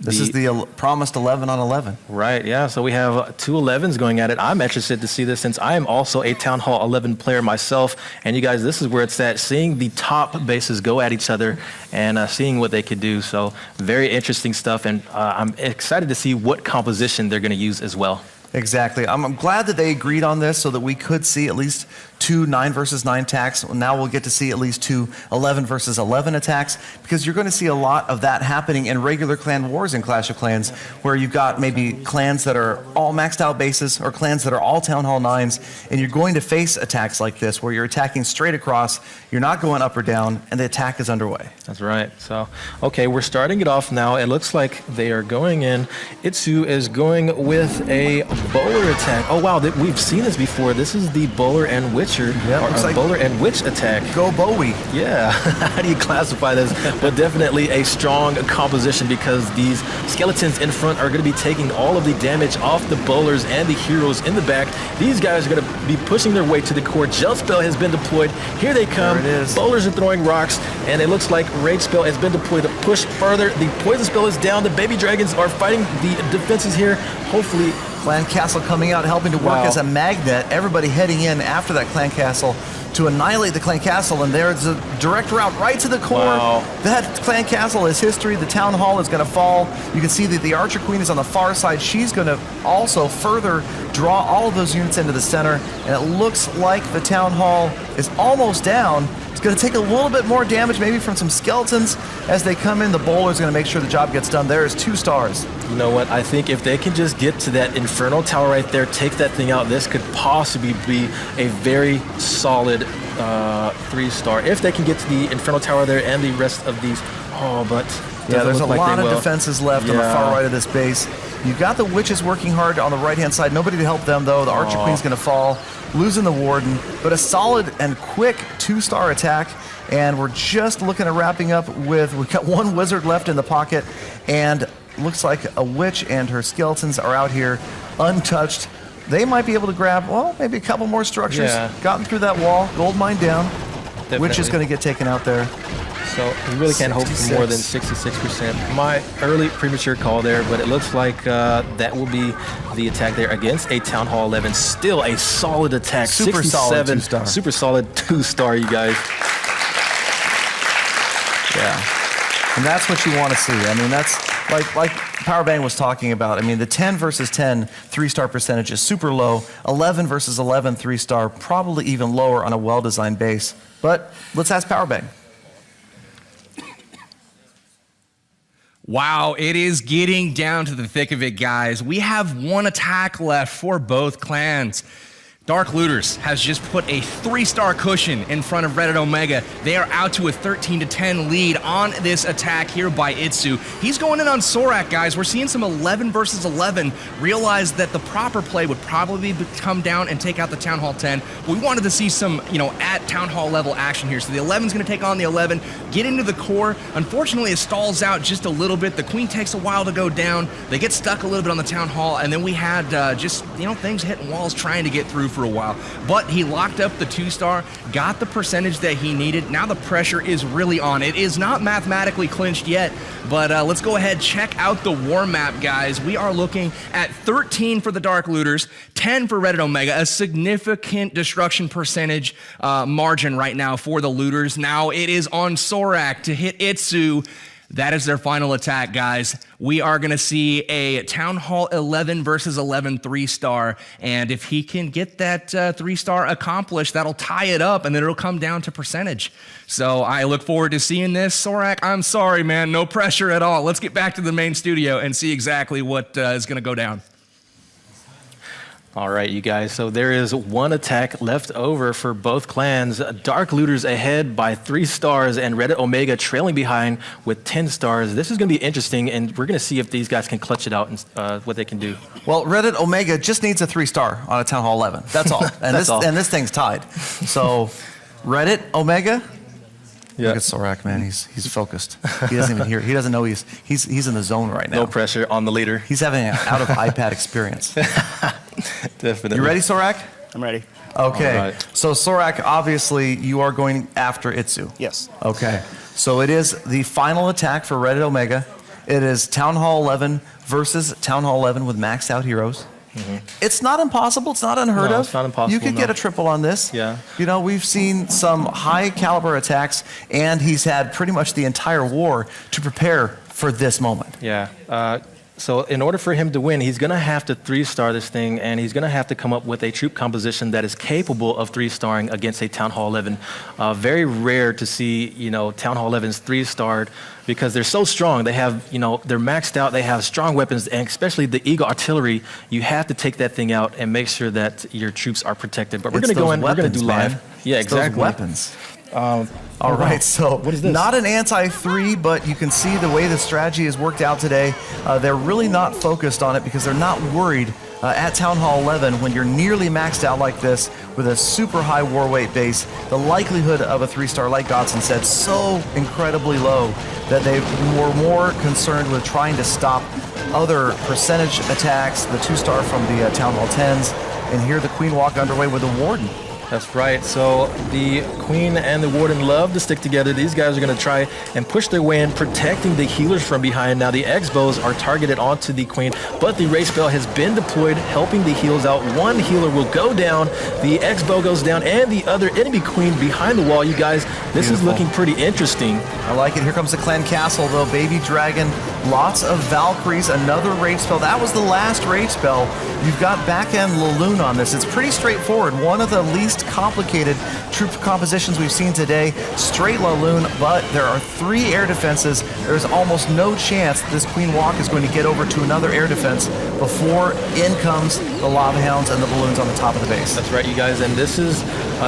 This is the promised 11 on 11. Right, yeah. So we have two 11s going at it. I'm interested to see this since I am also a Town Hall 11 player myself. And you guys, this is where it's at, seeing the top bases go at each other and seeing what they could do. So very interesting stuff. And I'm excited to see what composition they're going to use as well. Exactly. I'm glad that they agreed on this so that we could see at least 2 9 versus 9 attacks. Now we'll get to see at least 2 11 versus 11 attacks, because you're going to see a lot of that happening in regular clan wars in Clash of Clans, where you've got maybe clans that are all maxed out bases or clans that are all Town Hall 9s, and you're going to face attacks like this where you're attacking straight across, you're not going up or down, and the attack is underway. That's right. So, okay, we're starting it off now. It looks like they are going in. Itsu is going with a bowler attack. Oh, wow, we've seen this before. This is the bowler and witcher. Yeah, looks like bowler and witch attack. Go Bowie. Yeah. How do you classify this? But definitely a strong composition, because these skeletons in front are going to be taking all of the damage off the bowlers and the heroes in the back. These guys are going to be pushing their way to the core. Jump spell has been deployed. Here they come. There it is. Bowlers are throwing rocks, and it looks like rage spell has been deployed to push further. The poison spell is down. The baby dragons are fighting the defenses here. Hopefully, Clan Castle coming out, helping to work as a magnet. Everybody heading in after that Clan Castle to annihilate the Clan Castle, and there's a direct route right to the core. Wow. That Clan Castle is history. The Town Hall is going to fall. You can see that the Archer Queen is on the far side. She's going to also further draw all of those units into the center, and it looks like the Town Hall is almost down. It's going to take a little bit more damage, maybe from some skeletons as they come in. The bowler's going to make sure the job gets done. There is 2 stars. you know what? I think if they can just get to that Inferno Tower right there, take that thing out, this could possibly be a very solid 3-star. If they can get to the Inferno Tower there and the rest of these. Oh, but yeah, there's a lot of defenses left on the far right of this base. You've got the Witches working hard on the right-hand side. Nobody to help them, though. The Archer Queen's going to fall, losing the Warden. But a solid and quick 2-star attack. And we're just looking at wrapping up with, we've got 1 Wizard left in the pocket. And looks like a Witch and her skeletons are out here untouched. They might be able to grab, well, maybe a couple more structures. Yeah. Gotten through that wall. Gold mine down. Definitely. Witch is going to get taken out there. So we really can't hope for more than 66%. My early premature call there, but it looks like that will be the attack there against a Town Hall 11. Still a solid attack. Super solid 2-star. Super solid 2-star, you guys. Yeah. And that's what you want to see. I mean, that's like Powerbang was talking about. I mean, the 10 versus 10 3-star percentage is super low. 11 versus 11 3-star, probably even lower on a well-designed base. But let's ask Powerbang. Wow, it is getting down to the thick of it, guys. We have 1 attack left for both clans. Dark Looters has just put a 3-star cushion in front of Reddit Omega. They are out to a 13-10 lead on this attack here by Itsu. He's going in on Sorak, guys. We're seeing some 11 versus 11. Realized that the proper play would probably come down and take out the Town Hall 10. We wanted to see some, at Town Hall level action here. So the 11's going to take on the 11, get into the core. Unfortunately, it stalls out just a little bit. The Queen takes a while to go down. They get stuck a little bit on the Town Hall, and then we had things hitting walls trying to get through for a while. But he locked up the 2-star, got the percentage that he needed. Now the pressure is really on. It is not mathematically clinched yet, but let's go ahead, check out the war map, guys. We are looking at 13 for the Dark Looters, 10 for Reddit Omega, a significant destruction percentage margin right now for the Looters. Now it is on Sorak to hit Itsu. That is their final attack, guys. We are going to see a Town Hall 11 versus 11 3-star, and if he can get that 3-star accomplished, that'll tie it up, and then it'll come down to percentage. So I look forward to seeing this. Sorak, I'm sorry, man. No pressure at all. Let's get back to the main studio and see exactly what is going to go down. All right, you guys, so there is 1 attack left over for both clans. Dark Looters ahead by 3 stars and Reddit Omega trailing behind with 10 stars. This is going to be interesting, and we're going to see if these guys can clutch it out and what they can do. Well, Reddit Omega just needs a 3-star on a Town Hall 11. That's all. And and this thing's tied. So Reddit Omega. Yeah. Look at Sorak, man. He's focused. He doesn't even hear. He doesn't know he's in the zone right now. No pressure on the leader. He's having an out of iPad experience. Definitely. You ready, Sorak? I'm ready. Okay. Right. So Sorak, obviously you are going after Itsu. Yes. Okay. So it is the final attack for Reddit Omega. It is Town Hall 11 versus Town Hall 11 with maxed out heroes. It's not impossible. It's not unheard No, of. it's not impossible, You could no. get a triple on this. Yeah. You know, we've seen some high caliber attacks, and he's had pretty much the entire war to prepare for this moment. Yeah. So in order for him to win, he's going to have to 3-star this thing, and he's going to have to come up with a troop composition that is capable of 3-starring against a Town Hall 11. Very rare to see, you know, Town Hall 11s 3-starred because they're so strong. They have, you know, they're maxed out. They have strong weapons, and especially the Eagle artillery. You have to take that thing out and make sure that your troops are protected. But we're going to go in. We're going to do live. Yeah, It's those exactly. weapons. All All right, so what is this? not an anti-3, but you can see the way the strategy is worked out today. They're really not focused on it because they're not worried at Town Hall 11 when you're nearly maxed out like this with a super high war weight base. The likelihood of a 3-star, like Godson said, so incredibly low that they were more concerned with trying to stop other percentage attacks, the 2-star from the Town Hall 10s, and here the Queen Walk underway with the Warden. That's right. So the Queen and the Warden love to stick together. These guys are going to try and push their way in, protecting the healers from behind. Now the X-bows are targeted onto the Queen, but the Ray spell has been deployed, helping the heals out. One healer will go down, the X-bow goes down, and the other enemy Queen behind the wall. You guys, this is looking pretty interesting. I like it. Here comes the Clan Castle, though. Baby Dragon, lots of Valkyries, another rage spell. That was the last rage spell. You've got back-end Laloon on this. It's pretty straightforward. One of the least complicated troop compositions we've seen today. Straight Laloon, but there are 3 air defenses. There's almost no chance that this Queen Walk is going to get over to another air defense before in comes the Lava Hounds and the balloons on the top of the base. That's right, you guys, and this is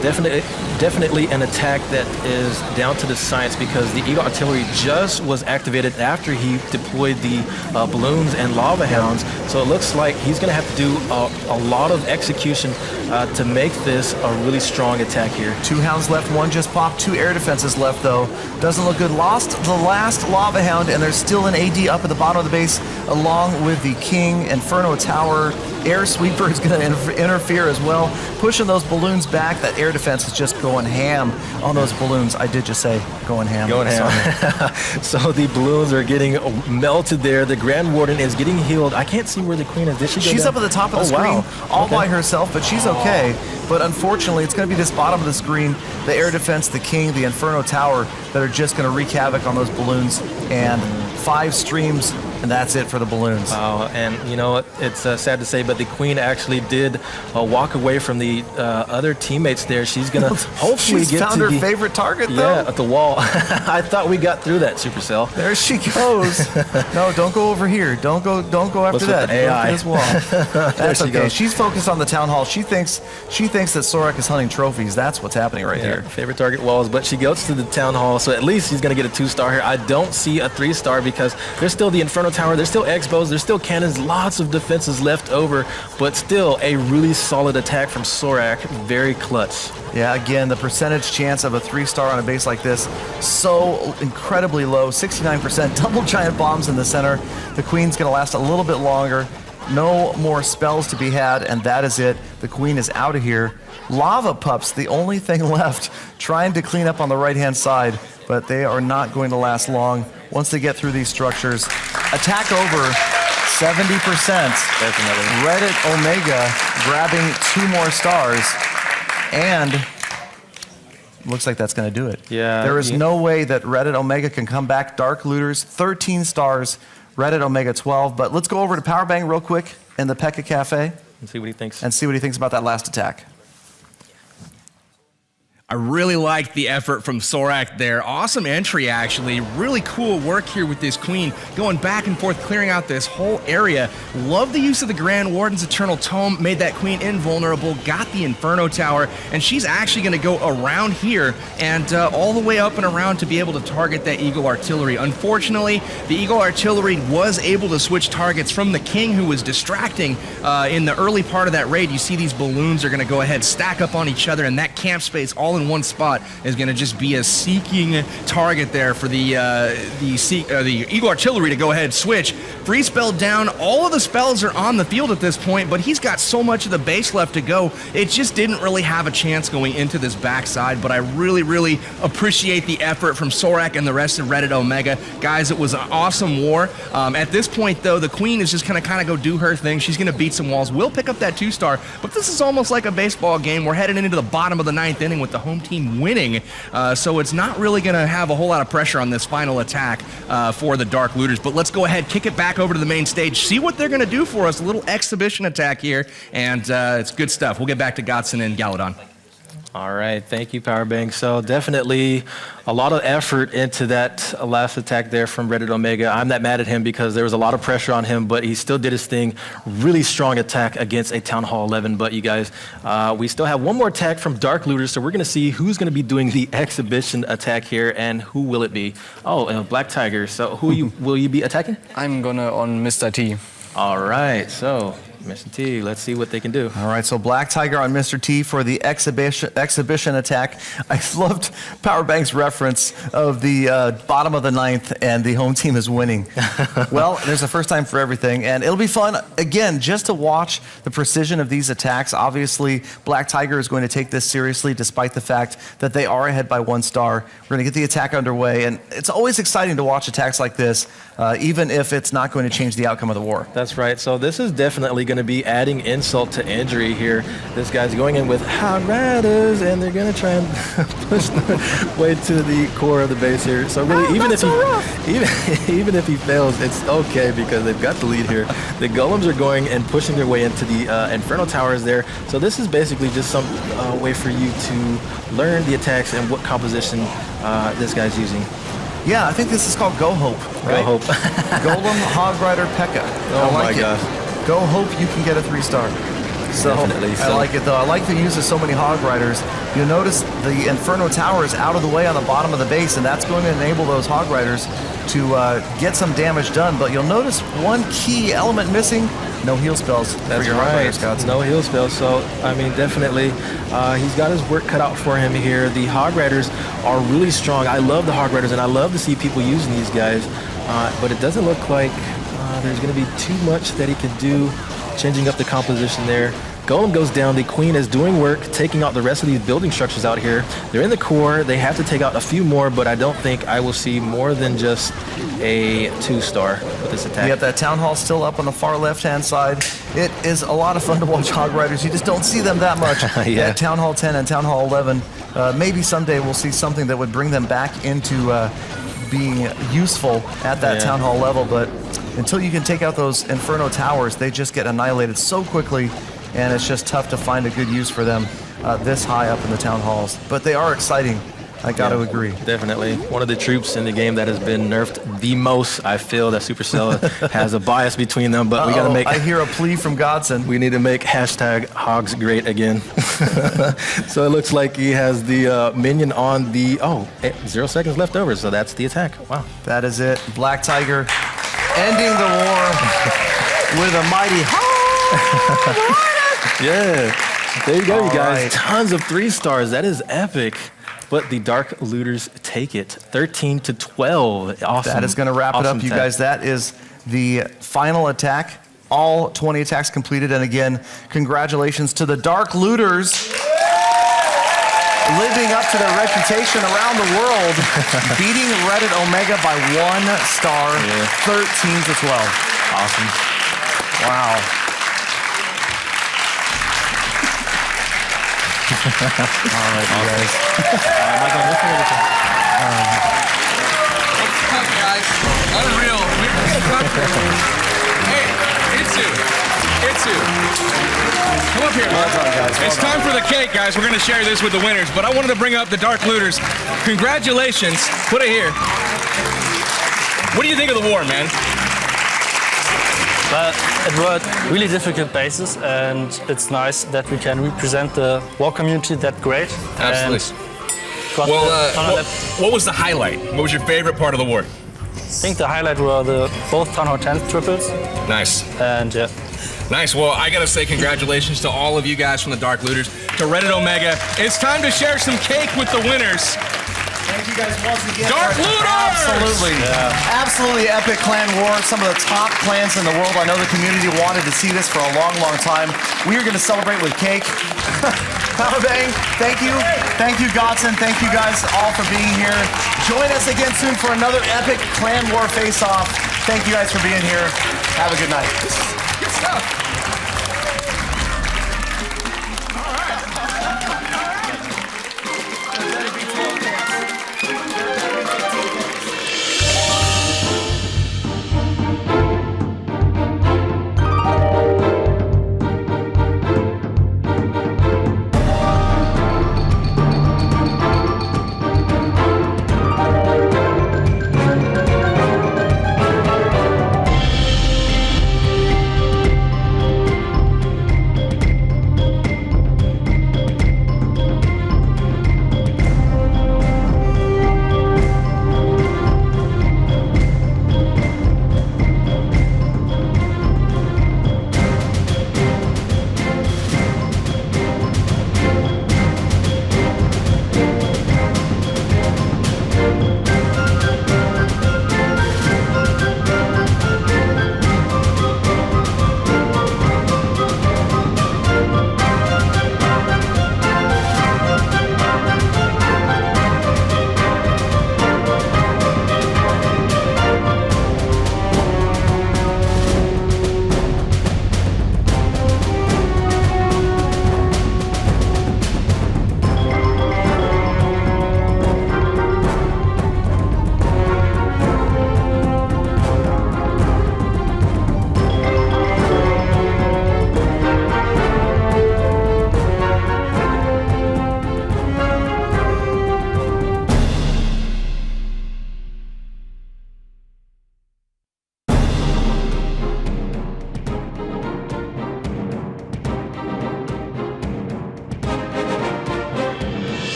definitely an attack that is down to the science because the Eagle Artillery just was activated after he deployed the balloons and Lava Hounds, so it looks like he's going to have to do a lot of execution to make this a really strong attack here. 2 hounds left, 1 just popped, 2 air defenses left though. Doesn't look good. Lost the last Lava Hound, and there's still an AD up at the bottom of the base along with the King. Inferno Tower, Air Sweeper is going to interfere as well, pushing those balloons back. That air defense is just going ham on those balloons. I did just say going ham. Going ham. So the balloons are getting melted there. The Grand Warden is getting healed. I can't see where the Queen is. Did she go She's down? up at the top of the screen all by herself, but she's okay. But unfortunately, it's going to be this bottom of the screen, the air defense, the King, the Inferno Tower, that are just going to wreak havoc on those balloons. And 5 streams, and that's it for the balloons. Wow, and you know, it's sad to say, but the Queen actually did walk away from the other teammates there. She's going to hopefully She's get found to her the favorite target, though. Yeah, at the wall. I thought we got through that, Supercell. There she goes. No, don't go over here. Don't go after What's that. with the AI? Go after this wall. That's she okay. goes. She's focused on the town hall. She thinks that Sorek is hunting trophies. That's what's happening right here. Favorite target walls, but she goes to the town hall, so at least he's going to get a 2-star here. I don't see a 3-star because there's still the Inferno Tower, there's still X-bows, there's still cannons, lots of defenses left over, but still a really solid attack from Sorak. Very clutch. Yeah, again, the percentage chance of a 3-star on a base like this, so incredibly low, 69%. Double giant bombs in the center. The Queen's going to last a little bit longer. No more spells to be had, and that is it. The Queen is out of here. Lava Pups, the only thing left, trying to clean up on the right-hand side, but they are not going to last long. Once they get through these structures, attack over 70%. Definitely. Reddit Omega grabbing 2 more stars, and looks like that's going to do it. Yeah. There is no way that Reddit Omega can come back. Dark Looters, 13 stars. Reddit Omega 12. But let's go over to Powerbang real quick in the Pekka Cafe. And see what he thinks. And see what he thinks about that last attack. I really liked the effort from Sorak there. Awesome entry, actually. Really cool work here with this Queen, going back and forth, clearing out this whole area. Love the use of the Grand Warden's Eternal Tome, made that Queen invulnerable, got the Inferno Tower, and she's actually going to go around here and all the way up and around to be able to target that Eagle Artillery. Unfortunately, the Eagle Artillery was able to switch targets from the King, who was distracting in the early part of that raid. You see these balloons are going to go ahead, stack up on each other, and that camp space all in one spot is going to just be a seeking target there for the Eagle Artillery to go ahead and switch. Free spell down. All of the spells are on the field at this point, but he's got so much of the base left to go. It just didn't really have a chance going into this backside, but I really, really appreciate the effort from Sorak and the rest of Reddit Omega. Guys, it was an awesome war. At this point, though, the Queen is just going to kind of go do her thing. She's going to beat some walls. We'll pick up that 2-star, but this is almost like a baseball game. We're heading into the bottom of the 9th inning with the home team winning, so it's not really going to have a whole lot of pressure on this final attack for the Dark Looters. But let's go ahead, kick it back over to the main stage, see what they're going to do for us. A little exhibition attack here, and it's good stuff. We'll get back to Godson and Galadon. All right, thank you, Powerbank. So definitely a lot of effort into that last attack there from Reddit Omega. I'm not mad at him because there was a lot of pressure on him, but he still did his thing. Really strong attack against a Town Hall 11. But you guys, we still have one more attack from Dark Looters, so we're going to see who's going to be doing the exhibition attack here, and who will it be? Oh, Black Tiger. So who will you be attacking? I'm gonna on Mr. T. All right, so Mr. T, let's see what they can do. All right, so Black Tiger on Mr. T for the exhibition attack. I loved Powerbank's reference of the bottom of the 9th and the home team is winning. Well, there's a first time for everything, and it'll be fun, again, just to watch the precision of these attacks. Obviously, Black Tiger is going to take this seriously despite the fact that they are ahead by 1 star. We're going to get the attack underway, and it's always exciting to watch attacks like this, even if it's not going to change the outcome of the war. That's right. So this is definitely going to be adding insult to injury here. This guy's going in with Hog Riders, and they're going to try and push the way to the core of the base here. So really, even if he fails, it's okay because they've got the lead here. The Golems are going and pushing their way into the Inferno Towers there. So this is basically just some way for you to learn the attacks and what composition this guy's using. Yeah, I think this is called Go Hope. Right? Go Hope. Golem, Hog Rider, P.E.K.K.A. Oh my gosh. Go Hope, you can get a 3-star. So Definitely so. I like it though. I like the use of so many Hog Riders. You'll notice the Inferno Tower is out of the way on the bottom of the base, and that's going to enable those Hog Riders to get some damage done. But you'll notice one key element missing: no heal spells for your Hog Riders, Scouts. No heal spells. So I mean, definitely, he's got his work cut out for him here. The Hog Riders are really strong. I love the Hog Riders, and I love to see people using these guys. But it doesn't look like there's going to be too much that he could do, changing up the composition there. Golem goes down. The Queen is doing work, taking out the rest of these building structures out here. They're in the core. They have to take out a few more, but I don't think I will see more than just a 2-star with this attack. You have that Town Hall still up on the far left-hand side. It is a lot of fun to watch Hog Riders. You just don't see them that much. Yeah. At Town Hall 10 and Town Hall 11. Maybe someday we'll see something that would bring them back into being useful at that Town Hall level, but until you can take out those Inferno Towers, they just get annihilated so quickly, and it's just tough to find a good use for them this high up in the Town Halls. But they are exciting. I got to agree. Definitely. One of the troops in the game that has been nerfed the most. I feel that Supercell has a bias between them, but we got to make... I hear a plea from Godson. We need to make hashtag Hogs great again. So it looks like he has the minion on the... 0 seconds left over, so that's the attack. Wow. That is it. Black Tiger ending the war with a mighty Hog. Yeah. There you go, you guys. Right. Tons of 3-stars. That is epic. But the Dark Looters take it, 13-12. Awesome. That is going to wrap it up, you attack. guys. That is the final attack. All 20 attacks completed. And again, congratulations to the Dark Looters, living up to their reputation around the world, beating Reddit Omega by 1 star, 13-12. Awesome. Wow. All right, you guys. Michael, what's your guys. Unreal. Hey, Itsu. Come up here. Well done, guys. It's time for the cake, guys. We're going to share this with the winners, but I wanted to bring up the Dark Looters. Congratulations. Put it here. What do you think of the war, man? Well, it were really difficult bases, and it's nice that we can represent the war community that great. Absolutely. What was the highlight? What was your favorite part of the war? I think the highlight were both Town Hall 10 triples. Nice. And Nice. Well, I got to say congratulations to all of you guys from the Dark Looters. to Reddit Omega. It's time to share some cake with the winners. Thank you guys once again. Dark Looters! Absolutely epic clan war. Some of the top clans in the world. I know the community wanted to see this for a long, long time. We are going to celebrate with cake. Power Bang, thank you. Thank you, Godson. Thank you guys all for being here. Join us again soon for another epic clan war face-off. Thank you guys for being here. Have a good night.